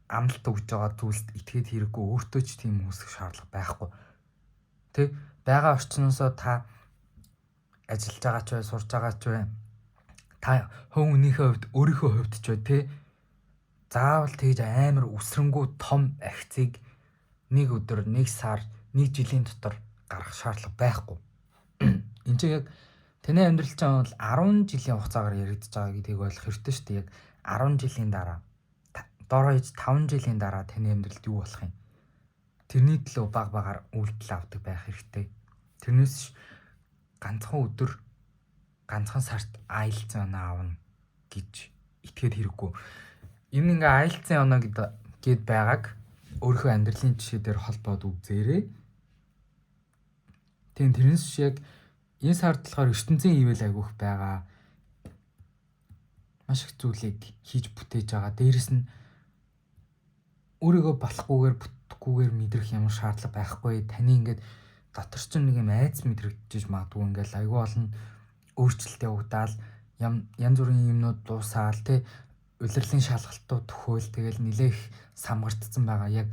амлалт өгж байгаа зүйлд итгээд хэрэггүй. Өөртөө ч тийм үүсэх шаардлага байхгүй. Бага орчноосоо та ажиллаж байгаа ч бай, сурж байгаа ч бай. Та хувь хүнийхээ хувьд өөрийнхөө хувьд ч бай заавал тэгж амар үсрэнгүү том акцийг нэг өдөр, нэг сар, нэг жилийн дотор гаргах шаардлага байхгүй. Энд чинь яг таны амьдрал чинь бол 10 жилийн хугацаагаар яригдж байгаа гэдгийг ойлгох хэрэгтэй шүү дээ. Яг 10 жилийн дараа, доороо иж 5 жилийн дараа таны амьдралд юу болох юм? Тэрний төлөө багаар үйлдэл авдаг байх хэрэгтэй. Тэрнээс ганцхан өдөр, ганцхан сард IELTS оноо авна гэж итгээд хэрэггүй. Энэ ингээ IELTS оноо гэд байгааг өөрийнхөө амьдралын жишээ дээр холбоод үзээрэй. Тэрнээс яг энэ сард болохоор ертөнцийн ивэл агиух байгаа. Маш их зүйлийг хийж бүтээж байгаа. Дээрэс нь өөрийгөө болохгүйгээр бүтэхгүйгээр мэдрэх ямар шаардлага байхгүй. Таны ингээд дотор ч нэг юм айц мэдрэгдэж магадгүй ингээл айгүй олон өөрчлөлтөө удаал янз бүрийн юмнууд дуусаал улирлын шалгалтууд төхөөл тэгэл нэлээх самгартсан байгаа. Яг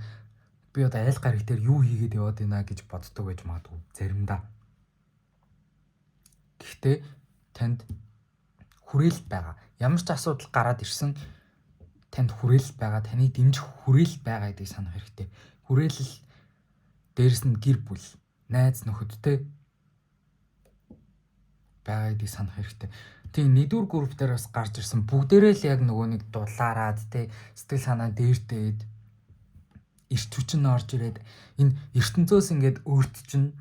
би одоо айл гараг дээр юу хийгээд яваад байна гэж боддог байж магадгүй заримдаа. Гэхдээ танд хүрээлэл байгаа. Ямар ч асуудал гараад ирсэн танд хүрээлэл байгаа. Таны дэмжих хүрээлэл байгаа гэдгийг санах хэрэгтэй. Хүрээлэл дээрэс нь гэр бүл, найз нөхөдтэй байгаа гэдгийг санах хэрэгтэй. Тийм нэгдүгээр групп дээр бас гарч ирсэн бүгдээрээ л яг нөгөө нэг дулаараад сэтгэл санаа дээрдээд ирч хүч нь орж ирээд энэ ертөнцөөс ингээд өөрт чинь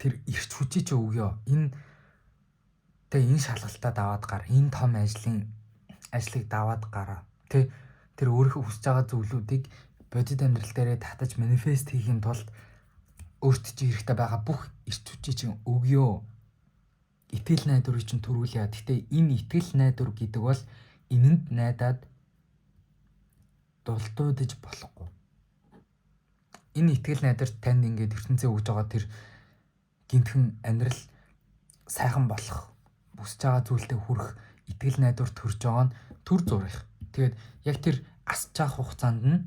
тэр ирч хүчийг ч өгөө. Энэ шалгалтаа даваад гар. Энэ том ажлыг даваад гараа. Тэр өөрийнхөө хүсэж байгаа зүйлүүдийг бодит амьдрал дээрээ татаж манифест хийхин тулд өөрт чинь хэрэгтэй байгаа бүх ирч хүчийг чинь өгөө. Итгэл найдварыг чинь төрүүлье. Гэхдээ энэ итгэл найдвар гэдэг бол энэнд найдаад дулдуудаж болохгүй. Энэ итгэл найдвар танд ингээд ертөнцөө өгж байгаа тэр гинтхэн амьдрал сайхан болох, бүсэж байгаа зүйлдээ хүрэх итгэл найдвар төрж байгаа нь төр зурх. Тэгээд яг тэр асч авах хугацаанд нь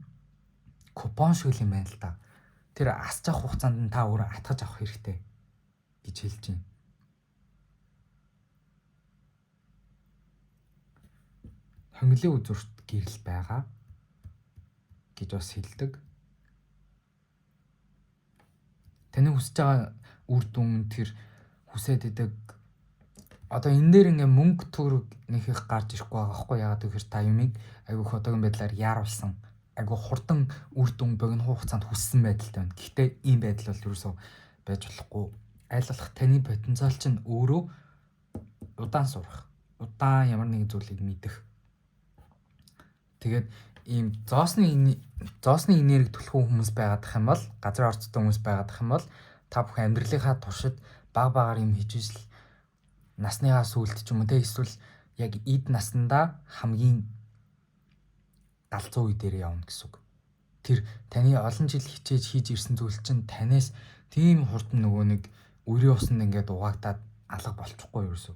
купон шиг юм байна л да. Тэр асч авах хугацаанд нь та өөрөө атгаж авах хэрэгтэй гэж хэлж байна. Хонглын үзүүрт гэрэл байгаа гэж бас хэлдэг. Таны хүсэж байгаа үр дүн тэр хүсээд идэг. Одоо энэ дээр ингээ мөнгө төгрөг нэг их гарч ирэхгүй байгаа байхгүй яагаад гэвэл та юмыг айгүйх одоогийн байдлаар яаруулсан. Айгүй хурдан үр дүн богино хугацаанд хүссэн байдалтай байна. Гэхдээ ийм байдал бол ерөөсөө байж болохгүй. Аль болох таны потенциал чинь өөрөө удаан сурах. Удаан ямар нэгэн зүйлийг мэдэх. Тэгээд ийм зоосны энерги түлхүү хүмүүс байгаадах юм бол, газар орцтой хүмүүс байгаадах юм бол та бүх амьдралынхаа туршид багаар юм хийж ижил насныхаа сүүлд ч юм уу те эсвэл яг эд наснда хамгийн галзуу үе дээр явна гэсэн үг. Тэр таны олон жил хичээж хийж ирсэн зүйл чинь танаас тийм хурдан нөгөө нэг үрийн усанд ингээд угаагдаад алга болчихгүй юусэн.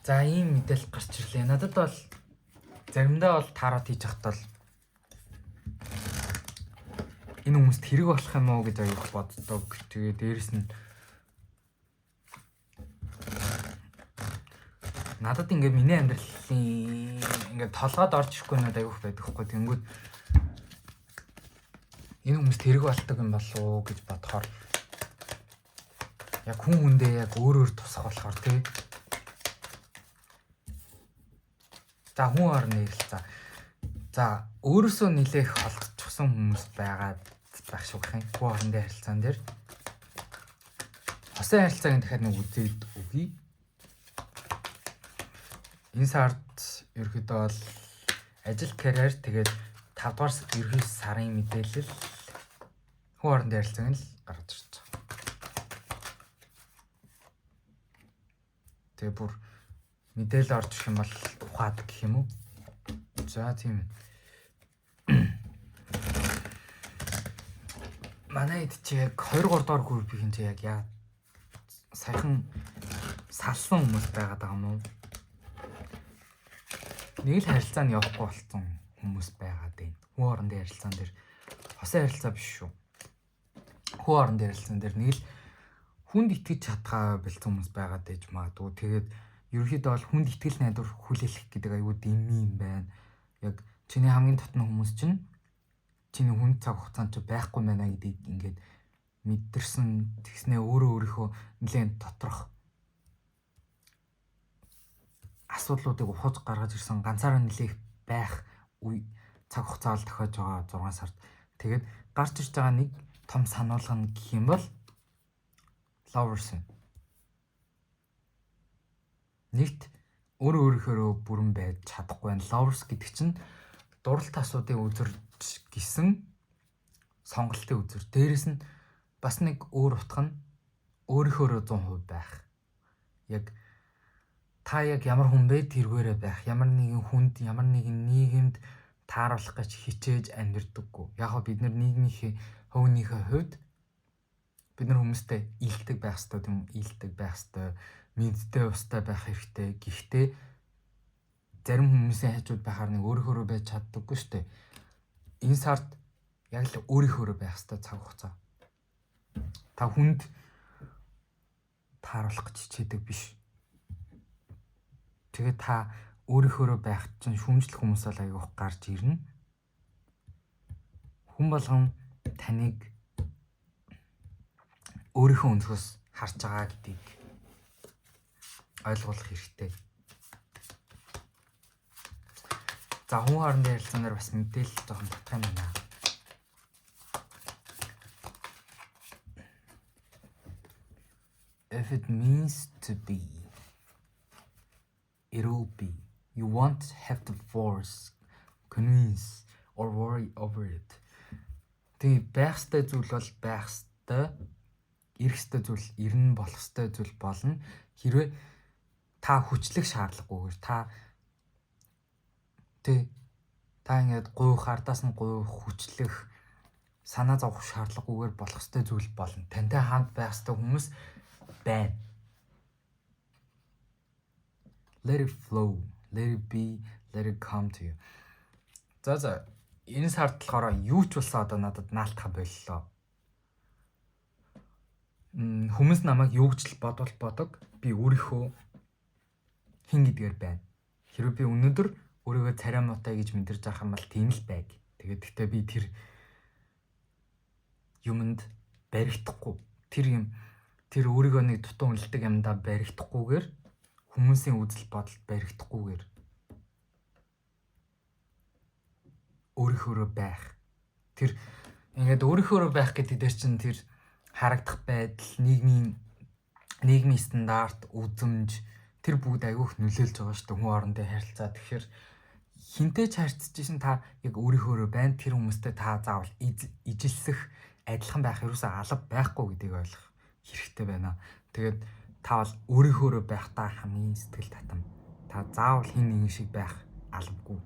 За ийм мэдээлэл гарч ирлээ. Надад бол заримдаа бол таарат хийж хахтал энэ хүмүүст хэрэг болох юм уу гэж аяг боддог. Тэгээ дээрэс нь надад ингээд миний амьдралын ингээд толгойд орж ирэхгүй надад аяг байдаг хгүй. Тэнгүүд энэ хүмүүст хэрэг болдог юм болов уу гэж бодохоор яг хүн хүндээ яг өөр тусах болохоор тий. За хүн орны ярилцаа. За өөрөөсөө нэлээх холцчихсан хүмүүс байгаа байх шүү гэх юм. Хүн орны харилцаан дээр хосын харилцааг дахиад нэг үзээд үгүй. Энэ сард ерөөдөө бол ажил карьер тэгээд 5 дугаар ерхий сарын мэдээлэл хүн орны харилцааг л гаргаж ирж байгаа. Тэгээ бүр мэдээлэл орж ирэх юм бол ухаад гэх юм уу? За тийм. Манай хэд чи яг 2 3 дугаар группийн чи яг яа саяхан салсан хүмүүс байгаад байгаа юм уу? Нэг л харилцаанд явахгүй болсон хүмүүс байгаад байна. Хүн орны харилцаан дээр хосын харилцаа биш шүү. Хүн орны харилцаан дээр нэг л хүнд итгэж чадхаа бэлдсэн хүмүүс байгаад байж магадгүй. Тэгээд ерөнхийдөө бол хүнд итгэл найдвар хүлээлгэх гэдэг аюу дэмий юм байна. Яг чиний хамгийн дотны хүмүүс чинь чиний хүнд цаг хугацаанд ч байхгүй байна гэдгийг ингээд мэдэрсэн тэгснээ өөрийнхөө нэлээд доторх асуудлуудыг ухаж гаргаж ирсэн ганцаараа нэлээх байх үе цаг хугацаа л тохиож байгаа 6 сард. Тэгээд гарч ирж байгаа нэг том сануулга нь гэх юм бол lovers. Нэгт өөрөөрөө бүрэн байж чадахгүй байна. Lovers гэдэг чинь дуралт асуудын үзэр гисэн сонголтын үзэр. Дээрэс нь бас нэг өөр утга нь өөрийнхөө 100% байх. Яг та яг ямар хүн бэ тэргээрээ байх. Ямар нэгэн хүнд, ямар нэгэн нийгэмд тааруулах гэж хичээж амьдрдаггүй. Яг гоо бид нар нийгмийнхээ хөвгнийхээ хувьд бид нар хүмүүстэй илдэг байх ёстой юм, илдэг байх ёстой, мэдтэй устай байх хэрэгтэй. Гэхдээ зарим хүмүүсийн хажууд байхаар нэг өөрийнхөө байж чаддаггүй шүү дээ. Энэ сард яг л өөрийнхөө байх ёстой цаг хугацаа. Та хүнд тааруулах гэж хичээдэг биш. Тэгээд та өөрийнхөө байх чинь шүүмжлэх хүмүүс бол аяг гарч ирнэ. Хүн болгон таныг өөрийнхөө өнцгөөс харж байгаа гэдгийг ойлгох хэрэгтэй. За хүн хоорондын харилцаанаар бас мэдээлэл жоохон татах юм байна. If it means to be, it will be. You won't have to force, convince, or worry over it. Тэгээ байх ёстой зүйл бол байх ёстой. Ирэх ёстой зүйл ирнэ, болох ёстой зүйл болно. Хэрвээ та хүчлэх шаардлагагүйгээр та ингээд гуйх, ардаас нь гуйх, хүчлэх, санаа зовох шаардлагагүйгээр болох ёстой зүйл болно. Тантай хамт байх ёстой хүмүүс байна. Let it flow, let it be, let it come to you. За энэ сард болохоор юу ч болсон одоо надад наалтах боллоо. Хүмүүс намайг юу гэж л бодог. Би өөрийнхөө хин гэдгээр байна. Хэрвээ би өнөөдөр өөрийгөө царай муутай гэж мэдэрч авах юм бол тийм л байг. Тэгээд гэхдээ би тэр юмд баригдахгүй. Тэр өөрийгөө нэг дутуу үнэлдэг юмдаа баригдахгүйгээр хүмүүсийн үзэл бодолд баригдахгүйгээр өөрийнхөө байх. Тэр ингээд өөрийнхөө байх гэдэг дээр чинь тэр харагдах байдал, нийгмийн стандарт, үзмж тэр бүгд аягүйх нөлөөлж байгаа шүү дээ хүн хоорондын харилцаа. Тэгэхээр хинтэй ч харьцаж исэн та яг өөрийнхөө байна. Тэр хүмүүстэй та заавал ижилсэх, адилхан байх ерөөсөө алба байхгүй гэдгийг ойлгох хэрэгтэй байна. Тэгээд та бол өөрийнхөө байх та хамгийн сэтгэл татам. Та заавал хин нэгэн шиг байх албагүй.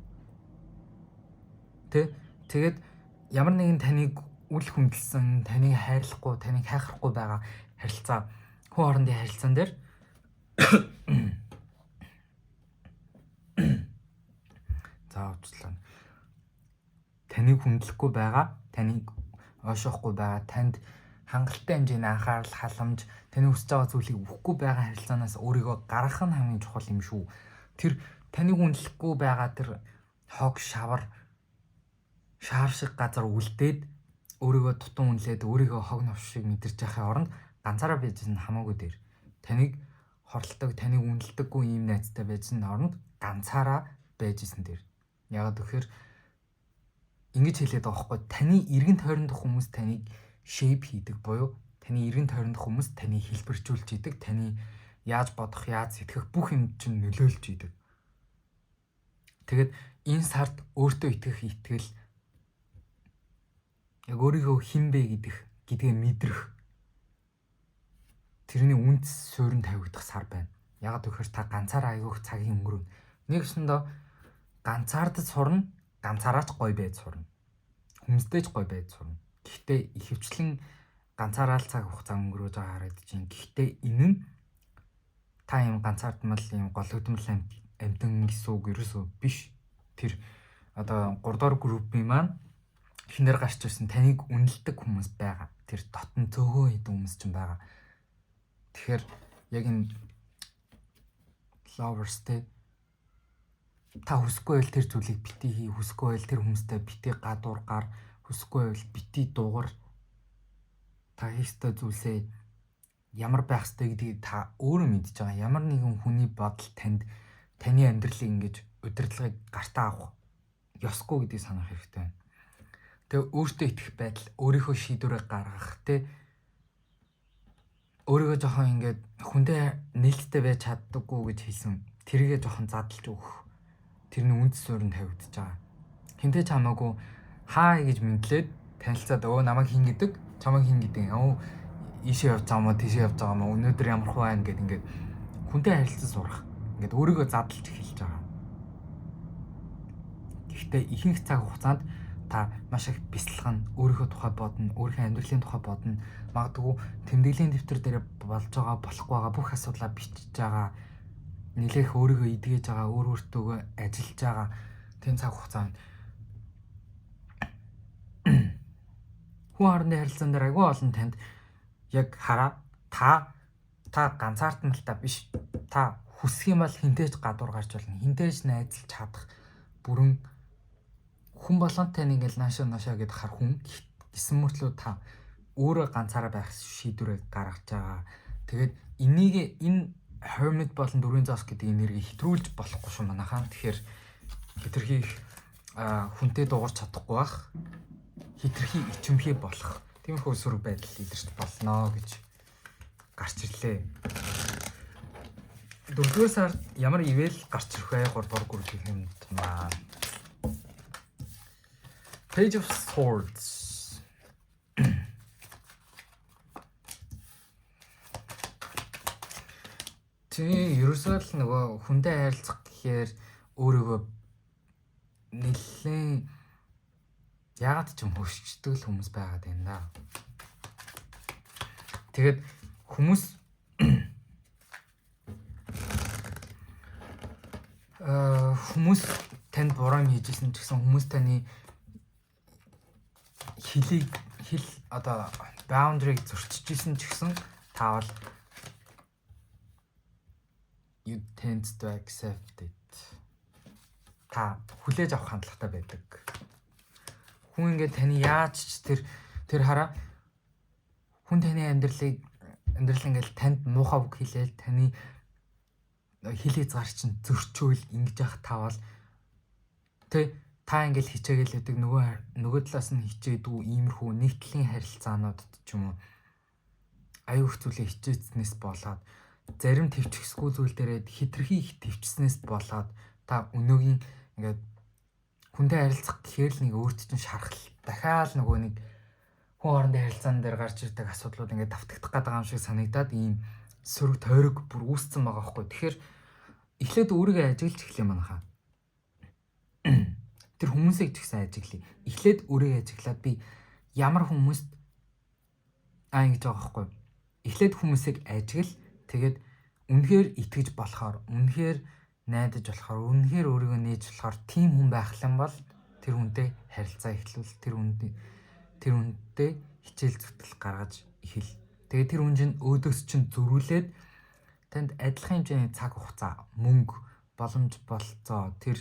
Тэгээд ямар нэгэн таныг үл хүндэлсэн, таныг хайрлахгүй, таныг хайхрахгүй байгаа харилцаа, хүн хоорондын харилцаан дээр заавчлаа таныг хүндлэхгүй байгаа, таныг ойшоохгүй байгаа, танд хангалттай хэмжээний анхаарал, халамж, таны хүсэж байгаа зүйлийг өгөхгүй байгаа харилцаанаас өөрийгөө гаргах нь хамгийн чухал юм шүү. Тэр таныг хүндлэхгүй байгаа тэр хог шар шиг газар үлдээд өөрийгөө тутам үнэлээд өөрийгөө хог навш шиг мэдэрч байхын оронд ганцаараа байж нь хамаагүй дээр. Таныг хорлдог, таныг үнэлдэггүй ийм найзтай байж нь оронд ганцаараа байж исэн дээр. Яагаад гэхээр ингэж хэлээд байгаа байхгүй, таны эргэн тойрондох хүмүүс таныг shape хийдэг буюу таны эргэн тойрондох хүмүүс таныг хэлбэржүүлж идэг, таны яаж бодох, яаж сэтгэх бүх юм чинь нөлөөлж идэг. Тэгээд энэ сард өөртөө итгэх итгэл, яг өөрийгөө хэн бэ гэдгээ мэдрэх, тэрний үндэс суурин тавигдах сар байна. Яагаад гэхээр та ганцаараа айгүйх цагийн өнгөрөв. Нэгсэндээ ганцаардаж сурна, ганцаараач гоё байж сурна. Хүмүүстэйч гоё байж сурна. Гэхдээ ихэвчлэн ганцаараа л цаг хугацаа өнгөрөөж байгаа харагдаж байна. Гэхдээ энэ нь та юм ганцаардмал юм голөгдмал амтан гэсэн үг ерөөсөө биш. Тэр одоо 3 дугаар группийн маань эхнэр гарч ирсэн таныг үнэлдэг хүмүүс байгаа. Тэр дотн цөөхөн хэдэн хүмүүс ч байгаа. Тэгэхээр яг энэ lovers-тэй та хүсэхгүй байл тэр зүйлийг бити хий, хүсэхгүй байл тэр хүмүүстэй бити гадуур гар, хүсэхгүй байл бити дуугар. Та хийхтэй зүйлсээ ямар байх ёстой гэдгийг та өөрөө мэдж байгаа. Ямар нэгэн хүний бодол таны амьдралыг ингэж удирдлагыг гартаа авах ёсгүй гэдгийг санах хэрэгтэй байна. Тэгээ өөртөө итгэх байдал, өөрийнхөө шийдвэрээ гаргах, өөрийгөө жоохон ингэж хүнтэй нээлттэй байж чаддаггүй гэж хэлсэн. Тэрийгээ жоохон задлж өгөх. Тэрний үндэс суурин тавигдаж байгаа. Хинтэй ч хамаагүй хаа гэж мэдлээд танилцаад намайг хин гэдэг, чамайг хин гэдэг. Ийшээ явж байгаа мó, тийшээ явж байгаа мó, өнөөдөр ямар хөө байна гэд ингээд хүнтэй харилцаж сурах. Ингээд өөрийгөө задлж эхэлж байгаа. Гэхдээ ихэнх цаг хугацаанд та маш их бясалгана, өөрийнхөө тухай бодно, өөрийнхөө амьдралын тухай бодно. Магадгүй тэмдэглэлийн дэвтэр дээр болж байгаа, болохгүй байгаа бүх асуудлаа бичиж байгаа. Нэлээх өөрийгөө эдгэж байгаа, өөртөөгөө ажиллаж байгаа. Тэн цаг хугацаанд хүн хоорондын харилцаан дээр айгүй олон танд яг хараа та ганцаардмалтай биш. Та хүсэх юм бол хинтээж гадуур гарч болно. Хинтээж найзалж чадах бүрэн хүн болгон тань ингээл наашаа гэд хар хүн гэсэн мөртлөө та өөрөө ганцаараа байх шийдвэрээ гаргаж байгаа. Тэгээд энэ hermit болон дөрвийн зоос гэдэг энергийг хэтрүүлж болохгүй шүү манайхаа. Тэгэхээр хитрхи хүнтэй дуугарч чадахгүй бах. Хитрхи ичимхий болох. Тиймэрхүү сөрөг байдал илэрч болно гэж гарч ирлээ. 4-р сард ямар ивэл гарч ирэх вэ? 3-р групп юм байна. Page of Swords. Тий, ерөөсөө л нөгөө хүнтэй харилцах гэхээр өөрийгөө нэлээд яагаад ч юм хөшчдөг л хүмүүс байгаад байна да. Тэгээд хүмүүс танд буруу хийжсэн ч гэсэн хүмүүс таны одоо boundary-г зөрчижсэн ч гэсэн таавал you tend to accept it. Та хүлээж авах хандлагатай байдаг. Хүн ингээд таны яаж ч тэр хараа хүн таны амьдрал ингээд танд муухай үг хэлээл таны хил хязгаар чинь зөрчөөл ингэж явах таавал та ингээд хичээгээл байдаг нөгөө талаас нь хичээдүү иймэрхүү нэгтлийн харилцаанууд ч юм уу аюух зүйлээ хичээснээс болоод зарим төвчсгүй зүйл дээрээ хитрхи их төвчснээс болоод та өнөөгийн ингээд хүнтэй харилцах гэхээр л нэг өөрт чинь шархал дахиад нөгөө нэг хүн хоорондын харилцаан дээр гарч ирдэг асуудлууд ингээд давтагдах гэдэг юм шиг санагдаад ийм сөрөг тойрог бүр үүсцэн байгаа байхгүй. Тэгэхээр эхлээд өөрийгөө ажиглаж эхлэе манайхаа. Тэр хүмүүсийг ч гэсэн ажиглая. Эхлээд өөрийгөө ажиглаад би ямар хүмүүст ингэж байгаа байхгүй. Эхлээд хүмүүсийг ажигл, тэгээд үнэхээр итгэж болохоор, үнэхээр найдаж болохоор, үнэхээр өөрийгөө нээж болохоор тийм хүн байх юм бол тэр хүнтэй харилцаа эхлүүл, тэр хүнтэй хичээл зүтгэл гаргаж эхэл. Тэгээд тэр хүн чинь өөдөөс чинь зөрүүлээд танд адилхан хэмжээний цаг хугацаа, мөнгө, боломж болцоо, тэр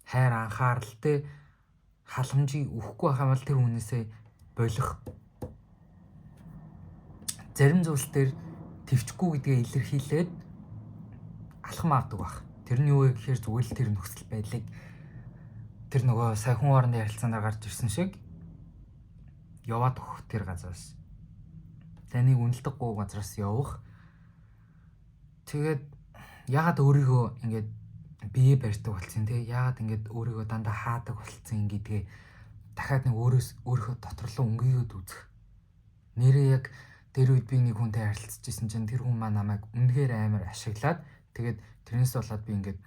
хайр анхааралтай халамжийг өгөхгүй байх юм бол тэр хүнээсээ болох зарим зүйлс дээр твчгүй гэдгээ илэрхийлээд алхам авдаг баг. Тэр нь юу вэ гэхээр зүгээр л тэр нөхцөл байдлыг тэр нөгөө сая хүн хоорондын харилцаанд гарч ирсэн шиг яваад өгөх тэр газраас. Таныг үнэлдэггүй газраас явах. Тэгээд ягаад өөрийгөө ингээд бие барьдаг болсон те? Ягаад ингээд өөрийгөө дандаа хаадаг болсон гэдгээ дахиад нэг өөрийнхөө доторлоо өнгийгөөд үзэх. Нэрээ яг тэр үед би нэг хүнтэй харилцаж исэн чинь тэр хүн маань намайг үнэхээр амар ашиглаад тэгээд тэрнээс болоод би ингээд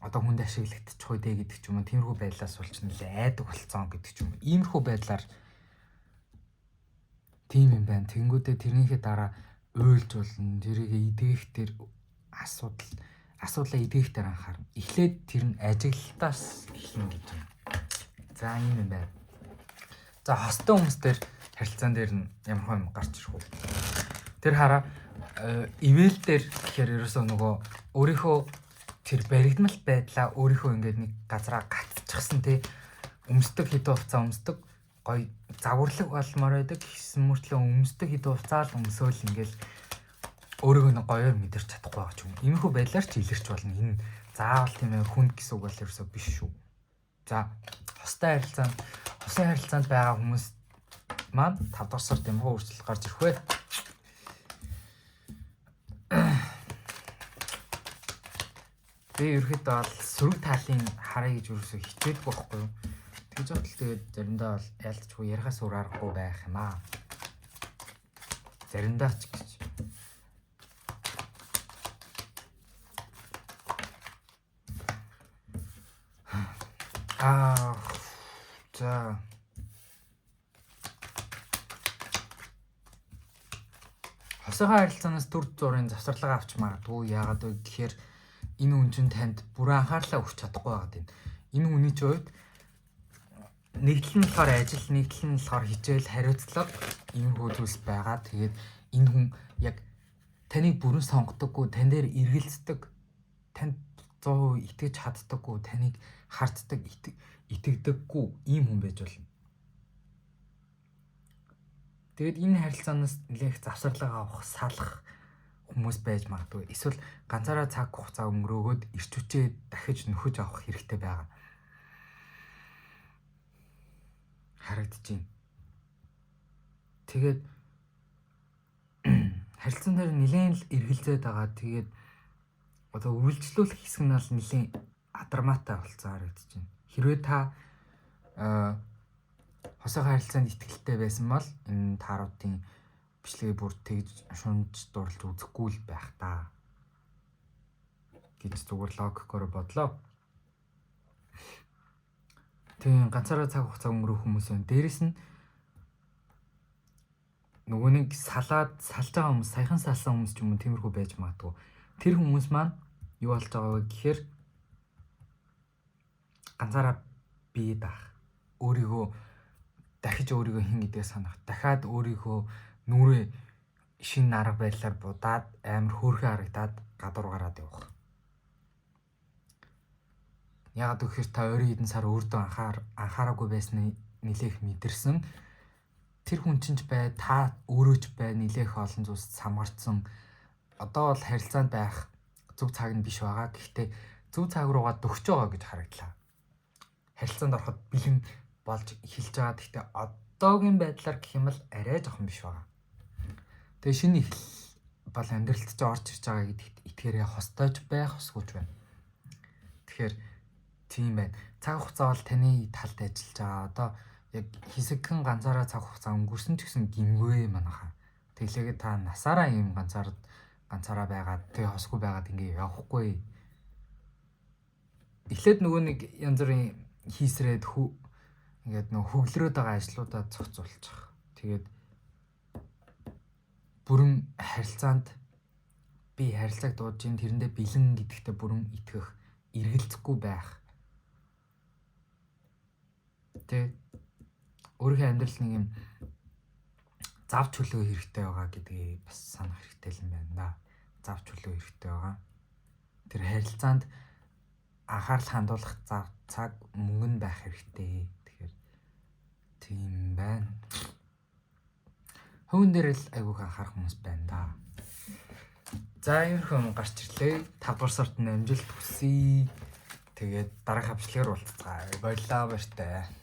одоо хүнд ашиглагдчих үү гэдэг ч юм уу, тиймэрхүү байдлаас болж нэлээ айдаг болцсон гэдэг ч юм уу. Иймэрхүү байдлаар тийм юм байна. Тэнгүүдээ тэрнийхээ дараа уйлж болно. Тэрийг эдгэх тэр асуудлаа эдгэх дээр анхаарна. Эхлээд тэр нь ажиглалтаас эхэлнэ гэж байна. За ийм юм байна. За хостой хүмүүстээр харилцаан дээр нь ямар юм гарч ирэх үү? Тэр хараа ивэл дээр гэхээр ерөөсөө нөгөө өөрийнхөө тэр баригдмал байдлаа өөрийнхөө ингээд нэг газараа гатчихсан те өмсдөг хэдэн хугацаа өмсдөг гоё загварлаг болмоор байдаг гэсэн мөртлөө өмсдөг хэдэн хугацаа л өмсөөл ингээл өөрийгөө нэг гоёор мэдэрч чадахгүй байгаа ч юм. Иймэрхүү байдлаар ч илэрч болно. Энэ заавал тийм ээ хүнд гэсэн үг бол ерөөсөө биш шүү. За хостой харилцаанд байгаа хүмүүс маань 5 дахь сард ямар өөрчлөлт гарч ирэх вэ? Би ерөөхдөө бол сөрөг таалын харъя гэж ерөөсөө хичээдэг байхгүй юу? Тэгж бодол тэгээд заримдаа бол ялцчгүй ярихаас өөр аргагүй байх юм аа. Заримдаа ч гэж. За хосойгоо харилцаанаас төр зургийн завсарлага авч магадгүй. Яагаад вэ гэхээр энэ хүн чинь танд бүрэн анхаарлаа өгч чадахгүй байгаад байна. Энэ хүний ч үед нэгдэл нь болохоор ажил, нэгдэл нь болохоор хичээл, хариуцлага иймэрхүү зүйлс байгаа. Тэгээд энэ хүн яг таныг бүрэн сонгодоггүй, тань дээр эргэлздэг, танд 100% итгэж чаддаггүй, таныг харддаг, итгэдэггүй ийм хүн байж болно. Тэгээд энэ харилцаанаас нэлээх завсарлага авах, салах хүмүүс байж магадгүй. Эсвэл ганцаараа цаг хугацаа өнгөрөөгөөд ирч хүчээ дахиж нөхөж авах хэрэгтэй байгаа. Харагдчихээн. Тэгээд харилцаан дээр нэлээд л эргэлзээд байгаа. Тэгээд одоо үргэлжлүүлэх хэсэг нь бол нэлээд адармаатай болцсон харагдчихээн. Хэрвээ та хосойгоо харилцаанд итгэлтэй байсан бол энэ тааруудын бичлэгээ бүр тэгж шунж дурлж үзэхгүй л байх та гэж зүгээр логикоор бодлоо. Тийм ганцаараа цаг хугацаа өнгөрөх хүмүүс байна. Дээрэс нь нөгөө нэг салж байгаа хүмүүс, саяхан салсан хүмүүс ч юм уу тиймэрхүү байж магадгүй. Тэр хүмүүс маань юу болж байгаа вэ гэхээр ганцаараа бие даах, өөрийгөө дахиж өөрийгөө хэн гэдгээ санах, дахиад өөрийгөө нүрээ шин арга байдлаар будаад амар хөөрхөн харагдаад гадуур гараад явах. Яагаад гэхээр та өөрийн хэдэн сар өөртөө анхаараагүй байсныг нэлээх мэдэрсэн. Тэр хүн чинь ч бай, та өөрөө ч бай нэлээх олон зүйлс самгарцсан. Одоо бол харилцаанд байх зөв цаг нь биш байгаа. Гэхдээ зөв цаг руугаа дөхөж байгаа гэж харагдлаа. Харилцаанд ороход бэлэн болж эхэлж байгаа. Гэхдээ одоогийн байдлаар гэх юм бол арай жоохон биш байгаа. Тэгээ шинэ эхлэл бол амьдралд ч орж ирж байгаа гэдэгт итгээрээ хостойч байх, хосгүйч байна. Тэгэхээр тийм байна. Цаг хугацаа бол таны талд ажиллаж байгаа. Одоо яг хэсэгхэн ганцаараа цаг хугацаа өнгөрсөн ч гэсэн гинвэ манайхаа. Тэглээгээ та насаараа ийм ганцаараа байгаад тэг хосгүй байгаад ингээ явахгүй. Эхлээд нөгөө нэг янз бүрийн хийсрээд ингээд нөгөө хөглөрөөд байгаа ажлуудаа зохицуулчих. Тэгээд бүрэн харилцаанд би харилцааг дуудаж ин тэрэндээ бэлэн гэдэгтээ бүрэн итгэх, эргэлзэхгүй байх. Тэ өөрийнхөө амьдрал нэг юм зав чөлөө хэрэгтэй байгаа гэдгийг бас санах хэрэгтэй юм байна да. Зав чөлөө хэрэгтэй байгаа. Тэр харилцаанд анхаарал хандуулах цаг мөнгө нь байх хэрэгтэй. Тэгэхээр тийм байна. Хувийн дээр л айгүйх анхаарах хүмүүс байна да. За иймэрхүү гарч ирлээ. 5 дугаар сард амжилт хүсье. Тэгээд дараах хавчлагаар уулзцгаая. Баярлалаа баяртай.